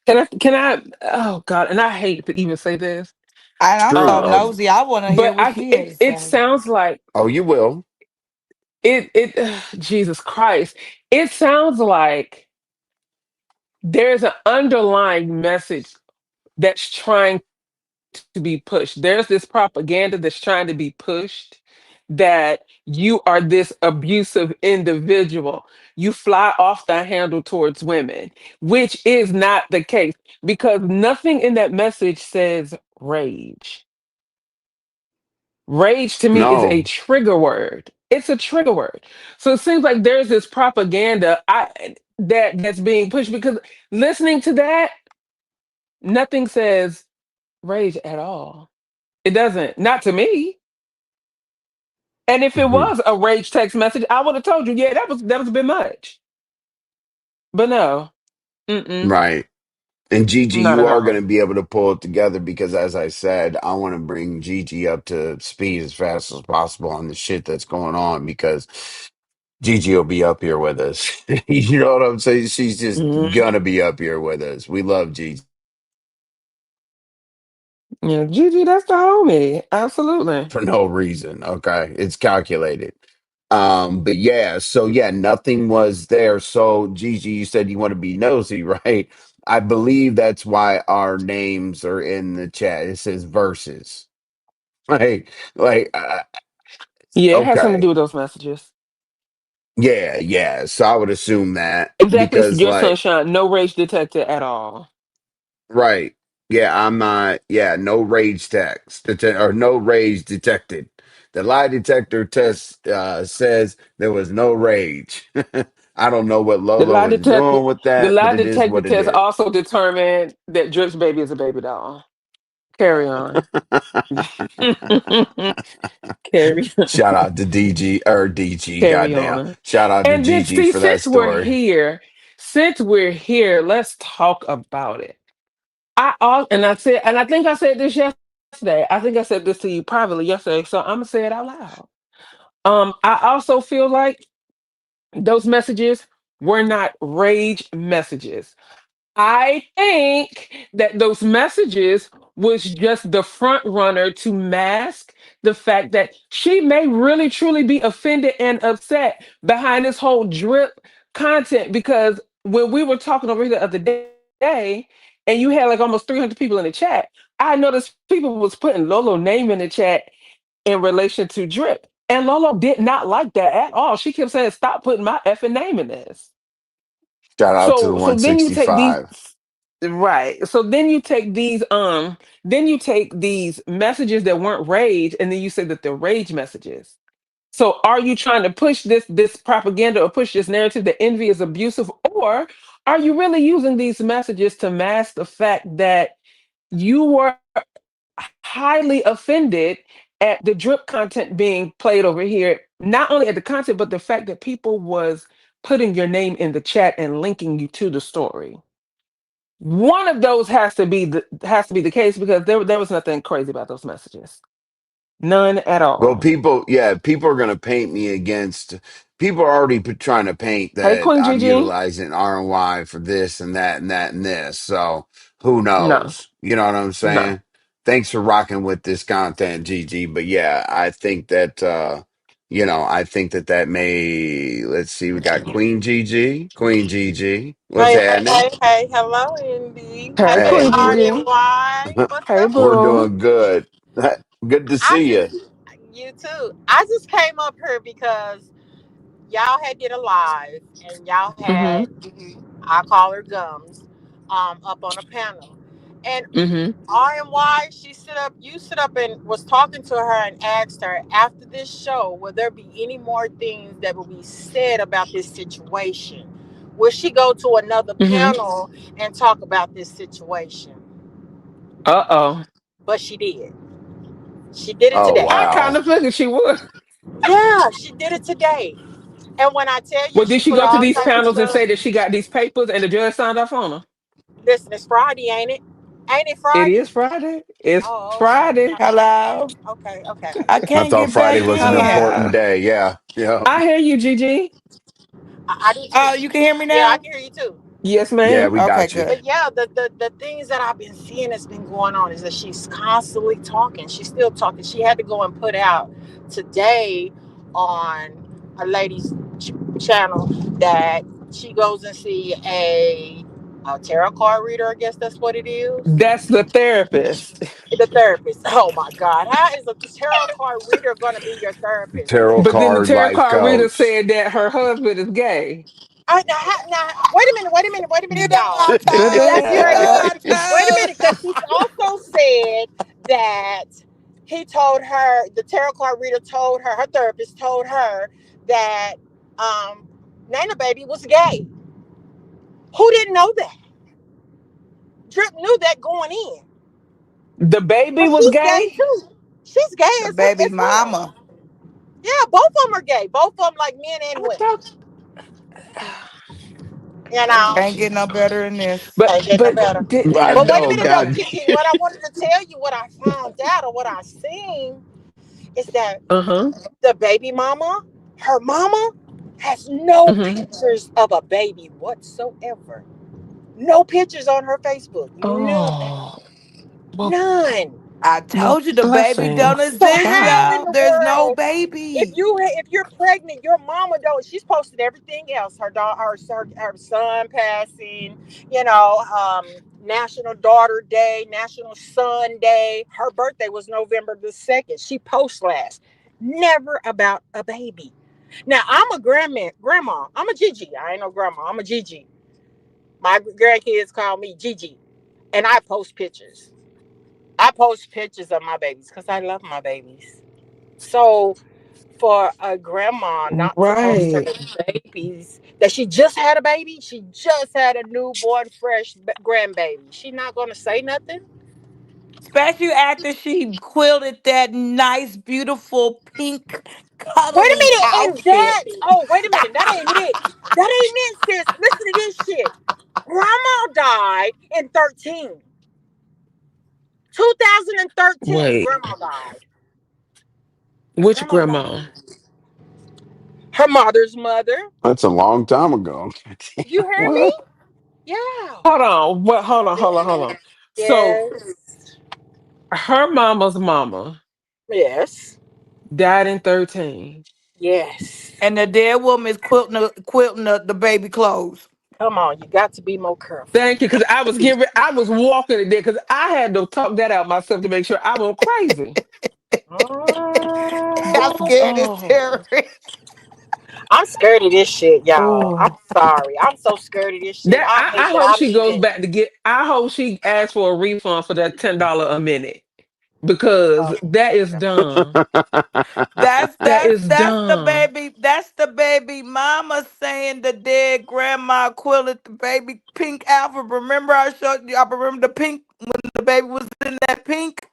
Can I oh God, and I hate to even say this. And I'm so True. Um, nosy. I want to hear but what she had to it say. sounds like Oh, you will. Jesus Christ. It sounds like there's an underlying message that's trying to be pushed. There's this propaganda that's trying to be pushed that you are this abusive individual. You fly off the handle towards women, which is not the case because nothing in that message says rage. Rage to me is a No. trigger word. It's a trigger word. So it seems like there's this propaganda that's being pushed because listening to that, nothing says rage at all. It doesn't. Not to me. And if it Mhm. was a rage text message, I would have told you, yeah, that was a bit much. But no, mm-mm, Right. And Gigi, not you at are going all. to be able to pull it together because, as I said, I want to bring Gigi up to speed as fast as possible on the shit that's going on because Gigi will be up here with us. You know what I'm saying? She's just Mhm. gonna be up here with us. We love Gigi. Yeah, Gigi, that's the homie. Absolutely. for no reason. Okay, it's calculated. But yeah, so yeah, nothing was there. So Gigi, you said you want to be nosy, right? I believe that's why our names are in the chat. It says verses, right? Like, Yeah, it has something to okay, do with those messages. yeah, yeah. So I would assume that Exactly, because, your like, sunshine. No rage detected at all. right, yeah, I'm not. Yeah, no rage or no rage detected. The lie detector test says there was no rage. I don't know what The Lolo lie is detector, doing with the that, but lie it is detector what it test is. also determined that Drip's baby is a baby doll. Carry on. Carry on. Shout out to DG or DG, Carry goddamn. on. Shout out to And then GG see, for that story. since we're here, let's talk about it. I think I said this yesterday. I think I said this to you privately yesterday, so I'm gonna say it out loud. I also feel like those messages were not rage messages. I think that those messages was just the front runner to mask the fact that she may really truly be offended and upset behind this whole drip content, because when we were talking over here the other day and you had like almost 300 people in the chat, I noticed people was putting Lolo name in the chat in relation to drip. And Lolo did not like that at all. She kept saying, "Stop putting my effing name in this." Shout out to the So then you take these. 165. Right. So then you take these messages that weren't rage and then you say that they're rage messages. So are you trying to push this propaganda or push this narrative that envy is abusive, or are you really using these messages to mask the fact that you were highly offended at the drip content being played over here, not only at the content but the fact that people was putting your name in the chat and linking you to the story? One of those has to be the case, because there was nothing crazy about those messages. None at Well, all. people are going to paint me against. People are already trying to paint Hey, that Queen I'm Gigi. utilizing RY for this and that and that and this. So who No, knows? You know what I'm no. saying? Thanks for rocking with this content, Gigi. But yeah, I think that I think that that may. Let's see, we got Queen Gigi, Queen Gigi. What's Hey, hey, happening? hey, hey. Hello, Indy. Hey, Hey, Queen Hey, Gigi. RNY. What's Hey, up we're with you? boo. doing good. Good to I see you. just, you too. I just came up here because y'all had did a live and y'all Mm-hmm. had, I call her Gums, up on a panel. And Mm-hmm. RNY, you stood up and was talking to her and asked her, after this show, will there be any more things that will be said about this situation? Will she go to another Mm-hmm. panel and talk about this situation? Uh-oh. But she did. She did it Oh today. I kind wow. of figured she would. Yeah, she did it today. And when I tell you, Well, did she she put go to all these type of panels and stuff. say that she got these papers and the judge signed off on her? Listen, it's Friday, ain't it? Ain't it It Friday? is Friday. It's Oh, okay. Friday. Hello. Okay. I I can't thought get Friday back was an in. important Hello. day. Yeah. Yeah. I hear you, Gigi. I do Oh, too. you can hear me Yeah, I now? can hear you too. Yes, Yeah, ma'am. we Okay, got you. good. But yeah, the things that I've been seeing that's been going on is that she's constantly talking. She's still talking. She had to go and put out today on a lady's channel that she goes and see a tarot card reader. I guess that's what it is. That's the therapist. The therapist. Oh my God, how is a tarot card reader going to be your therapist? Tarot But then the card tarot life card reader coach. said that her husband is gay. Now, wait a minute, You know y'all. I That's know. You know crazy. I Wait a know. minute, because she also said that he told her, the tarot card reader told her, her therapist told her that Nana Baby was gay. Who didn't know that? Drip knew that going in. The baby But was she's gay gay? too. She's gay The as, baby as well. mama. Yeah, both of them are gay. Both of them like men and I women. thought You know, Can't get no better than this. but can't get no but better. did I But wait a know, minute though, God. Kiki. What I wanted to tell you, what I found out or what I seen is that uh-huh. the baby mama, her mama, has no Mm-hmm. pictures of a baby whatsoever. No pictures on her Facebook. None. Oh. Well, None. I well, told you the baby don't blessings. So exist, how in y'all. Wow. the There's no world, baby. if you're pregnant, your mama don't. She's posted everything else. Her daughter, her son passing. You know, National Daughter Day, National Son Day. Her birthday was November 2nd. She posts last. Never about a baby. Now I'm a grandma. I'm a Gigi. I ain't no grandma. I'm a Gigi. My grandkids call me Gigi, and I post pictures. I post pictures of my babies because I love my babies. So for a grandma not to post her Right. babies that she just had a baby, she just had a newborn, fresh grandbaby. She not gonna say nothing. Especially after she quilted that nice, beautiful pink, Wait a cuddly minute, and outfit. that. Oh, wait a minute, that ain't it. That ain't it, sis. Listen to this shit. Grandma died in 2013. Wait. Grandma died. Which Grandma grandma? died. Her mother's mother. That's a long time ago. You hear me? What? Yeah. Hold on. What? Hold on. So Yes. her mama's mama Yes. died in 13. Yes. And the dead woman is quilting the baby clothes. Come on, you got to be more careful. Thank you, because I was walking it there because I had to talk that out myself to make sure I went crazy. I'm scared as Oh, terror. I'm scared of this shit, y'all. I'm oh. sorry. I'm so scared of this shit. That I hate I that hope I'm she goes even. back to get. I hope she asks for a refund for that $10 a minute because Oh, that is dumb. That's That that's is that's the dumb. baby. That's the baby mama saying the dead grandma quilted the baby pink outfit. Remember I showed you. I remember the pink when the baby was in that pink.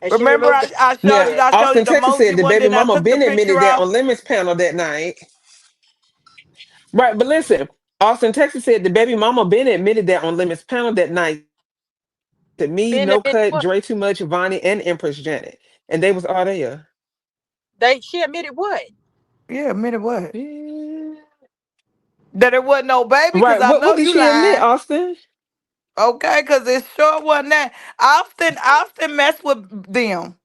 and she Remember removed it. I showed Yeah, you. Yeah. I showed you Austin, the Texas emoji said the one. baby Then I mama took the been picture admitted that off. on Lemons panel that night. Right, but listen, Austin, Texas said the baby mama been admitted that on Lemons panel that night. To me, Being No admitted Cut, what? Dre Too Much, Vonnie, and Empress Janet, and they was all there. She admitted what? Yeah, a minute what? Yeah. That it wasn't no baby, cause Right, I what know did you she admit, lying. Austin? Okay, cause it sure wasn't that. Austin mess with them.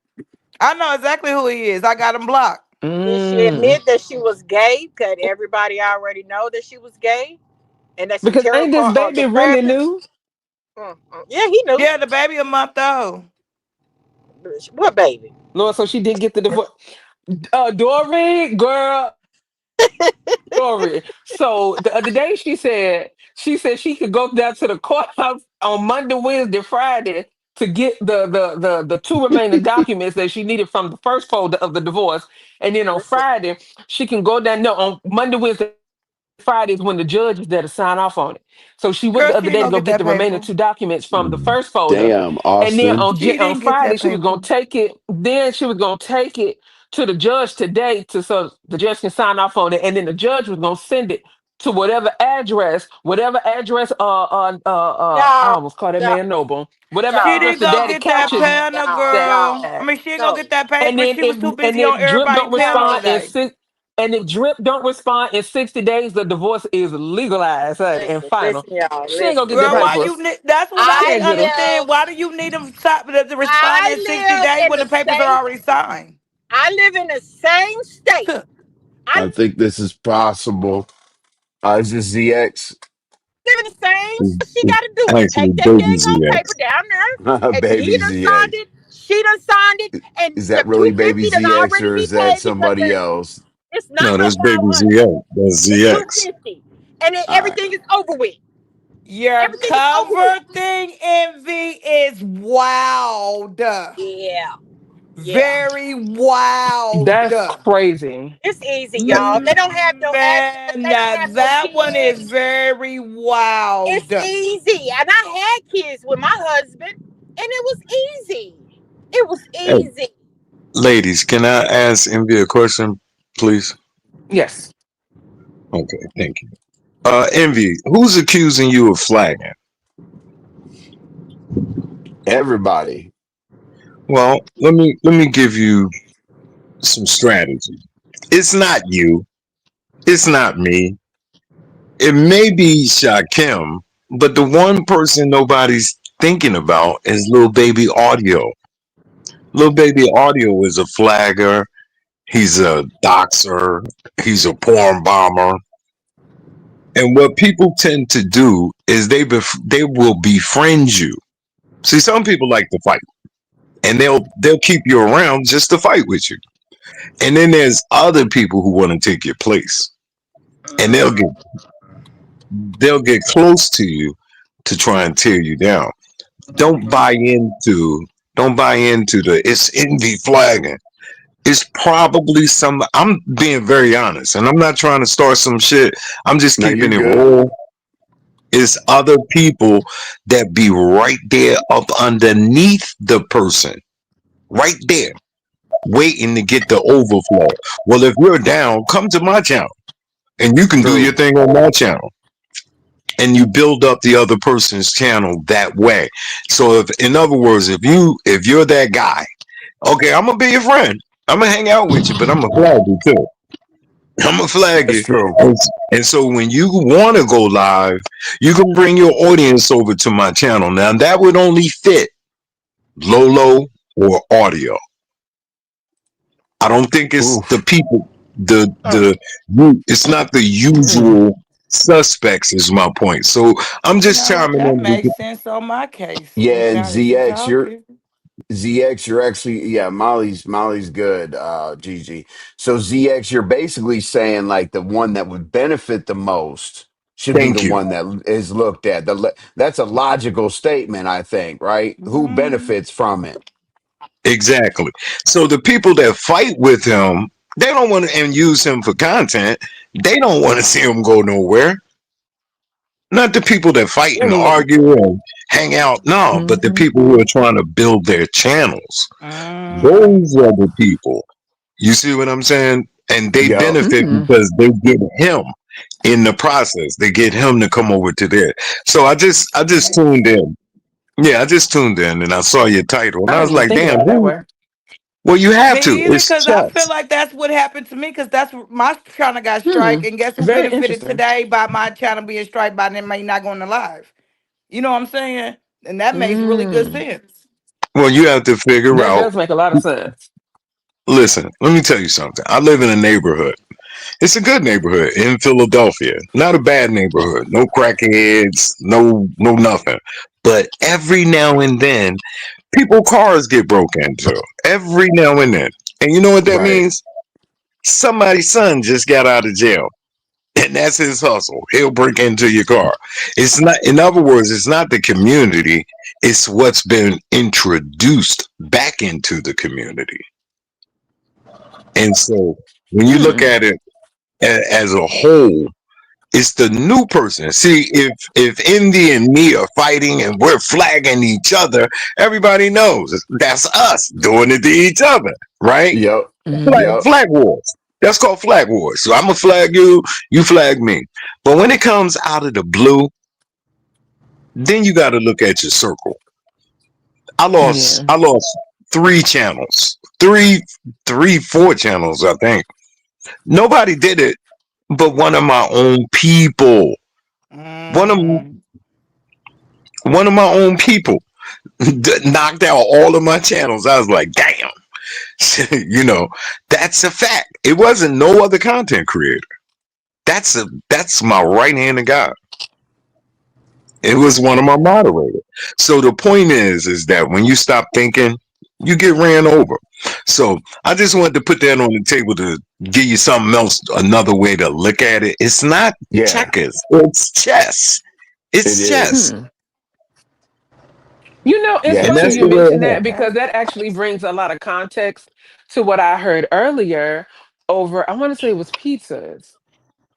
I know exactly who he is. I got him blocked. Did she Mm. admit that she was gay? Could everybody already know that she was gay? And that some Because tarot ain't this card or the baby really therapist? new? Yeah, he knew. Yeah, the baby a month old. What baby? Lord, so she did get the divorce. Dory, girl, Dory. So the other day she said she could go down to the courthouse on Monday, Wednesday, Friday to get the two remaining documents that she needed from the first folder of the divorce. And then on Listen, Friday, she can go down. No, on Monday, Wednesday, Friday is when the judge is there to sign off on it. So she went Girl, the she other ain't day to gonna go get get that the remaining paper. two documents from the first folder, Damn, and then Austin. She On didn't get Friday that she was paper. gonna take it. Then she was gonna take it to the judge today to so the judge can sign off on it, and then the judge was gonna send it to whatever address. I y'all, almost called that y'all, man Noble. Whatever She y'all, address didn't the go daddy y'all, get that captured y'all, pen, y'all, girl. y'all. I that. mean, she didn't go No, get that And paper. then She was too if and busy if on Drip everybody's don't panel respond in today. six and if Drip don't respond in 60 days, the divorce is legalized, honey, and listen, final. listen, y'all, She ain't gonna listen, get the Girl, why listen. papers. you need? That's what I She I didn't ain't get them. understand. live, Why do you need them to respond I in 60 live days in when the the papers are same, already signed? I live in the same state. I I think this is possible. Is this ZX? live in the same. It's, She it's got to do is actually take that Baby dang old paper ZX. down there, and he Baby done signed ZX. it. She done signed it, and Is the that really Baby 250 done ZX already or be is that paid because somebody else? it's not No, no that's Baby 500. ZX. That's It's ZX. 250, and then All right. everything is over with. Your Everything is over with. cover thing, Envy, is wild. Yeah, yeah. Very wild. That's crazy. It's easy, y'all. They don't have no address. Man, They don't now have no that one is kids. very wild. It's easy. And I had kids with my husband, and it was easy. It was Hey, easy. ladies, can I ask Envy a question, please? Yes. Okay, thank you. Envy, who's accusing you of flagging? Everybody. Well, let me give you some strategy. It's not you. It's not me. It may be Shakim, but the one person nobody's thinking about is little baby audio. Little baby audio is a flagger. He's a doxer. He's a porn bomber. And what people tend to do is they will befriend you. See, some people like to fight, and they'll keep you around just to fight with you. And then there's other people who want to take your place, and they'll get close to you to try and tear you down. Don't buy into don't buy into the it's envy flagging. It's probably some. I'm being very honest, and I'm not trying to start some shit. I'm just No, you're keeping it good. real. It's other people that be right there up underneath the person, right there, waiting to get the overflow. Well, if you're down, come to my channel, and you can do your True. thing on my channel, and you build up the other person's channel that way. So, if, in other words, if you're that guy, okay, I'm gonna be your friend. I'm gonna hang out with you, but I'm gonna flag you too. I'm gonna flag That's you. true. And so when you want to go live, you can bring your audience over to my channel. Now that would only fit Lolo or audio. I don't think it's the Oof. people. Oh, It's not the Mm. usual suspects. Is my point. So I'm You just know, chiming that in makes because sense on my case. Yeah, and Now that you ZX, talking. you're actually, yeah, Molly's good, Gigi. So ZX, you're basically saying like the one that would benefit the most should be the thank you. one that is looked at. That's a logical statement, I think, right? Who Mhm. benefits from it? Exactly. So the people that fight with him, they don't want to and use him for content. They don't want to see him go nowhere. Not the people that fight and Mm. argue and hang out, no, but the Mhm. people who are trying to build their channels. Mhm. Those are the people. You see what I'm saying? And they Yep. benefit Mm. because they get him in the process. They get him to come over to there. So I just tuned in. Yeah, I just tuned in and I saw your title and I I didn't was even like, think damn, about it that who? way. Well, you have to. Me either, It's because I feel chess. like that's what happened to me. Because that's my channel got Hmm. strike, and guess who Very benefited interesting. today by my channel being strike by them not going to live? You know what I'm saying? And that makes really good Mm. sense. Well, you have to figure That out. does make a lot of sense. Listen, let me tell you something. I live in a neighborhood. It's a good neighborhood in Philadelphia. Not a bad neighborhood. No crackheads, no nothing. But every now and then, people cars get broke into. Every now and then. And you know what that Right. means? Somebody's son just got out of jail. And that's his hustle. He'll break into your car. It's not, in other words, it's not the community, it's what's been introduced back into the community. And so when you look Mm. at it as a whole, it's the new person. See, if Indy and me are fighting and we're flagging each other, everybody knows that's us doing it to each other, right? Yep. Flag, Mm. Yep. flag wars. That's called flag wars. So I'm gonna flag you, you flag me. But when it comes out of the blue, then you got to look at your circle. I lost, Yeah. I lost three channels, four channels, I think. Nobody did it, but one of my own people. One of Mm. one of my own people knocked out all of my channels. I was like, damn, you know, that's a fact. It wasn't no other content creator. That's my right hand of God. It was one of my moderators. So the point is that when you stop thinking, you get ran over. So I just wanted to put that on the table to give you something else, another way to look at it. It's not Yeah. checkers, it's chess. It It's chess. is. Hmm. You know, it's Yeah. And funny that's you the Okay. way mentioned it that happened. because Okay. that actually brings a lot of context to what I heard earlier over, I want to say it was pizzas.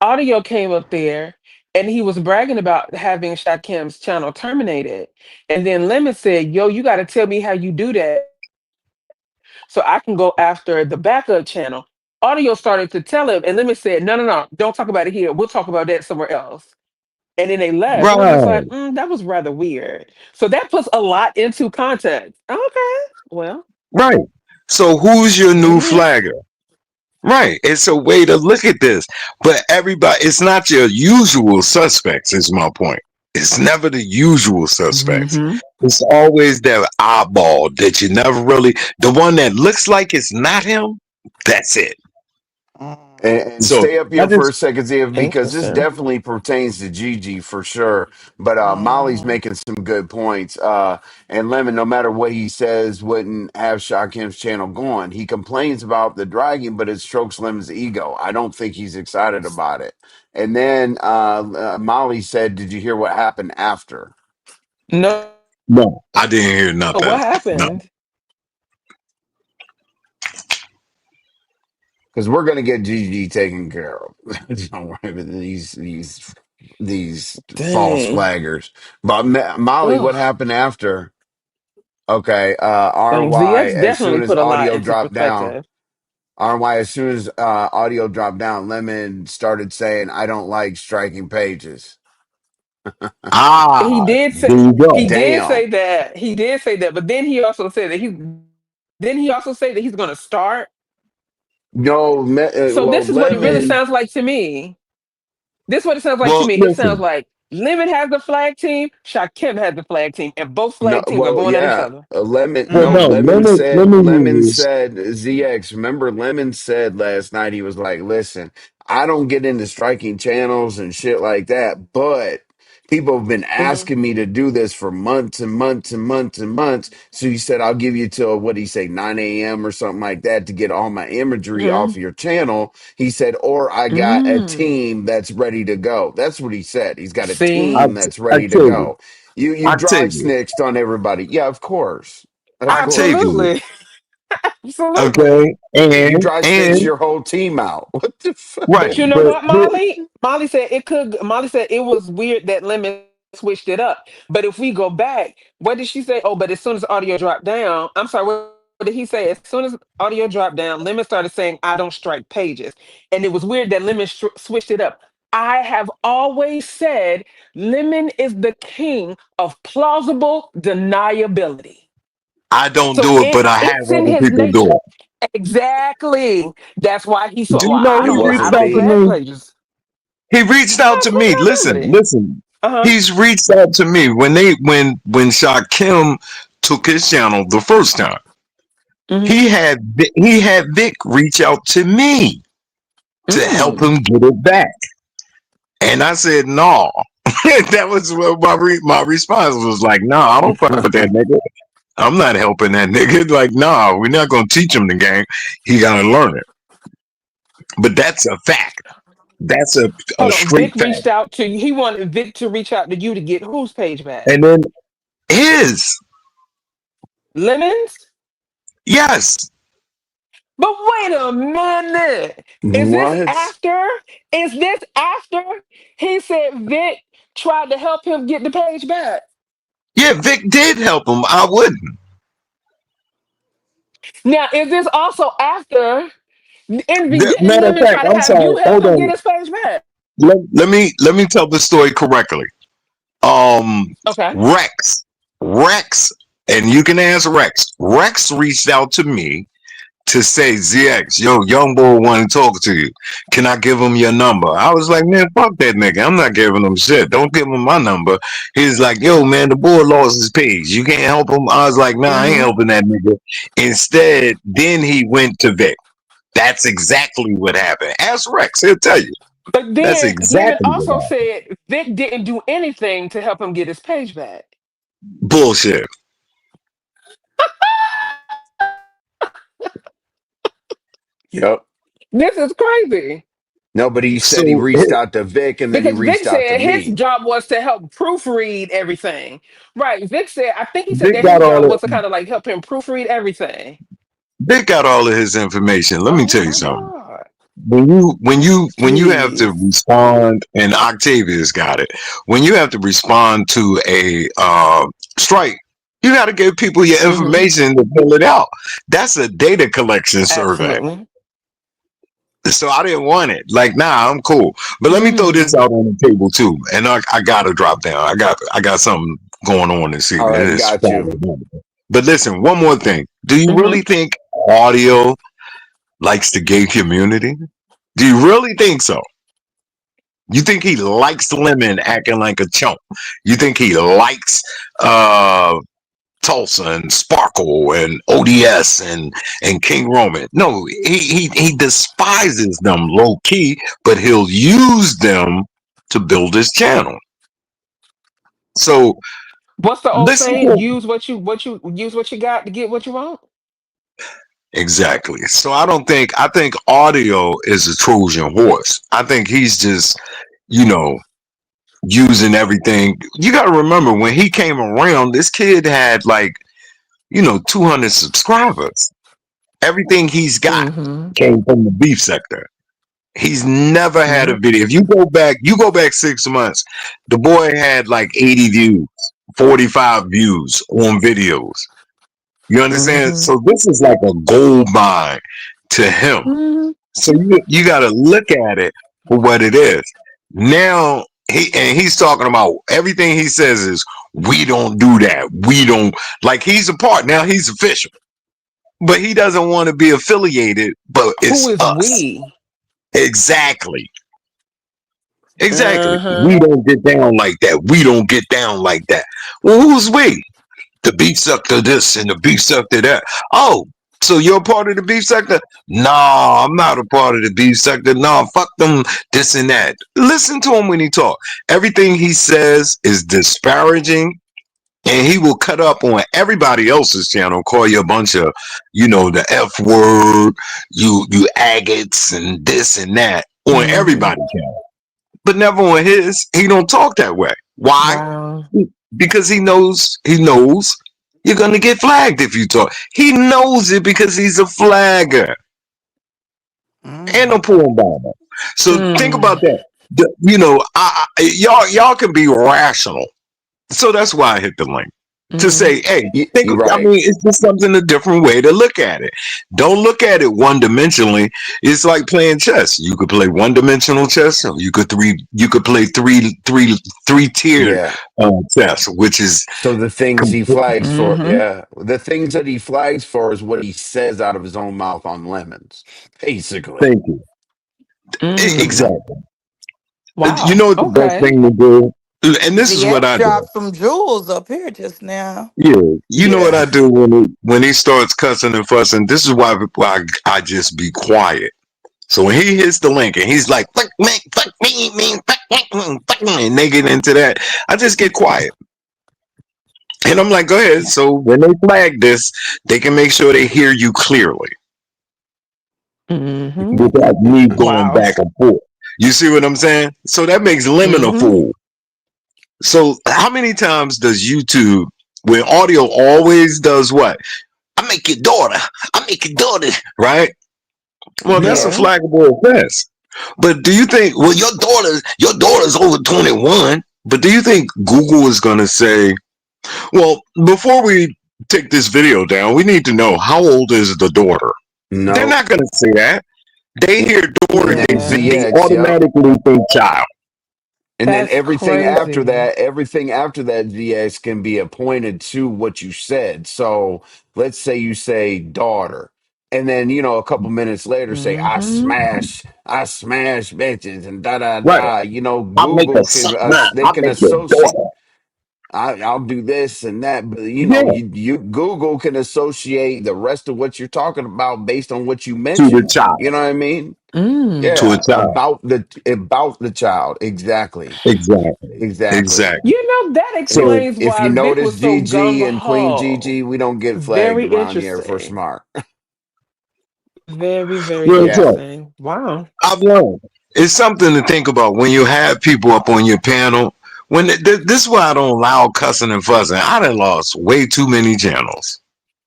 Audio came up there and he was bragging about having Shakim's channel terminated. And then Lemon said, yo, you got to tell me how you do that so I can go after the backup channel. Audio started to tell him, and Lemon said, no, don't talk about it here. We'll talk about that somewhere else. And then they left. And I'm just like, Right, that was rather weird. So that puts a lot into context. Okay. Well, right. So who's your there new it is. flagger? Right. It's a way to look at this. But everybody, it's not your usual suspects, is my point. It's never the usual suspects. Mm-hmm. It's always that eyeball that you never really, the one that looks like it's not him. That's it. And So stay up I here for a just, second, Ziv, because this Interesting. definitely pertains to Gigi for sure. But Molly's Mm-hmm. making some good points. And Lemon, no matter what he says, wouldn't have Shakim's channel going. He complains about the dragging, but it strokes Lemon's ego. I don't think he's excited about it. And then Molly said, "Did you hear what happened after?" No, no, I didn't hear nothing. what No. happened? Because we're gonna get Gigi taken care of. Don't worry about these false Dang. flaggers. But Molly, what Ugh. happened after? Okay, Dang. RY. ZX As soon definitely as put a lot audio into dropped down, perspective. RY. As soon as audio dropped down, Lemon started saying, "I don't like striking pages." He Ah, did say there you he go. did Damn. say that. He did say that, but then he also said that he also say that he's gonna start. No, So well, this is what it really Lemon. sounds like to me. This is what it sounds like to Well, me. It sounds listen. like Lemon has the flag team, Shakim has the flag team, and both No, flag teams are well, going at each yeah. other. Lemon, Well, no, no, Lemon let said, me Lemon use. said, ZX, remember Lemon said last night, he was like, listen, I don't get into striking channels and shit like that, but people have been Hmm. asking me to do this for months and months and months and months. So he said, I'll give you till, what did he say, 9 a.m. or something like that to get all my imagery off Hmm. of your channel. He said, or I got a Mm. team that's ready to go. That's what he said. He's got a See, team that's I ready to tell you. go. You I tell dry you. snitched on everybody. Yeah, of course. Of I tell course. you. absolutely, absolutely. Okay. You dry snitched And your whole team out. What the fuck? But right, you know but what, Molly? Molly said it could. Molly said it was weird that Lemon switched it up. But if we go back, what did she say? Oh, but as soon as audio dropped down, I'm sorry. What did he say? As soon as audio dropped down, Lemon started saying, "I don't strike pages," and it was weird that Lemon switched it up. I have always said Lemon is the king of plausible deniability. I don't So do it, but I have it's in other his people do nature. it. Exactly. That's why he saw. Do Well, you know It he I reached wasn't don't out to me. flag me? pages. He reached I out to have full me. Listen, deniability. listen. Uh-huh. He's reached out to me when Shakim took his channel the first time. Hmm. He had Vic reach out to me to help Mm. him get it back, and I said no. That was what my response was like. No, I don't fuck with that nigga. I'm not helping that nigga. Like, no, we're not gonna teach him the game. He gotta learn it. But that's a fact. That's a Hold on. straight Vic fact. reached out to you. He wanted Vic to reach out to you to get whose page back? And then his, Lemons? yes, But wait a minute. Is this What? after? Is this after he said Vic tried to help him get the page back? yeah, Vic did help him. I wouldn't. Now, is this also after Envy didn't Matter of Lemon fact, try to I'm have sorry. you help Hold him get on. his page back? Let me tell the story correctly. Um, Okay. Rex, Rex, and you can ask Rex. Rex reached out to me to say, ZX, yo, young boy want to talk to you. Can I give him your number? I was like, man, fuck that nigga. I'm not giving him shit. Don't give him my number. He's like, yo, man, the boy lost his page. You can't help him. I was like, nah, I ain't Hmm. helping that nigga. Instead, then he went to Vic. That's exactly what happened. Ask Rex, he'll tell you. But That's then Lemon exactly what also happened. said Vic didn't do anything to help him get his page back. Bullshit. Yep. This is crazy No, but he said he So reached out to Vic and then he because Vic reached out to said his me. job was to help proofread everything. Right. Vic said, I think he said Vic that got his all job of was to kind of like help him proofread everything. Vic got all of his information. Let me Oh tell you my something. God. When you have to Jeez. respond, and Octavius got it. When you have to respond to a strike, you got to give people your Hmm. information to fill it out. That's a data collection survey. Absolutely. So I didn't want it. Like, nah, I'm cool. But let me throw this Mm. out on the table too. And I gotta drop down. I got something going on this All evening. right, It's got you. Friday night. But listen, one more thing. Do you Hmm. really think audio likes the gay community? Do you really think so? You think he likes Lemon acting like a chump? You think he likes uh Tulsa and Sparkle and ODS and King Roman? No, he despises them low key, but he'll use them to build his channel. So What's the old listen saying? to Use what you use what you got to get what you want. exactly. So I think audio is a Trojan horse. I think he's just, you know, using everything. You got to remember when he came around, this kid had like, 200 subscribers. Everything he's got Mm-hmm. came from the beef sector. He's never had a Yep. video. If you go back 6 months, the boy had like 80 views, 45 views on videos. You understand? Mm-hmm. So this is like a gold mine to him. Mm-hmm. So you got to look at it for what it is. Now he's talking about everything he says is we don't do that. We don't like he's a part now. He's official, but he doesn't want to be affiliated. But Who it's is us we? exactly. Exactly. Uh-huh. We don't get down like that. We don't get down like that. Well, who's we? The beef sector this and the beef sector that. Oh, so you're a part of the beef sector? No, I'm not a part of the beef sector. No, fuck them, this and that. Listen to him when he talk. Everything he says is disparaging, and he will cut up on everybody else's channel, call you a bunch of, the F word, you agates and this and that on Mm-hmm. everybody's channel. But never on his. He don't talk that way. Why? Wow. Because he knows you're gonna get flagged if you talk. He knows it because he's a flagger and a Mm. porn bomber. So think about Mm. that. Y'all can be rational. So that's why I hit the link to Mm. say, hey, think. You're I right. mean, it's just something a different way to look at it. Don't look at it one dimensionally. It's like playing chess. You could play one dimensional chess, or you could play three tiered Yeah. chess, which is So the things he completely. flags for, Mm-hmm. yeah, the things that he flags for is what he says out of his own mouth on lemons, basically. Thank you. Mm. Exactly. You Wow. know what the best Okay. thing to do, and this is what GX I do. dropped some jewels up here just now. Yeah, you know what Yeah. I do when he starts cussing and fussing. This is why I just be quiet. So when he hits the link and he's like, fuck me, fuck me, and they get into that, I just get quiet. And I'm like, go ahead. So when they flag this, they can make sure they hear you clearly Mm-hmm. without me going Wow. back and forth. You see what I'm saying? So that makes Lemon a Mm-hmm. fool. So how many times does YouTube, when audio always does what? I make your daughter. I make your daughter, right? Well, that's a Yeah. flaggable offense. But do you think, well, your daughter's over 21, but do you think Google is going to say, well, before we take this video down, we need to know how old is the daughter? They're No. not going to say that. They hear daughter, And then Yeah. they ZX, yep. automatically think child. And then That's crazy. everything after that, ZX can be appointed to what you said. So let's say you say daughter, and then a couple minutes later say Mm-hmm. I smash bitches and da da Right. da. I make her Google can suck mine. they I can make your associate. daughter. I'll do this and that, but Yeah. you Google can associate the rest of what you're talking about based on what you To the mentioned. You child. know what I mean? Mm. To a Yeah, child. about the child. Exactly. Exactly. Exactly. Exactly. You know, that So explains If why you Vic notice was so gung GG and Queen ho. GG, we don't get flagged Very around here for interesting. smart. Very, very real talk. interesting. Wow. I've learned. It's something to think about when you have people up on your panel. When this is why I don't allow cussing and fussing. I done lost way too many channels.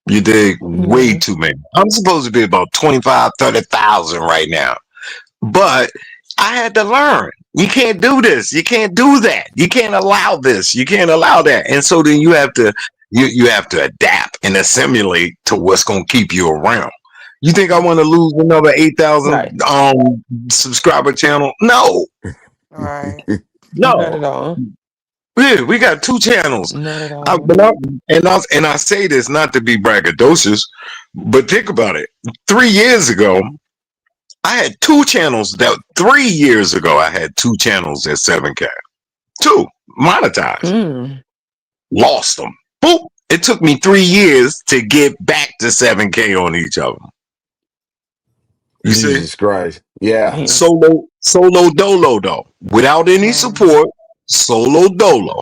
You dig? Way Yeah. too many. I'm supposed to be about 25, 30,000 right now. But I had to learn. You can't do this. You can't do that. You can't allow this. You can't allow that. And so then you have to adapt and assimilate to what's gonna keep you around. You think I want to lose another 8,000 Right. subscriber channel? No, Right. Not no. at all. Yeah, we got two channels. Not at I, all. but I, and I say this not to be braggadocious, but think about it. 3 years ago, I had two channels that 3 years ago. I had two channels at 7K. Two monetized. Mm. Lost them. Boop. It took me 3 years to get back to 7K on each of them. You see? Jesus Christ. Yeah. Man. Solo dolo though. Without any Mhm. support. Solo dolo.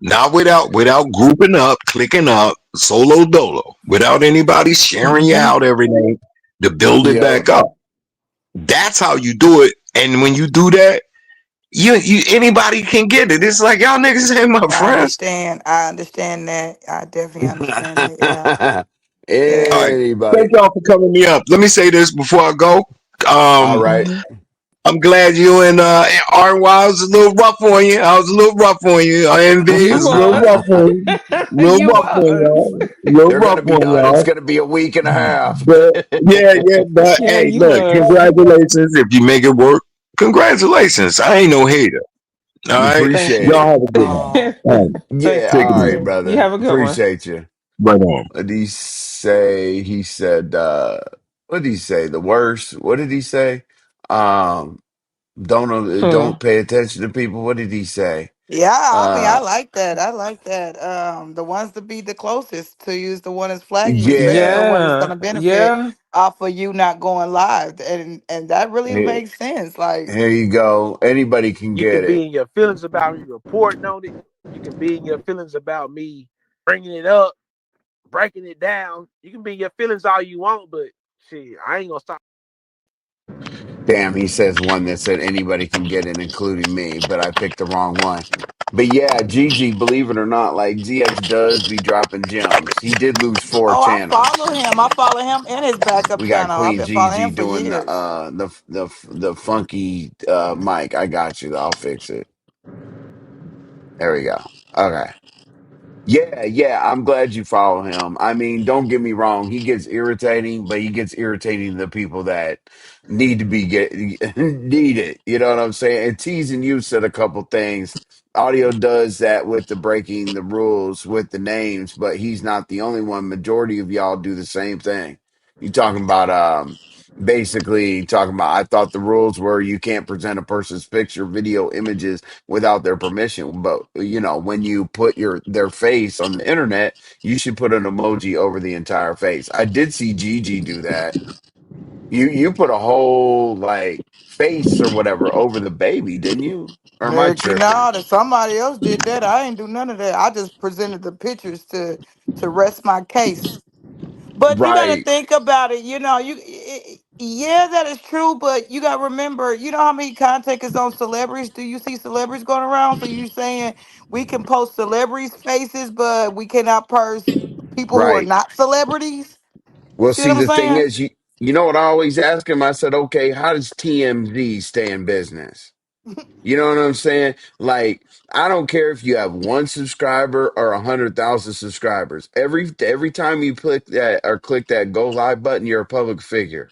Not without grouping up, clicking up, solo dolo. Without anybody sharing you Hmm. out every day to build it Yep. back up. That's how you do it. And when you do that, you anybody can get it. It's like y'all niggas ain't my I friends. understand. I understand that. I definitely understand that. Yeah. All Yeah. right. Anybody. Thank y'all for coming me up. Let me say this before I go. All Um, right. Hmm. I'm glad you and RY was a little rough on you. I was a little rough on you. I envy it You was a little rough was. on you. A little You rough on was. y'all. A little They're rough gonna be on done. It's y'all. gonna be a week and a half. But yeah, but Yeah, hey, you look, was. congratulations if you make it work. Congratulations. I ain't no hater. All right. Thank Appreciate you. Y'all it. have a good one. Oh. All right. Yeah, Thank Take it all right, easy. you. You brother. have a good one. Appreciate you. Right on. What did he say? He said, what did he say? The worst. What did he say? Um, don't Hmm. pay attention to people. What did he say? Yeah, I mean, I Uh, like that. I like that. The ones to be the closest to you is the one that's flagging you, especially the yeah. one that's Yeah. going to benefit Yeah. off of you not going live, and that really Here, makes sense. Like, here you go. Anybody can You get can be it. in your feelings about me reporting on it. You can be in your feelings about me bringing it up, breaking it down. You can be in your feelings all you want, but shit, I ain't gonna stop. Damn, he says one that said anybody can get it, including me, but I picked the wrong one. But yeah, Gigi, believe it or not, like GX does be dropping gems. He did lose four oh, I follow channels. him. I follow him and his backup We got channel. I've Queen been following Gigi him for doing years. the funky mic. I got you. I'll fix it. There we go. Okay. Yeah, yeah, I'm glad you follow him. I mean, don't get me wrong, he gets irritating, but he gets irritating to the people that need to be get need it. You know what I'm saying? And teasing you said a couple things. Audio does that with the breaking the rules with the names, but he's not the only one. Majority of y'all do the same thing. You talking about basically talking about I thought the rules were you can't present a person's picture, video, images without their permission. But you know, when you put their face on the internet, you should put an emoji over the entire face. I did see Gigi do that. You put a whole like face or whatever over the baby, didn't you? Or am I Heck, you tripping? know that somebody else did that. I ain't do none of that. I just presented the pictures to rest my case. But you got to Right, think about it. You know, yeah, that is true. But you got to remember, you know how many content is on celebrities? Do you see celebrities going around? So you saying we can post celebrities' faces, but we cannot post people who are right. not celebrities? Well, See what see, I'm the thing saying? is, you know what I always ask him? I said, okay, how does TMZ stay in business? You know what I'm saying? Like, I don't care if you have one subscriber or 100,000 subscribers. Every time you click that go live button, you're a public figure.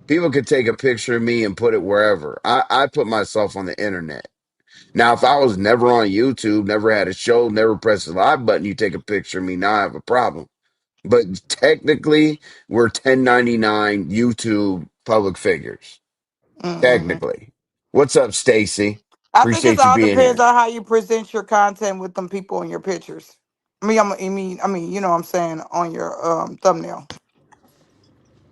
People could take a picture of me and put it wherever. I put myself on the internet. Now, if I was never on YouTube, never had a show, never pressed the live button, you take a picture of me, now I have a problem. But technically, we're 1099 YouTube public figures. Hmm. Technically. What's up, Stacy? I think it Appreciate you all being depends here. on how you present your content with them people in your pictures. You know what I'm saying on your thumbnail.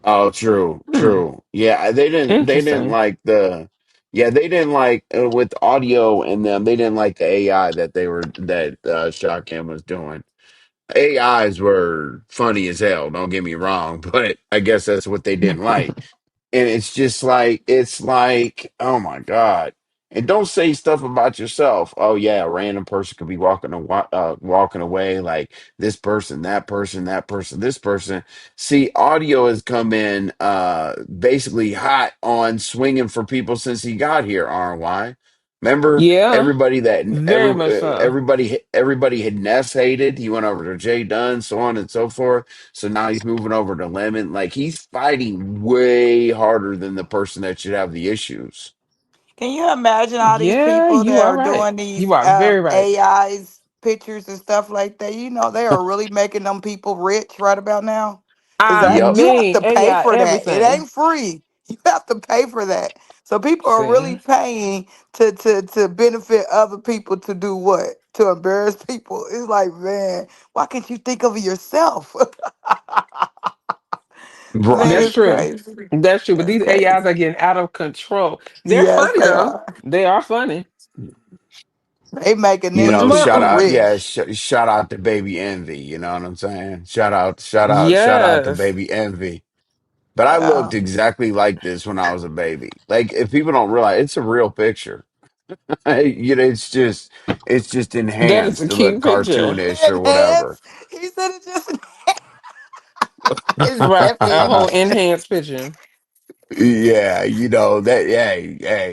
Oh, true, Hmm. true. Yeah, they didn't Interesting. like they didn't like with audio and them, they didn't like the AI that Shotcam was doing. AIs were funny as hell, don't get me wrong, but I guess that's what they didn't like. And it's like, oh my God. And don't say stuff about yourself. Oh yeah, a random person could be walking away like this person, that person, that person, this person. See, audio has come in basically hot on swinging for people since he got here. RY, remember Yeah. everybody that Very much so. everybody had Ness hated. He went over to Jay Dunn, so on and so forth. So now he's moving over to Lemon. Like he's fighting way harder than the person that should have the issues. Can you imagine all these Yeah, people you that are are right. doing these You are very right. AIs pictures and stuff like that? You know, they are really making them people rich right about now. Cause I that Yep. you have mean, to pay AI, for that. It everything. ain't free. You have to pay for that. So people are really See, paying to benefit other people to do what? To embarrass people. It's like, man, why can't you think of yourself? Man, that's it's Right. true. crazy. That's true. But That's these AIs crazy. are getting out of control. They're Yes, funny they though. are. They are funny. They making You them know, But shout people out, yeah, rich. shout out to Baby Envy. You know what I'm saying? Shout out to yes, Baby Envy. But I Yeah. looked exactly like this when I was a baby. Like, if people don't realize, it's a real picture. You know, it's just that is enhanced a to look cute picture. cartoonish or whatever. Enhance. He said it just it's Right, a whole laughing. enhanced picture. Yeah, you know that.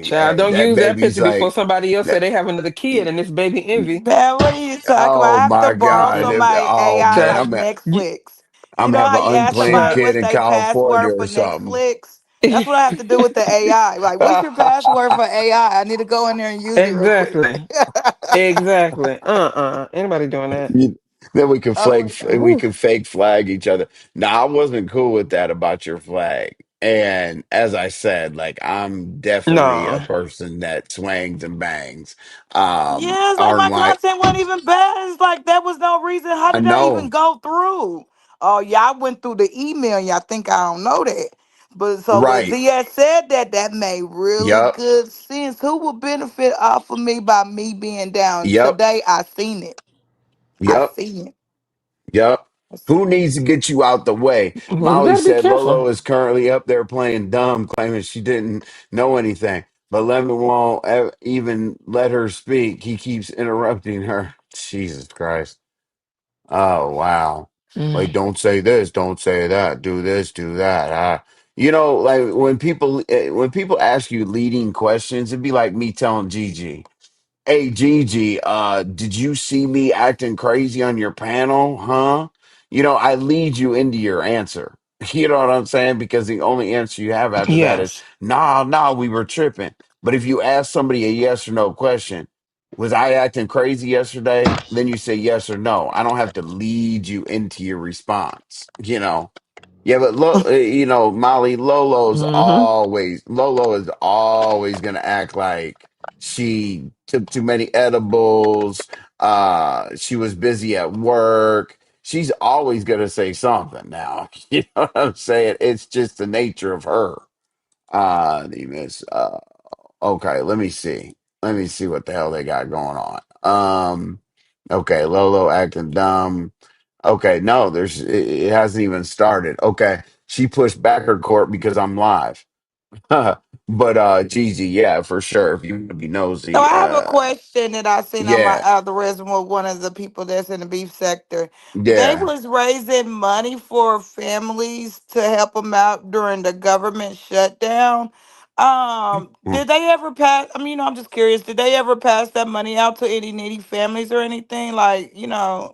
Child, don't That use that baby's picture before like somebody else say that. they have another kid and it's baby envy. Man, what are you talking about? Oh I have to my borrow God! Mm-mm. somebody Oh AI man, Child, like you, Netflix. You I'm know gonna have how an you ask unclaimed somebody child, kid what's in their California password or for something. Netflix? That's what I have to do with the AI. Like, what's your password for AI? I need to go in there and use it real quick. exactly, exactly. Anybody doing that? You- then Oh, we Whew. can fake flag each other. Now I wasn't cool with that about your flag. And as I said, like, I'm definitely a No, person that swangs and bangs. yeah, it's like On my my content wasn't even bad. It's like there was no reason. How I did that even know, go through? Oh, y'all went through the email. Y'all think I don't know that. But so when right? Z had said that, that made really Yup, good sense. Who will benefit off of me by me being down? yup, Today I seen it. I yup. seen it. Yep. I seen Who needs to get you out the way? well, you Molly better be said careful. Lolo is currently up there playing dumb, claiming she didn't know anything. But Lemon won't even let her speak. He keeps interrupting her. Jesus Christ. Oh, wow. Like, Mm. don't say this, don't say that, do this, do that. You know, like when people ask you leading questions, it'd be like me telling Gigi. Hey Gigi, did you see me acting crazy on your panel? Huh? You know, I lead you into your answer. You know what I'm saying? Because the only answer you have after that is, Yes. nah, we were tripping. But if you ask somebody a yes or no question, was I acting crazy yesterday? Then you say yes or no. I don't have to lead you into your response, you know? Yeah, but you know, Molly, Mm-hmm. Lolo is always gonna act like she took too many edibles. She was busy at work. She's always gonna say something now. You know what I'm saying? It's just the nature of her. Name is okay. Let me see what the hell they got going on. Okay, Lolo acting dumb. Okay, no, it hasn't even started. Okay, she pushed back her court because I'm live. But Gigi, yeah, for sure. If you want to be So nosy, I have a question that I seen on my yeah, algorithm with one of the people that's in the beef sector. They yeah. was raising money for families to help them out during the government shutdown. Mm. Did they ever pass? I mean, I'm just curious. Did they ever pass that money out to any needy families or anything? Like,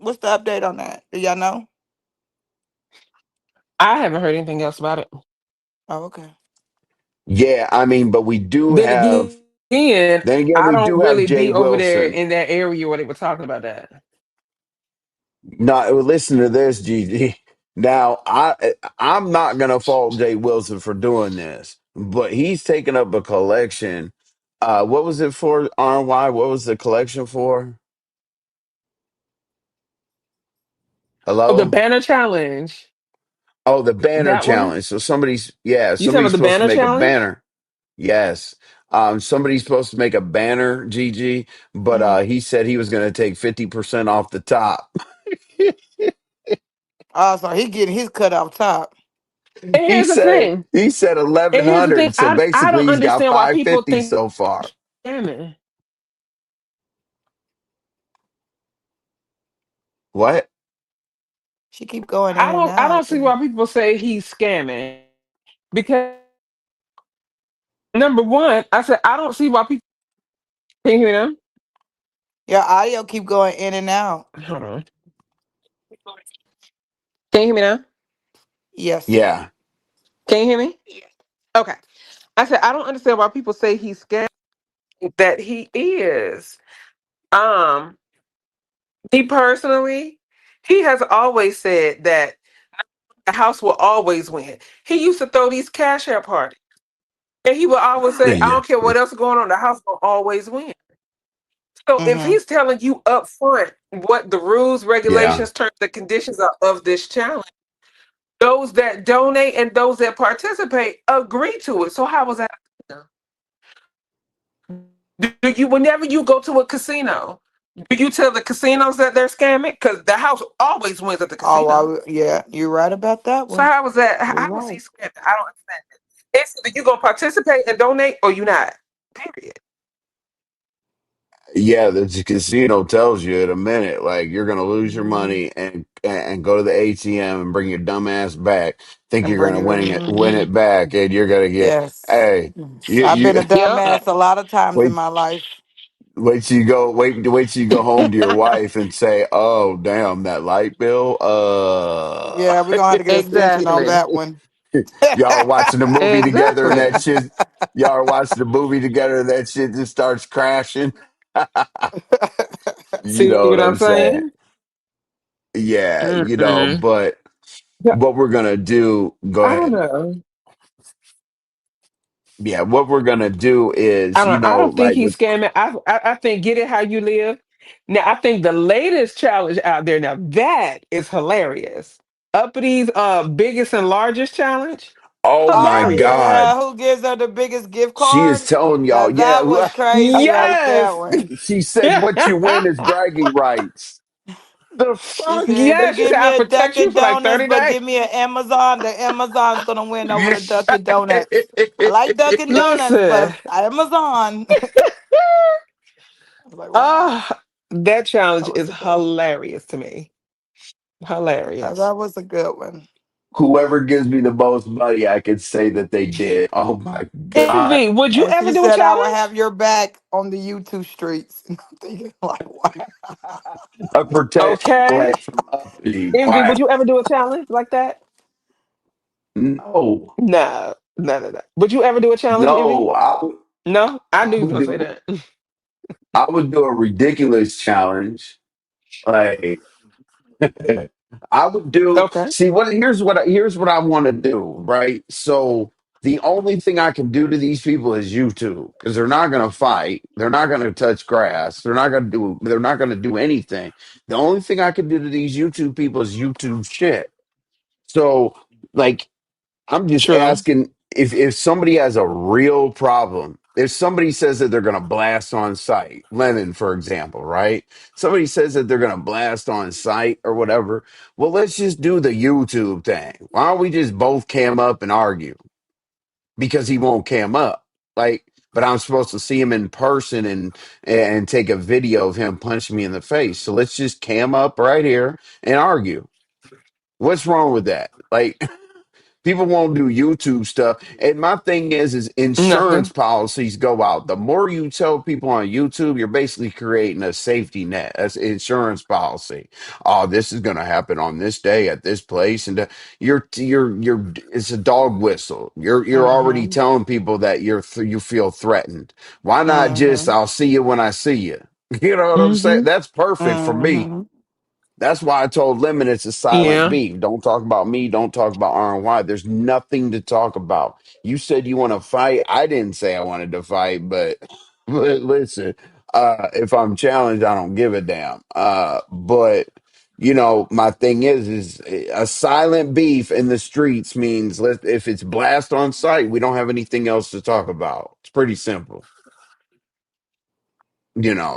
what's the update on that? Do y'all know? I haven't heard anything else about it. Oh, okay. Yeah, I mean, but we do Then have. again, Then again, I we don't do have really Jay be over there Wilson. in that area where they were talking about that. No, listen to this, Gigi. Now, I'm not gonna fault Jay Wilson for doing this, but he's taken up a collection. What was it for? RY? What was the collection for? Oh, the Hello? banner challenge. Oh, the banner That one? challenge. So yeah, You talking about somebody's the supposed to banner make a challenge? banner. Yes. Somebody's supposed to make a banner, Gigi, but Mm. he said he was gonna take 50% off the top. Oh, so he getting his cut off top. And here's the thing. He said And here's the thing. 1100. So I basically don't he's got understand why people 550 think so far. scamming. What? She keep going in and I out. don't see why people say he's scamming. Because number one, I said I don't see why people can you hear me Your audio keep going in and out. now? Hold on. Can you hear me now? Yes. Yeah. Can you hear me? Okay. I said I don't understand why people say he's scamming that he is. Um, he personally, he has always said that the house will always win. He used to throw these cash out parties. And he would always say, I Yeah. don't care what else is going on, the house will always win. So if Mm-hmm. he's telling you up front what the rules, Yeah. regulations, terms, and conditions are of this challenge, those that donate and those that participate agree to it. So how was that? Do you, whenever you go to a casino, do you tell the casinos that they're scamming? Because the house always wins at the casino. Yeah, you're right about that So one. how was that? You're How was he right. scamming? I don't understand it. It's either you gonna participate and donate or you not. Period. Yeah, the casino tells you in a minute, like you're gonna lose your Hmm. money and go to the ATM and bring your dumb ass back. Think And you're bring gonna it in. win Hmm. it back, and you're gonna get. Yes. Hey, I've been you a Yep. dumbass a lot of times in wait my life. wait till you go home to your wife and say, "Oh, damn, that light bill." Yeah, we're gonna have to get an extension on Exactly. that one. Y'all are watching the movie together, and that Exactly. shit. Y'all are watching the movie together, and that shit just starts crashing. You See know what what I'm I'm saying? saying? Yeah, Mm-mm. but Yeah, what we're gonna do, go I don't ahead. know. Yeah, what we're gonna do is, I don't think like he's with, scamming. I think get it how you live. Now I think the latest challenge out there now that is hilarious. Uppity biggest and largest challenge. oh my Oh Hilarious. yeah, God, who gives her the biggest gift she is card? telling Now y'all, that was crazy right there Yes. one. she said what you win is bragging rights. The She fuck? said, "You Yes, she give said me I'll a protect you Dunkin' for like Donuts, 30 but days. give me an Amazon. The Amazon's gonna win over Yeah. the Dunkin' Donuts. I like Dunkin' Donuts, Listen. but Amazon." I was like, "Wow, Ah, that challenge that was is a good one. hilarious to me. Hilarious. That was a good one." Whoever gives me the most money, I could say that they did. Oh my God. Envy, would you And ever she do a said, "I will challenge? have your back on the YouTube streets." And I'm thinking, like, wow. A protect Okay. like from uppity. Envy, Why? would you ever do a challenge like that? No, No, no, no, no. Would you ever do a challenge, Envy? no. No, I I knew you would were gonna do say that. I would do a ridiculous challenge. Like I would do Okay, see what here's what I want to do, right? So the only thing I can do to these people is YouTube because they're not gonna fight, they're not gonna touch grass, they're not gonna do anything. The only thing I can do to these YouTube people is YouTube shit. So like I'm just true. asking if somebody has a real problem. If somebody says that they're going to blast on site, Lemon, for example, right? Somebody says that they're going to blast on site or whatever. Well, let's just do the YouTube thing. Why don't we just both cam up and argue? Because he won't cam up. Like, but I'm supposed to see him in person and take a video of him punching me in the face. So let's just cam up right here and argue. What's wrong with that? Like, people won't do YouTube stuff. And my thing is insurance Nothing. policies go out. The more you tell people on YouTube, you're basically creating a safety net, as insurance policy. Oh, this is going to happen on this day at this place, and it's a dog whistle. You're already Mm-hmm. telling people that you feel threatened. Why not just Mm-hmm. I'll see you when I see you? You know what I'm saying? Mm-hmm. That's perfect for me. Mm-hmm. That's why I told Lemon it's a silent Yeah. beef. Don't talk about me. Don't talk about RNY. There's nothing to talk about. You said you want to fight. I didn't say I wanted to fight, but listen, if I'm challenged, I don't give a damn. But my thing is a silent beef in the streets means if it's blast on site, we don't have anything else to talk about. It's pretty simple,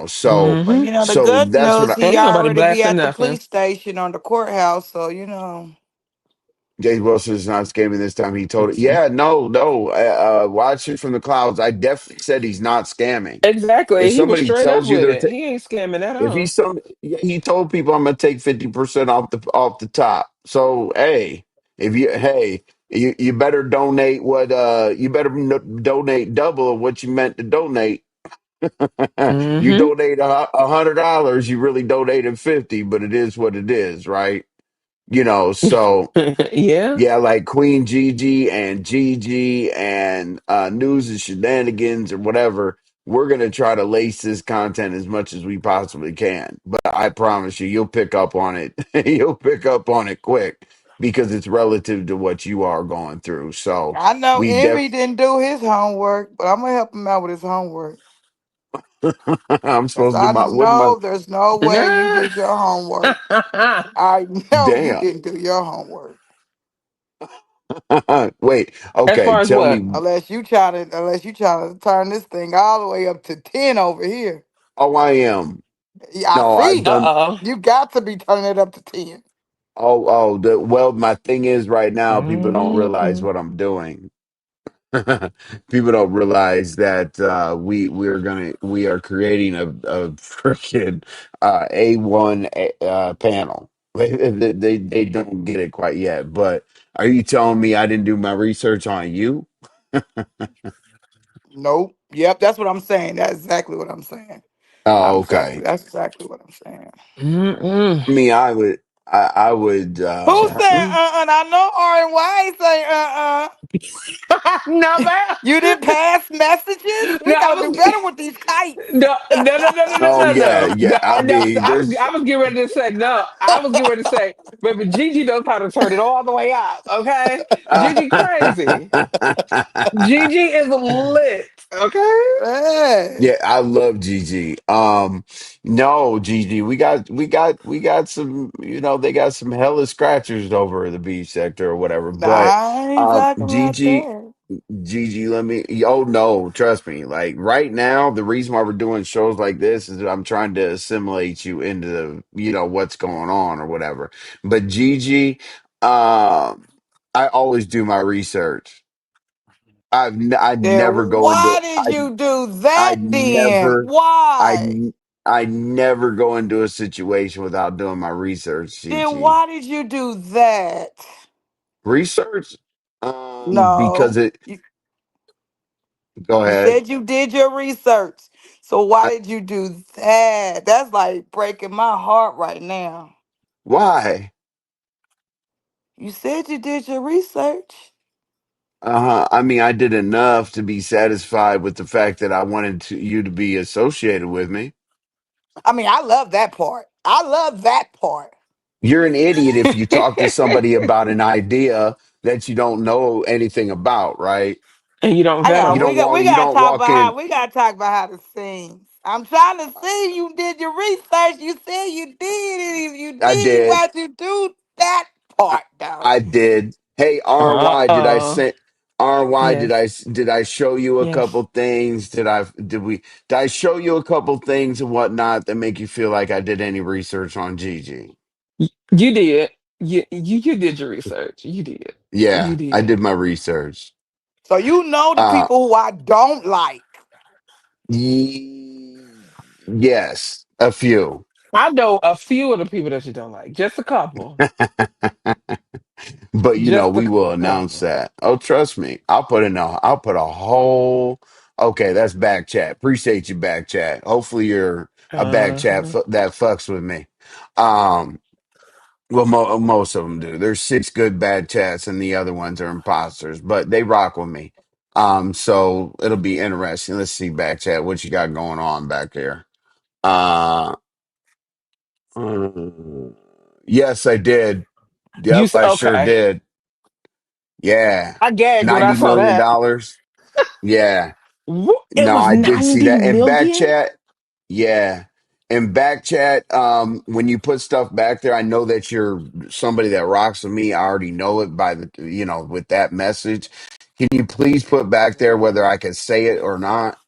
so Well, Mm-hmm. the so good that's what news, I. he Ain't nobody already be blasting at the nothing. police station or the courthouse, so James Wilson's not scamming this time. He told it. Yeah, no, no. Watch it from the clouds. I definitely said he's not scamming. If Exactly. He was somebody straight up tells you with they're, it. He ain't scamming at if all. yeah, he told people I'm gonna take 50% off the top. So you better donate donate double of what you meant to donate. You Mm-hmm. donate $100, you really donated 50, but it is what it is, right? So. Yeah. Yeah, like Queen Gigi and Gigi and News and Shenanigans or whatever. We're gonna try to lace this content as much as we possibly can. But I promise you, you'll pick up on it. You'll pick up on it quick. because it's relative to what you are going through. So I know we Envy didn't do his homework, but I'm gonna help him out with his homework. I'm Cause supposed to do I my what am I know there's no way you did your homework. I know you damn. didn't do your homework. Wait, As okay, far as tell what? me. Unless you trying to turn this thing all the way up to 10 over here. Oh, I am. Yeah, I No, I've see. done. Uh You got to be turning it up to 10. Well, my thing is right now, people don't realize oh. what I'm doing. People don't realize that we are creating a freaking A1 panel. They don't get it quite yet. But are you telling me I didn't do my research on you? Nope. Yep, that's what I'm saying. That's exactly what I'm saying. Oh, okay. That's exactly what I'm saying. Mm-mm. I mean, I would. Who said Mm. And I know R&Y ain't say No, man. You didn't pass messages? We No, I gotta do was better with these kites. no, no, no, no, no, no, Oh no, yeah, no. yeah. I No, mean, I there's. was getting ready to say no. I was getting ready to say, baby, Gigi knows how to turn it all the way up. Okay, Gigi crazy. Gigi is lit. Okay. Hey. Yeah, I love Gigi. No, Gigi, we got some, they got some hella scratchers over at the beach sector or whatever. Nah, But I ain't talking about Gigi, that. Gigi, oh no, trust me. Like right now, the reason why we're doing shows like this is that I'm trying to assimilate you into, what's going on or whatever. But Gigi, I always do my research. I Then never go into why did I you do I that then? never I Why? n- I never go into a situation without doing my research, Then CG. why did you do that? Research? Because No. it You, go you ahead. said you did your research. So why did you do that? That's like breaking my heart right now. Why? You said you did your research. Uh-huh. I mean, I did enough to be satisfied with the fact that I wanted you to be associated with me. I mean, I love that part. I love that part. You're an idiot if you talk to somebody about an idea that you don't know anything about, right? And you don't I vet got You them. we don't got walk we you gotta don't talk walk about how in. we gotta talk about how to sing. I'm trying to see you did your research. You said you did it. If you I did, did. why'd you do that part though? I did. Hey, RY, did I Uh-oh. send RY, Yes. did I show you a Yes. couple things? Did I show you a couple things and whatnot that make you feel like I did any research on Gigi? You did. You did your research. You did. You Yeah, I did. did my research. So you know the Uh people who I don't like. yes, a few. I know a few of the people that you don't like. Just a couple. But Just a we will announce couple. that. Oh, trust me. I'll put a whole okay, that's back chat. Appreciate you back chat. Hopefully you're a back chat Uh-huh. that fucks with me. Um well most of them do. There's six good bad chats and the other ones are imposters, but they rock with me. So it'll be interesting. Let's see back chat what you got going on back there. Uh, uh yes, I did. Yep, I sure Okay. did. Yeah. I gagged when I $90 saw million that. dollars. Yeah. It No, was I did see 90 that. And back million? chat, yeah. And back chat, when you put stuff back there, I know that you're somebody that rocks with me. I already know it by with that message. Can you please put back there whether I can say it or not?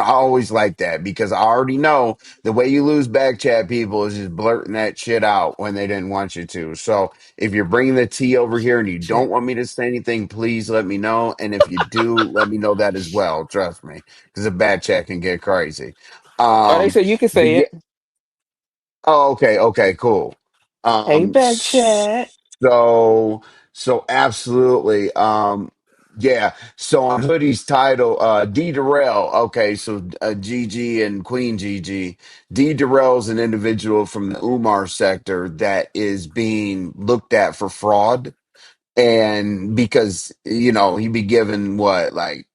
I always like that because I already know the way you lose back chat people is just blurting that shit out when they didn't want you to. So if you're bringing the tea over here and you don't want me to say anything, please let me know. And if you do, let me know that as well. Trust me, because a bad chat can get crazy. Oh, they Um, said you can but say yeah, it. oh, okay, okay, cool. Hey, Um, back chat. so so absolutely. Yeah. So on Hoodie's title, D Durrell. Okay, so Gigi and Queen Gigi. D Durrell's an individual from the Umar sector that is being looked at for fraud. And because, he'd be given what, like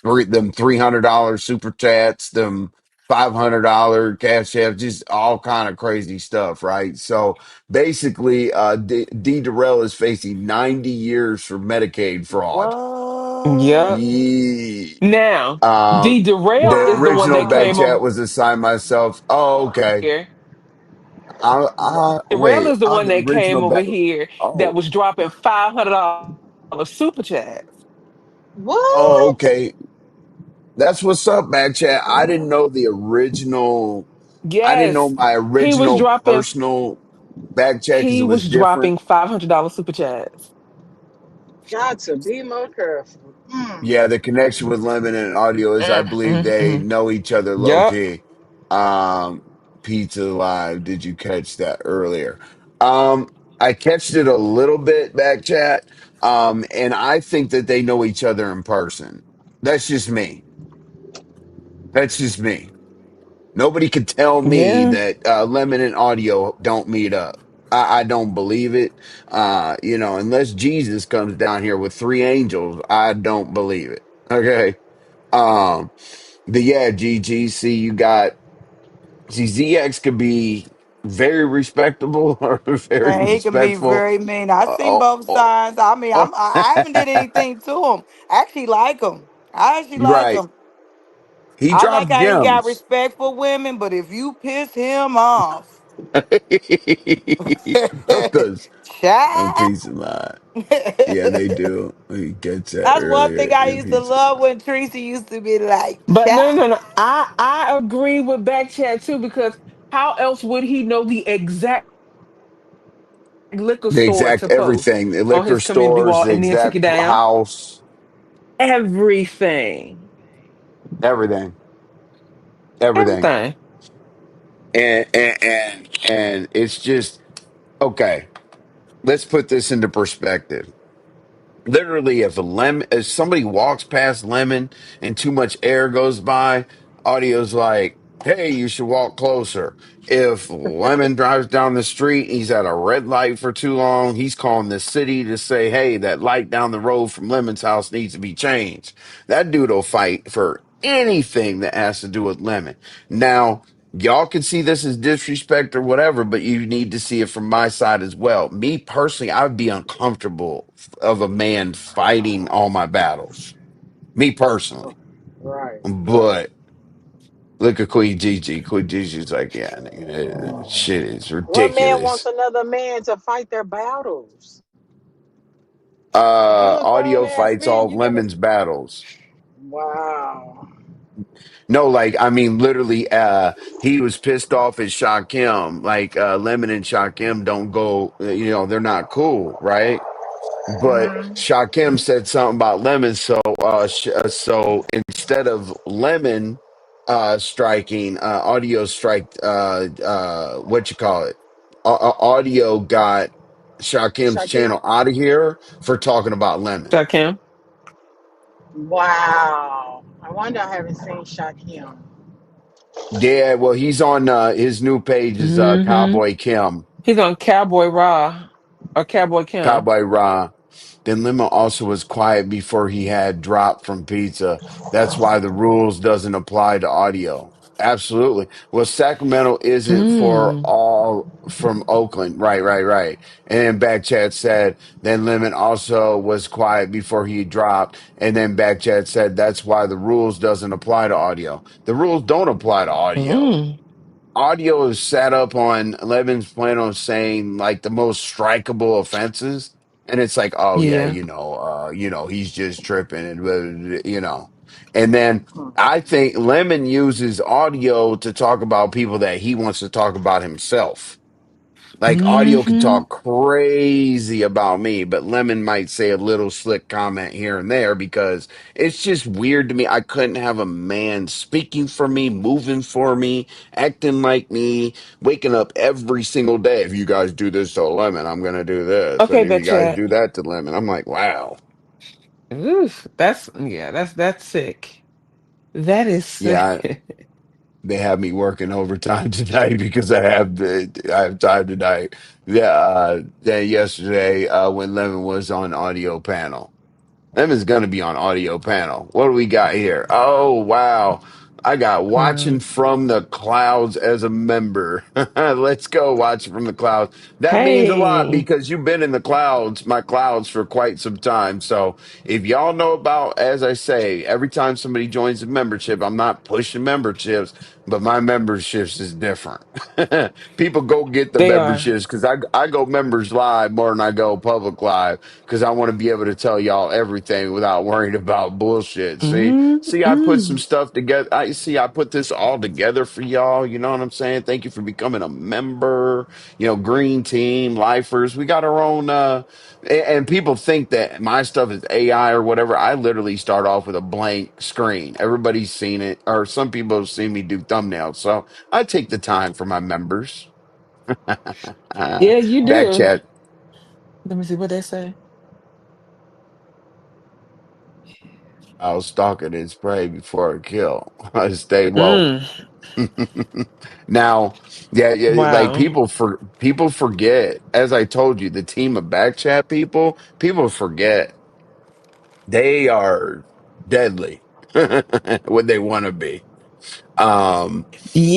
$300 super chats, them $500 cash app, just all kind of crazy stuff, right? So basically, D. Durrell is facing 90 years for Medicaid fraud. What? Yep. Yeah. Now, Um, D Darrell the is the one original that back came chat over was assigned myself. Oh, okay. here. I Darrell wait. is the I'm one the that original came over back. here that Oh, was dropping $500 super chats. oh, What? okay. That's what's up, back chat. I didn't know the original. I didn't know Yes, my he was original dropping personal back chat because he it was was different. dropping $500 super chats. Got to be more careful. Yeah, the connection with Lemon and Audio is, I believe they Mm. know each other low Yep. key. Pizza Live, did you catch that earlier? I catched it a little bit back chat. And I think that they know each other in person. That's just me. That's just me. Nobody could tell me Yeah. that Lemon and Audio don't meet up. I don't believe it. Unless Jesus comes down here with three angels, I don't believe it. Okay. Um, but yeah, GGC, you got, see, ZX could be very respectable or very And he can be respectful. very mean. I've seen Oh, both oh, sides. I mean, oh. I haven't did anything to him. I actually like him. I actually like Right. him. He I like drops how he got gems. respect for women, but if you piss him off, Hookers on child. Pizza Line. Yeah, they do. He gets that That's one thing earlier I in used to Pizza love Line. when Teresa used to be like, But no, child. no, no. I agree with Backchat too because how else would he know the exact liquor The store exact to post everything, the on liquor his community stores, wall the and then took exact it down? house, Everything. everything, everything. Everything. And it's just okay. Let's put this into perspective. Literally, if somebody walks past Lemon and too much air goes by, Audio's like, hey, you should walk closer. If Lemon drives down the street, he's at a red light for too long, he's calling the city to say, hey, that light down the road from Lemon's house needs to be changed. That dude will fight for anything that has to do with Lemon. Now, y'all can see this as disrespect or whatever, but you need to see it from my side as well. Me personally, I would be uncomfortable of a man fighting all my battles. Me personally. Right, right. But look at Queen Gigi. Queen Gigi's like, yeah, nigga, shit is What man wants ridiculous. another man to fight their battles? You a grown Audio ass fights man. all You never. Lemon's battles. Wow. No, like, I mean, literally, he was pissed off at Shakim. Like, Lemon and Shakim don't go, they're not cool, right? But Hmm. Shakim said something about Lemon, so instead of Lemon striking, Audio strike, what you call it? Audio got Shakim's Shakim. channel out of here for talking about Lemon. Shakim. Wow. I wonder. I haven't seen Shakim. Yeah, well, he's on his new page is Mm-hmm. Cowboy Kim, He's on Cowboy Raw or Cowboy Kim. Cowboy Ra. Then Limo also was quiet before he had dropped from pizza. That's why the rules doesn't apply to audio. Absolutely. Well, Sacramento isn't for Mm. all from Oakland. Right, right, right. And then Backchat said, then Lemon also was quiet before he dropped. And then Backchat said, that's why the rules doesn't apply to audio. The rules don't apply to audio. Mm. Audio is set up on Levin's plan on saying like the most strikeable offenses, and it's like, oh yeah, Yeah. he's just tripping, and and then I think Lemon uses audio to talk about people that he wants to talk about himself. Like audio could Mm-hmm. talk crazy about me, but Lemon might say a little slick comment here and there because it's just weird to me. I couldn't have a man speaking for me, moving for me, acting like me, waking up every single day. If you guys do this to Lemon, I'm gonna do this. And Okay, if you guys Backchat. do that to Lemon, I'm like, wow. Oof, that's sick. That is Yeah, sick. they have me working overtime tonight because I have time tonight. Yeah, then yesterday when Lemon was on audio panel. Them is going to be on audio panel. What do we got here? Oh, wow. I got watching Wow. from the clouds as a member. Let's go watch from the clouds. That means a lot Hey. because you've been in the clouds, my clouds, for quite some time. So if y'all know about, as I say, every time somebody joins a membership, I'm not pushing memberships, but my memberships is different. People go get the They are. memberships because I go members live more than I go public live because I want to be able to tell y'all everything without worrying about bullshit. See, I put some Mm-mm. stuff together. I put this all together for y'all. You know what I'm saying? Thank you for becoming a member. You know, Green Team, Lifers. We got our own. And people think that my stuff is AI or whatever. I literally start off with a blank screen. Everybody's seen it, or some people have seen me do thumbnails. So I take the time for my members. Yeah, you Back do. chat. Let me see what they say. I was stalking and spray before I kill. I stay woke. Mm. Now, yeah, like Wow. people forget. As I told you, the team of backchat people forget they are deadly when they want to be. Um,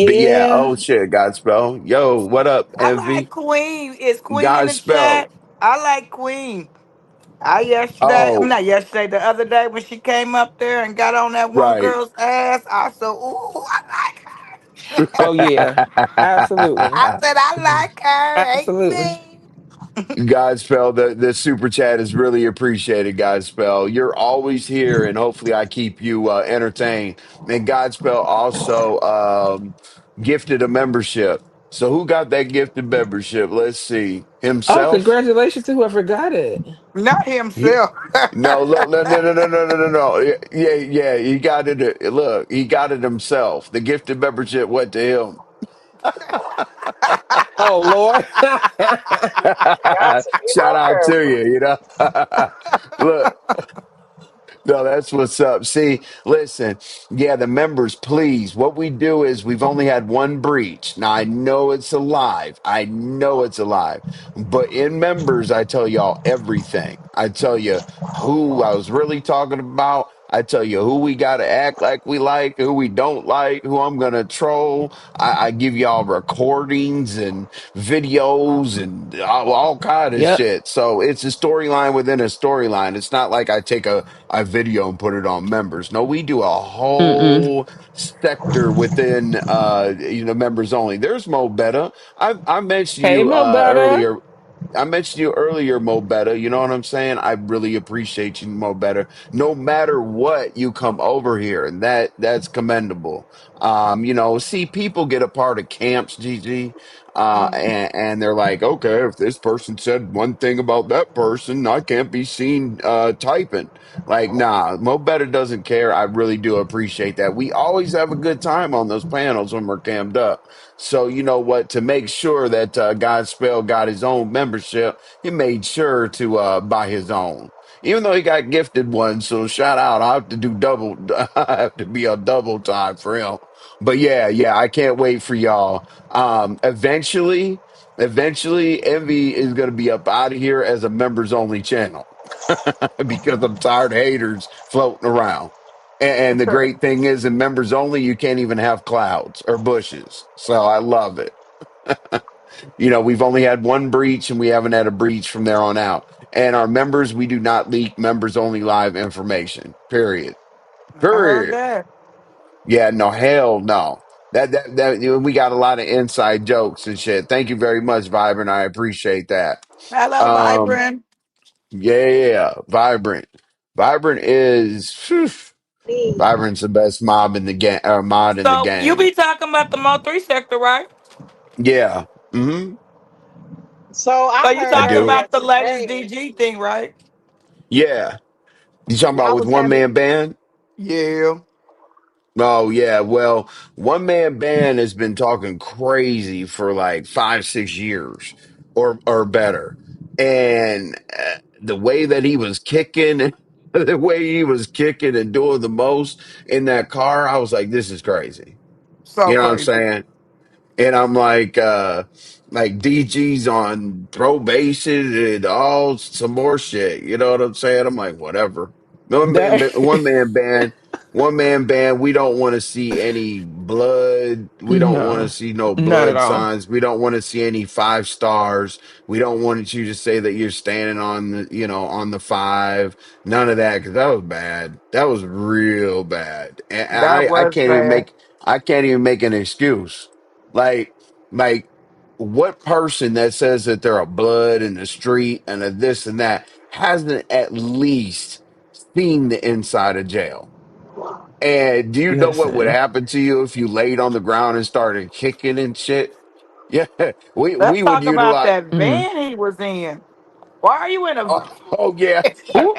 but yeah, Yeah. oh shit, Godspell. Yo, what up, I like Envy? Queen. Is Queen in the Godspell. chat? I like Queen. I yesterday, I'm Oh, not yesterday, the other day when she came up there and got on that one right. girl's ass, I said, ooh, I like her. Oh yeah. Absolutely. I said, I like her. Absolutely. Ain't me. Godspell, the super chat is really appreciated, Godspell. You're always here, and hopefully I keep you entertained. And Godspell also gifted a membership. So who got that gifted membership? Let's see. Oh, Himself? congratulations to whoever got it. Not He, himself. no, look, no. Yeah, he got it. Look, he got it himself. The gifted membership went to him. Oh Lord. Got to be Shout more out to careful. you, you know. Look, no, that's what's up. See, listen, yeah, the members, please. What we do is we've only had one breach. Now, I know it's alive. I know it's alive. But in members, I tell y'all everything. I tell you who I was really talking about. I tell you who we got to act like we like, who we don't like, who I'm going to troll. I give y'all recordings and videos and all kind of Yep. shit. So it's a storyline within a storyline. It's not like I take a video and put it on members. No, we do a Mm-mm. whole sector within members only. There's Mo Betta. I mentioned Hey you Mo Better. earlier. I mentioned you earlier, Mo Better. You know what I'm saying? I really appreciate you, Mo Better. No matter what, you come over here, and that's commendable. See people get a part of camps, GG, and they're like, okay, if this person said one thing about that person, I can't be seen typing. Like, nah, Mo Better doesn't care. I really do appreciate that. We always have a good time on those panels when we're cammed up. So you know what? To make sure that Godspell got his own membership, he made sure to buy his own. Even though he got gifted one, so shout out. I have to do double. I have to be a double time for him. But yeah, I can't wait for y'all. Eventually, Envy is going to be up out of here as a members only channel because I'm tired of haters floating around. And the great thing is, in members only, you can't even have clouds or bushes. So I love it. We've only had one breach and we haven't had a breach from there on out. And our members, we do not leak members only live information. Period. I heard Period. that. Yeah, no, hell no. We got a lot of inside jokes and shit. Thank you very much, Vibrant. I appreciate that. Hello, Um, Vibrant. yeah, Vibrant. Vibrant is phew, Me. Vibrant's the best mob in the game or mod in the So you game. be talking about the Mo 3 sector, right? Yeah. Hmm. So So I you I heard talking do. earlier about the latest today, DG thing, right? Yeah. You talking about I with was one having, man band? Yeah. Oh yeah, well, one man band has been talking crazy for like 5, 6 years or better, and the way that he was kicking, the way he was kicking and doing the most in that car, I was like, this is crazy. So You know what I'm crazy. saying? And I'm like DG's on probation and all some more shit. You know what I'm saying? I'm like, whatever. That One man band. one man band. We don't want to see any blood. We don't want to No, see no not at blood all. signs. We don't want to see any 5 stars. We don't want you to say that you're standing on the, on the five. None of that, because that was bad. That was real bad. And That I was can't even bad. make an excuse. Like, like what person that says that they're a blood in the street and a this and that hasn't at least seen the inside of jail? And do you know what would Listen, happen to you if you laid on the ground and started kicking and shit? Yeah, we Let's would talk about utilize. that mm. van he was in. Why are you in a? Oh, oh yeah. Ooh,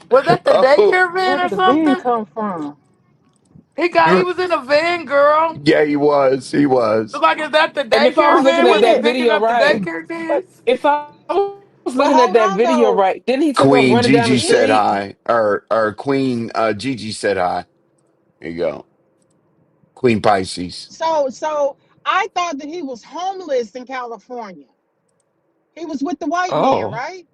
Was that the Oh daycare Where van or did the van something? come from? He was in a van, girl. yeah, he was. He was. Look like is that the and if I daycare was I looking van at where seen they that it, picking video up the right, daycare but kids? if I was but looking at hold that on video though. right, didn't he take off Queen running down the Gigi said street? hi, or Queen Gigi said hi. There you go, Queen Pisces. So I thought that he was homeless in California. He was with the white man, Oh, right?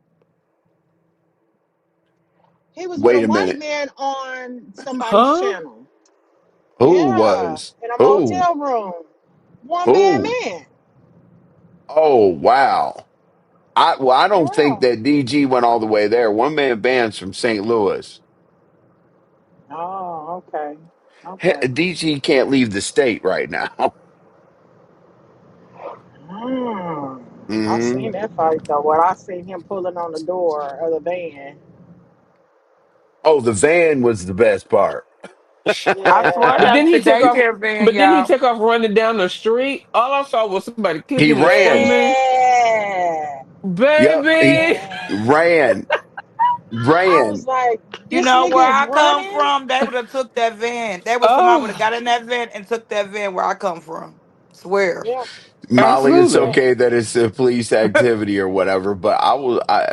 He was with a Wait a white minute. man on somebody's huh? channel. Who Yeah, was? in a Who? motel room. One man Who? man. Oh wow. I don't think Yeah. that DG went all the way there. One man band's from St. Louis. Oh, okay. Okay. DG can't leave the state right now. Hmm. I Hmm. seen that fight though. What I seen him pulling on the door of the van. Oh, the van was the best part. I swear But Yeah. then that's the he took off. daycare van, But then he y'all. took off running down the street. All I saw was somebody He kicking and ran. screaming. Yeah. Yep, he Baby. Yeah. ran. I was Ran. like, You this know where nigga is I come running? from? They would have took that van. They would somebody would have Oh, got in that van and took that van where I come from. Swear. Yeah. Molly, it's Yeah. absolutely. okay that it's a police activity or whatever, but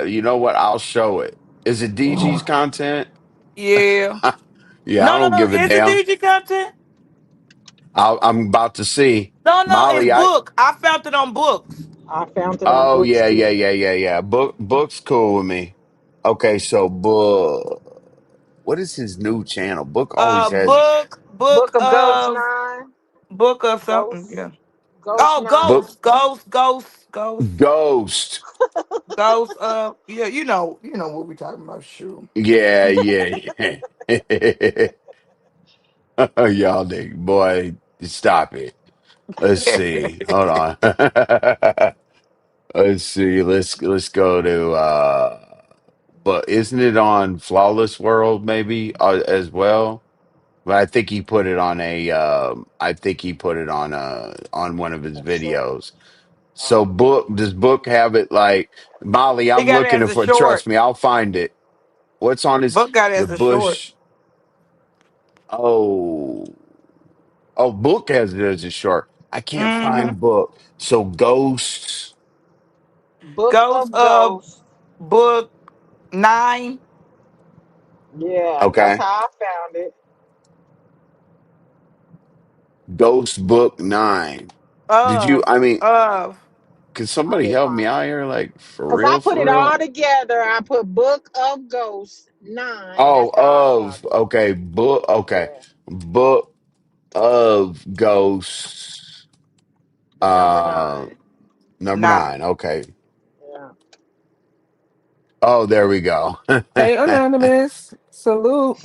you know what? I'll show it. Is it DG's content? Yeah. Yeah, I No, no, don't no. give a Is it damn. DG content? I'm about to see. No, no. It's Molly, book. I found it on books. I found it on oh books yeah, yeah, too. yeah, yeah, yeah. Book's cool with me. Okay, so book. What is his new channel? Book always has Book Book of Ghost of 9. something. Ghost. Yeah. Ghost Oh, 9. book ghost. Ghost. Ghost yeah, you know what we talking about, sure. Yeah, yeah, yeah. Y'all nigga, boy, stop it. Let's see. Hold on. Let's see. Let's go to but isn't it on Flawless World maybe as well? But I think he put it on I think he put it on one of his A short. videos. So book does book have it like Molly, He I'm got it looking as a for trust short. me, I'll find it. What's on his Book got it the as a short. Bush? Oh, oh, book has it as a short. I can't Mm-hmm. find book. So ghosts. Book Ghost of of Ghosts. book 9 Yeah, that's Okay. how I found it. Ghost Book 9. Did you, of I mean, of can I somebody didn't help me find out here? Like, for because I real, put for it all real? together. I put Book of Ghosts 9, and Oh, that's how I found it. okay, book, okay. Yeah. Book of Ghosts, Number uh, 9. number 9. 9. Okay. Yeah. Oh, there we go. Hey, Anonymous. Salute.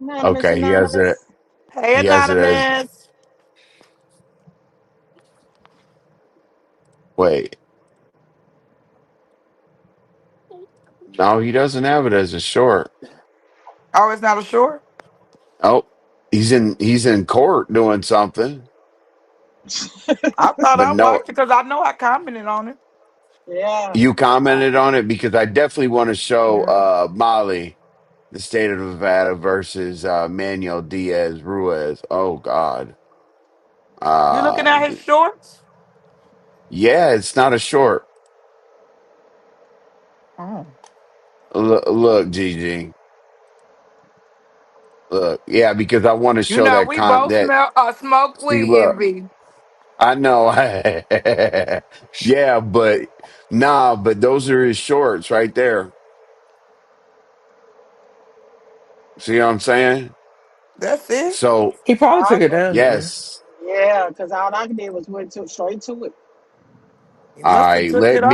Anonymous, Okay, anonymous. Hey, he has it as, Anonymous. wait, no, he doesn't have it as a short. Oh, it's not a short? Oh, he's in court doing something, I thought but I no, watched it because I know I commented on it. Yeah. you Yeah. commented on it because I definitely want to show Yeah. Molly the state of Nevada versus Manuel Diaz Ruiz. Oh God, You looking at his shorts? yeah, it's not a short. Oh. Look, Gigi, look, yeah, because I want to You show know, that we both that. smell smoke See, weed, look, envy. I know, yeah, but nah, but those are his shorts right there. See what I'm saying? That's it. So He probably All took right. it down then. yes. Yeah, because all I did was went to straight to it. He All must have right, took it off.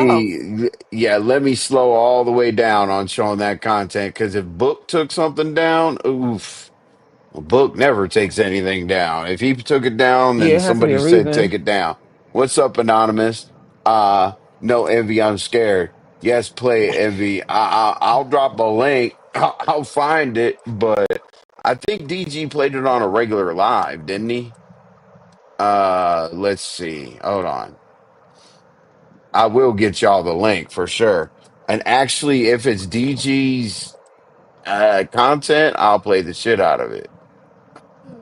let me slow all the way down on showing that content because if Book took something down, oof, Book never takes anything down. If he took it down, Yeah, then it has to be somebody a said reason. take it down. What's up, Anonymous? No envy, I'm scared. Yes, play envy. I'll drop a link. I'll find it, but I think DG played it on a regular live, didn't he? Let's see. Hold on. I will get y'all the link for sure. And actually, if it's DG's content, I'll play the shit out of it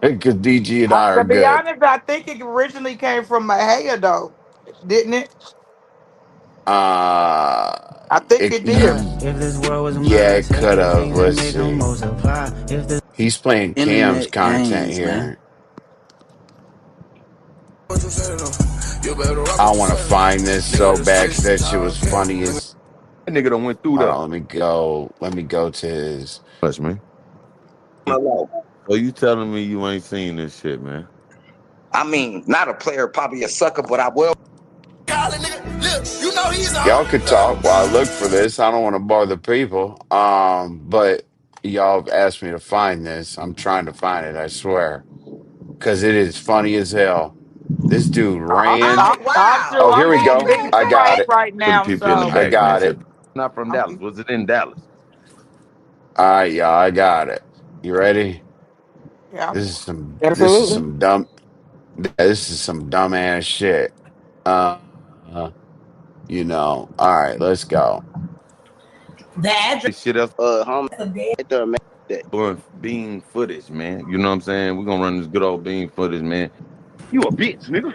because DG and I To are be good. honest, I think it originally came from Mahaya though, didn't it? Uh, I think it, it yeah, did. If this world was yeah, mine, it take could the have. things that Let's make them see. multiply. If this He's playing Cam's internet content games, man. here. I want to find this so bad because that shit was funny as. That nigga done went through Hold the on, let me go. Let me go to his. much, man. So you telling me you ain't seen this shit, man? I mean, not a player, probably a sucker, but I will. Y'all could talk while I look for this. I don't want to bother people. But y'all have asked me to find this. I'm trying to find it, I swear. Because it is funny as hell. This dude ran. Oh, here I'm we being go. big and I got spranked it. right For the now, people in the so I back, man. got Said it. not from I'm Dallas. be- Was it in Dallas? All right, y'all. I got it. You ready? yeah. This is Absolutely. some dumb this is some dumbass shit. Uh all right, let's go. This shit else, doing bean footage, man. You know what I'm saying? We're gonna run this good old bean footage, man. You a bitch, nigga.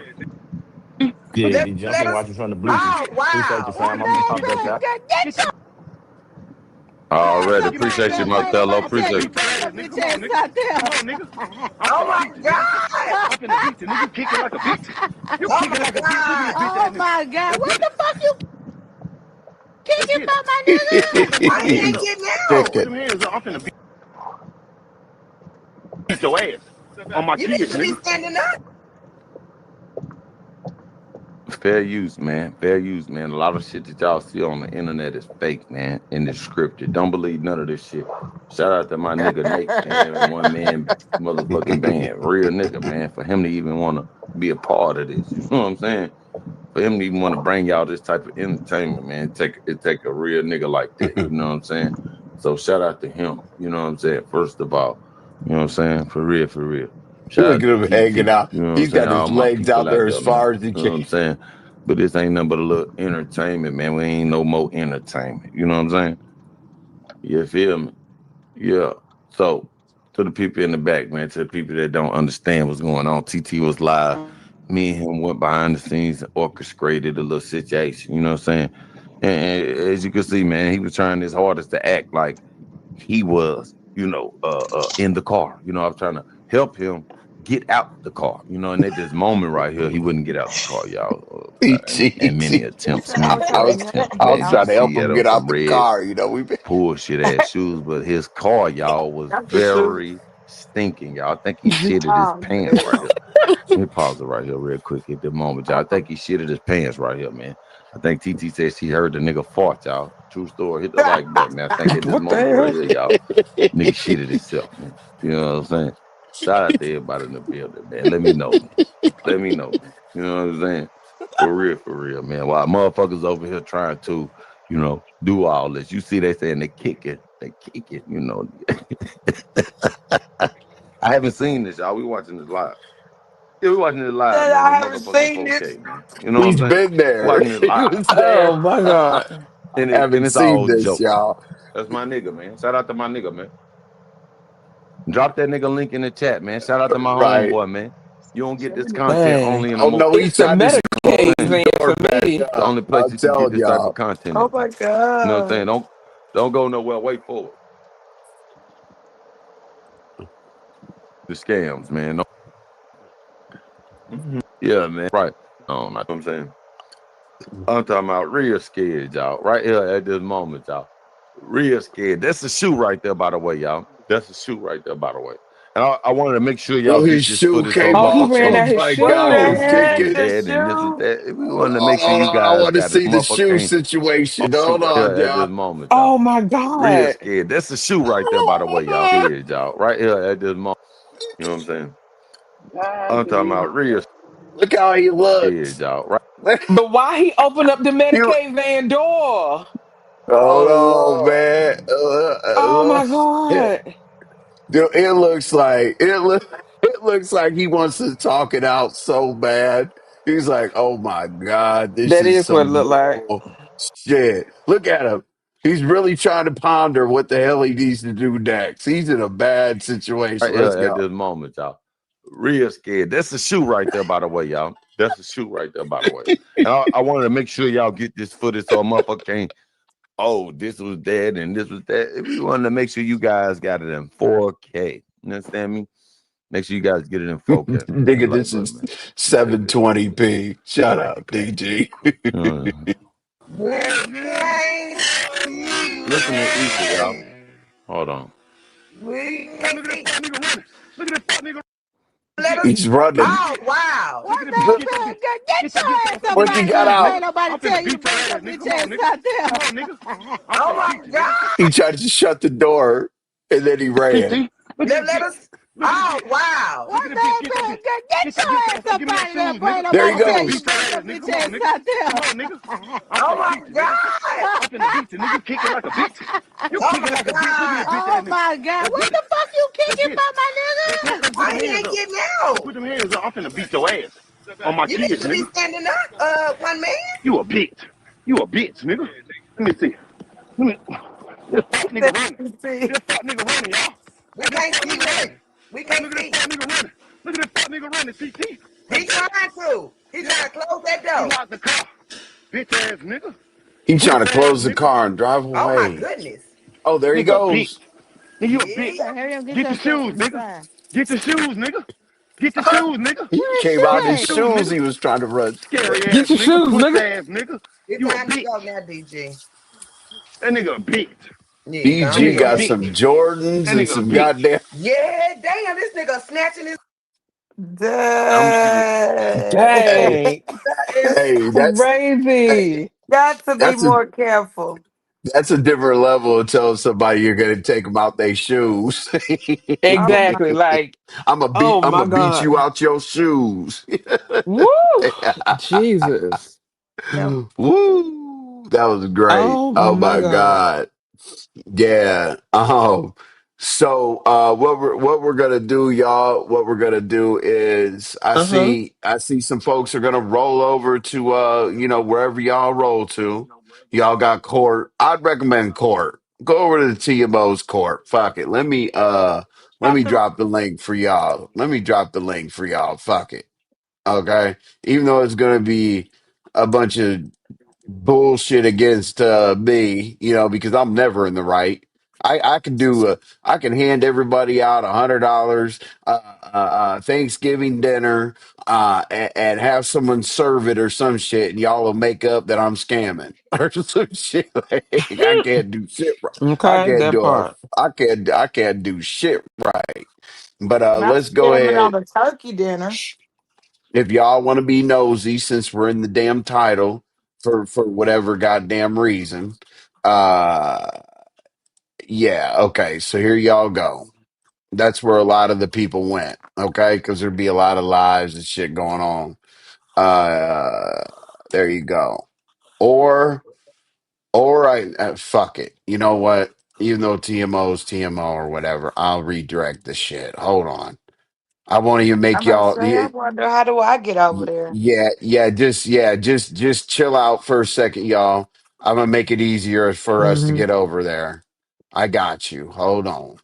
Yeah, be jumping, watching from the bleachers. Oh Appreciate wow! you, What fam. I'm gonna pop that the shot. get your ass Already up out appreciate you, there, boy! Marcelo. I tell Appreciate you, you. get your bitch ass out there! Come on, nigga! Oh my god! I'm finna beat you, nigga. You kicking like a bitch. You kicking like a bitch. Look at this bitch ass nigga. Oh my god! What the fuck you kicking for, my nigga? Why you ain't getting out? Put Chicken. them hands up. I'm finna beat your ass on my kids, nigga. You need to be standing up. Fair use, man. Fair use, man. A lot of shit that y'all see on the internet is fake, man, and it's scripted. Don't believe none of this shit. Shout out to my nigga Nate, man, and one man motherfucking band. Real nigga, man, for him to even want to be a part of this. You know what I'm saying? For him to even want to bring y'all this type of entertainment, man, it take a real nigga like that. You know what I'm saying? So shout out to him. You know what I'm saying? First of all, you know what I'm saying? For real, for real. Shout Look out at to him hanging TT. out. You know what I'm He's saying? got his All my legs people out out there as there, man. far as he You know can. what I'm saying? But this ain't nothing but a little entertainment, man. We ain't no more entertainment. You know what I'm saying? You feel me? Yeah. So to the people in the back, man, to the people that don't understand what's going on, TT was live. Me and him went behind the scenes and orchestrated a little situation. You know what I'm saying? And as you can see, man, he was trying his hardest to act like he was, in the car. I was trying to help him get out the car, and at this moment right here, he wouldn't get out the car, y'all. And many Easy. He attempts, said, "I many was I trying failed to was help attempts, I man. get was As you out can trying to the see, help he had him on get some out the red car. We bullshit ass shoes, but his car, y'all, was That's the shoe." very stinking, y'all. I think he shitted his Oh, pants right here. Let me pause it right here real quick at the moment, y'all. I think he shitted his pants right here, man. I think TT said she heard the nigga fart, y'all. True story. Hit the like button, man. I think at this What the moment right hell? here, y'all, nigga shitted himself, man. You know what I'm saying? Shout out to everybody in the building, man. Let me know, man. Let me know, man. You know what I'm saying? For real, man. While motherfuckers over here trying to, do all this. You see, they saying they kick it. I haven't seen this, y'all. We watching this live. Yeah, we watching this live, Said, man, I in haven't motherfucking seen this. 4K, man. You know what I'm He's saying? been there. Watching this He live. was there. Oh my God. And I it and haven't it's seen all this, jokes. y'all. That's my nigga, man. Shout out to my nigga, man. Drop that nigga link in the chat, man. Shout out to my Right. homeboy, man. You don't get this content Man. only in the Oh most. no, It's he's the trying to see You know what I'm if saying? Medicaid the thing door for back me. The up. only place I'm you can get telling this type of y'all. content Oh at. my You know what I'm saying? god! Don't go nowhere. Wait for it. The scams, man. Yeah, man. Right. I don't know what I'm saying. I'm talking about real scared, y'all. Right here at this moment, y'all. Real scared. That's the shoe right there, by the way, y'all. That's a shoe right there, by the way. And I wanted to make sure y'all Oh, get his this shoe footage came on Oh, he off. ran Oh out motherfucking. his my What God, the he's shoe. This was heck? kicking. The dead and this was shoe? that. We wanted to make sure you Oh, I guys want to got this see the motherfucker shoe came situation. shoe Hold right here on, at this y'all. moment, y'all. Oh my Real God. scared. That's the shoe right there, by the way, y'all. Scared, y'all. Right here at this moment. You know what I'm saying? I'm talking about real Look how he scared, looks. y'all. Right? But why he opened up the You- Medicaid van door? Hold Oh on, Lord. man. Oh my It, God. it looks like it looks like he wants to talk it out so bad. He's like, "Oh my God, this That is is what it some looked like. bullshit." Look at him. He's really trying to ponder what the hell he needs to do next. He's in a bad Right situation. here Let's at go. this moment, y'all. Real scared. That's the shoe right there, by the way, y'all. That's the shoe right there, by the way. And I wanted to make sure y'all get this footage so a motherfucker can't, oh, this was that and this was that. We wanted to make sure you guys got it in 4K. You understand me? Make sure you guys get it in 4K. Nigga, Like, this look, is man. Check this. 720p. Shut Crack up, that. DG. Uh, listen to Issa, y'all. Hold on. He's running. What the heck? Get your ass up What you out of got there. out? Ain't nobody tell you to bring your bitch ass out there. Oh my God. He tried to shut the door and then he ran. Let us. Oh wow. What the heck? Get your ass up out of there. Boy, ain't There he nobody tell you to goes. bring your bitch ass out there. Oh my God. Oh my God. Oh my God. What the fuck you kicking for, my nigga? Why he ain't getting out? You need to be standing up, one man. See, We can't see nothing. We can't see. He trying to. He trying to close that door. He trying to close the car and drive Oh my away. goodness. Oh, there he goes. Yeah. hurry up, get your stuff inside. He Where's came out in his Shay? shoes. He was trying to run. Get your shoes, nigga. It's time to go now, DG. Yeah, go DG ahead. got some Jordans and some goddamn. Yeah, damn, this nigga snatching his. I'm serious. Hey, Dang. That is hey, hey, Crazy. Got to be that's a more careful. that's a different level of telling somebody you're gonna take them out their shoes. Oh my Exactly. Like, oh I'm my gonna beat you God. out your shoes. Woo. Jesus. God. Woo! That was great. Oh Oh my my God. God. Yeah. So what we're gonna do, y'all, what we're gonna do is Uh-huh. I see some folks are gonna roll over to wherever y'all roll to. Y'all got court. I'd recommend court. Go over to the TMO's court. Fuck it. Let me drop the link for y'all. Let me drop the link for y'all. Fuck it. Okay. Even though it's gonna be a bunch of bullshit against me, because I'm never in the right. I can I can hand everybody out $100 Thanksgiving dinner and have someone serve it or some shit, and y'all will make up that I'm scamming or some shit. Like, I can't do shit right. Okay, that part. I can't do shit right. But Not let's go scamming on ahead. the turkey dinner. If y'all want to be nosy, since we're in the damn title for whatever goddamn reason, uh, yeah, okay. So here y'all go. That's where a lot of the people went, okay? Because there'd be a lot of lives and shit going on. Uh, there you go. Or I fuck it. You know what? Even though TMO's TMO or whatever, I'll redirect the shit. Hold on. I won't even I'm make about to y'all. say, I wonder how do I get over there? Just chill out for a second, y'all. I'm gonna make it easier for us to Hmm. get over there. I got you. Hold on.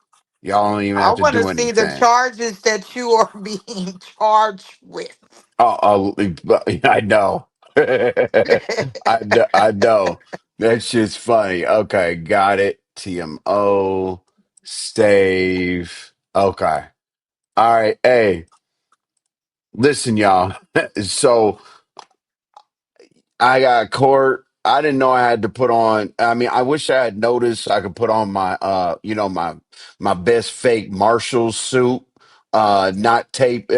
Y'all don't even I have to want to do see the anything. charges that you are being charged with. I know. I know. That's just funny. Okay, got it. TMO save. Okay. All right. Hey, listen, y'all. So I got court. I didn't know I had to put on. I mean, I wish I had noticed I could put on my my best fake Marshall suit, not tape,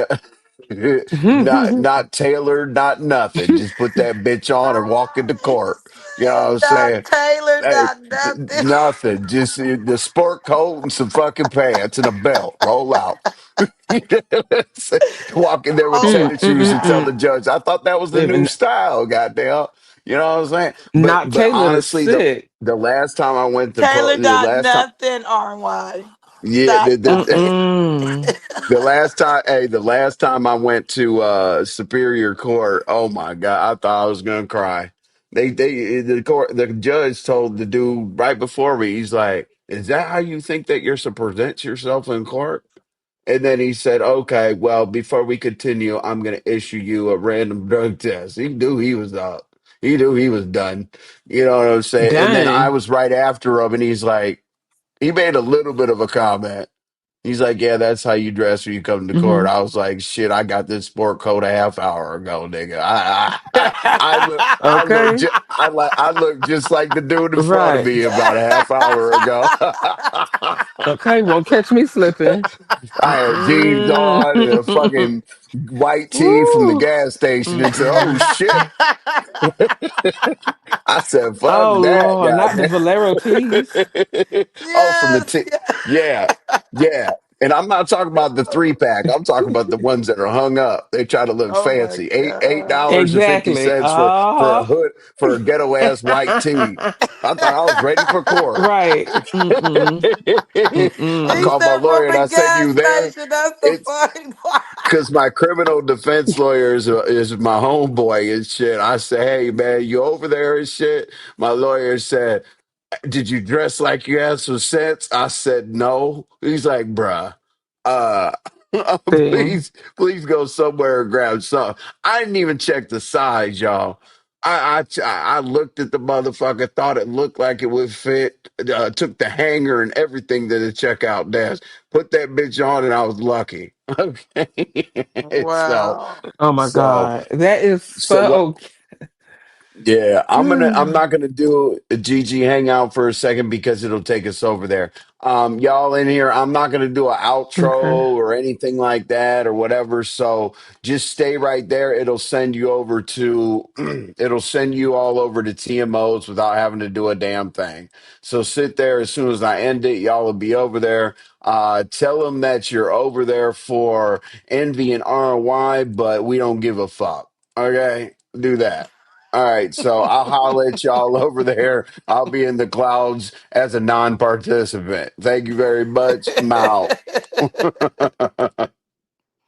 not tailored, not nothing. Just put that bitch on and walk into He court. You know what I'm said not saying? tailored, Hey, not nothing. nothing. Just the sport coat and some fucking pants and a belt. Roll out. Walk in there with Oh Mm, tennis my mm, shoes mm, and tell mm. the God. judge, I thought that was the new Living style, goddamn. You know what I'm saying? not But tailored is honestly, sick. the last time I went to Taylor the dot last time, nothing, RY. yeah, Dot nothing. Mm-mm. the last time, hey, the last time I went to Superior Court, oh my God, I thought I was gonna cry. The judge told the dude right before me, he's like, "Is that how you think that you're supposed to present yourself in court?" And then he said, "Okay, well, before we continue, I'm going to issue you a random drug test." He knew he was up. He knew he was done. You know what I'm saying? And then I Dang. was right after him, and he's like, he made a little bit of a comment. He's like, "Yeah, that's how you dress when you come to court." Hmm. I was like, "Shit, I got this sport coat a half hour ago, nigga. I look, Okay. I look just like the dude in front of Right. me about a half hour ago." Okay. Won't catch me slipping. I had jeans on and a Mm-mm. fucking white tee from the Woo. gas station and said, "Oh Mm-mm. shit." I said, "Fuck Oh that, Lord, not the goddamn." Valero tees. Oh, from the Yes, yes. yeah, yeah. And I'm not talking about the 3-pack. I'm talking about the ones that are hung up. They try to look Oh my fancy. Eight God. dollars and fifty Exactly. cents for a Uh-huh. hood for a ghetto ass white tee. I thought I was ready for court. Right. Mm-mm. I He Mm-mm. called my said lawyer from and a I said, "You gas there?" station. That's the funny part. Because my criminal defense lawyer is my homeboy and shit. I say, "Hey man, you over there and shit?" My lawyer said, "Did you dress like you had some sense?" I said, "No." He's like, "Bruh, uh, See. please go somewhere and grab some." I didn't even check the size, y'all. I looked at the motherfucker, thought it looked like it would fit. Took the hanger and everything to the checkout desk, put that bitch on, and I was lucky. Okay, so Wow. Oh my so God. That is so so yeah, I'm not gonna do a GG hangout for a second because it'll take us over there. Y'all in here, I'm not gonna do an outro okay. or anything like that or whatever. So just stay right there. It'll send you over to it'll send you all over to TMOs without having to do a damn thing. So sit there as soon as I end it, y'all will be over there. Tell them that you're over there for Envy and RY, but we don't give a fuck. Okay, do that. All right, so I'll holler at y'all over there. I'll be in the clouds as a non-participant. Thank you very much. I'm out.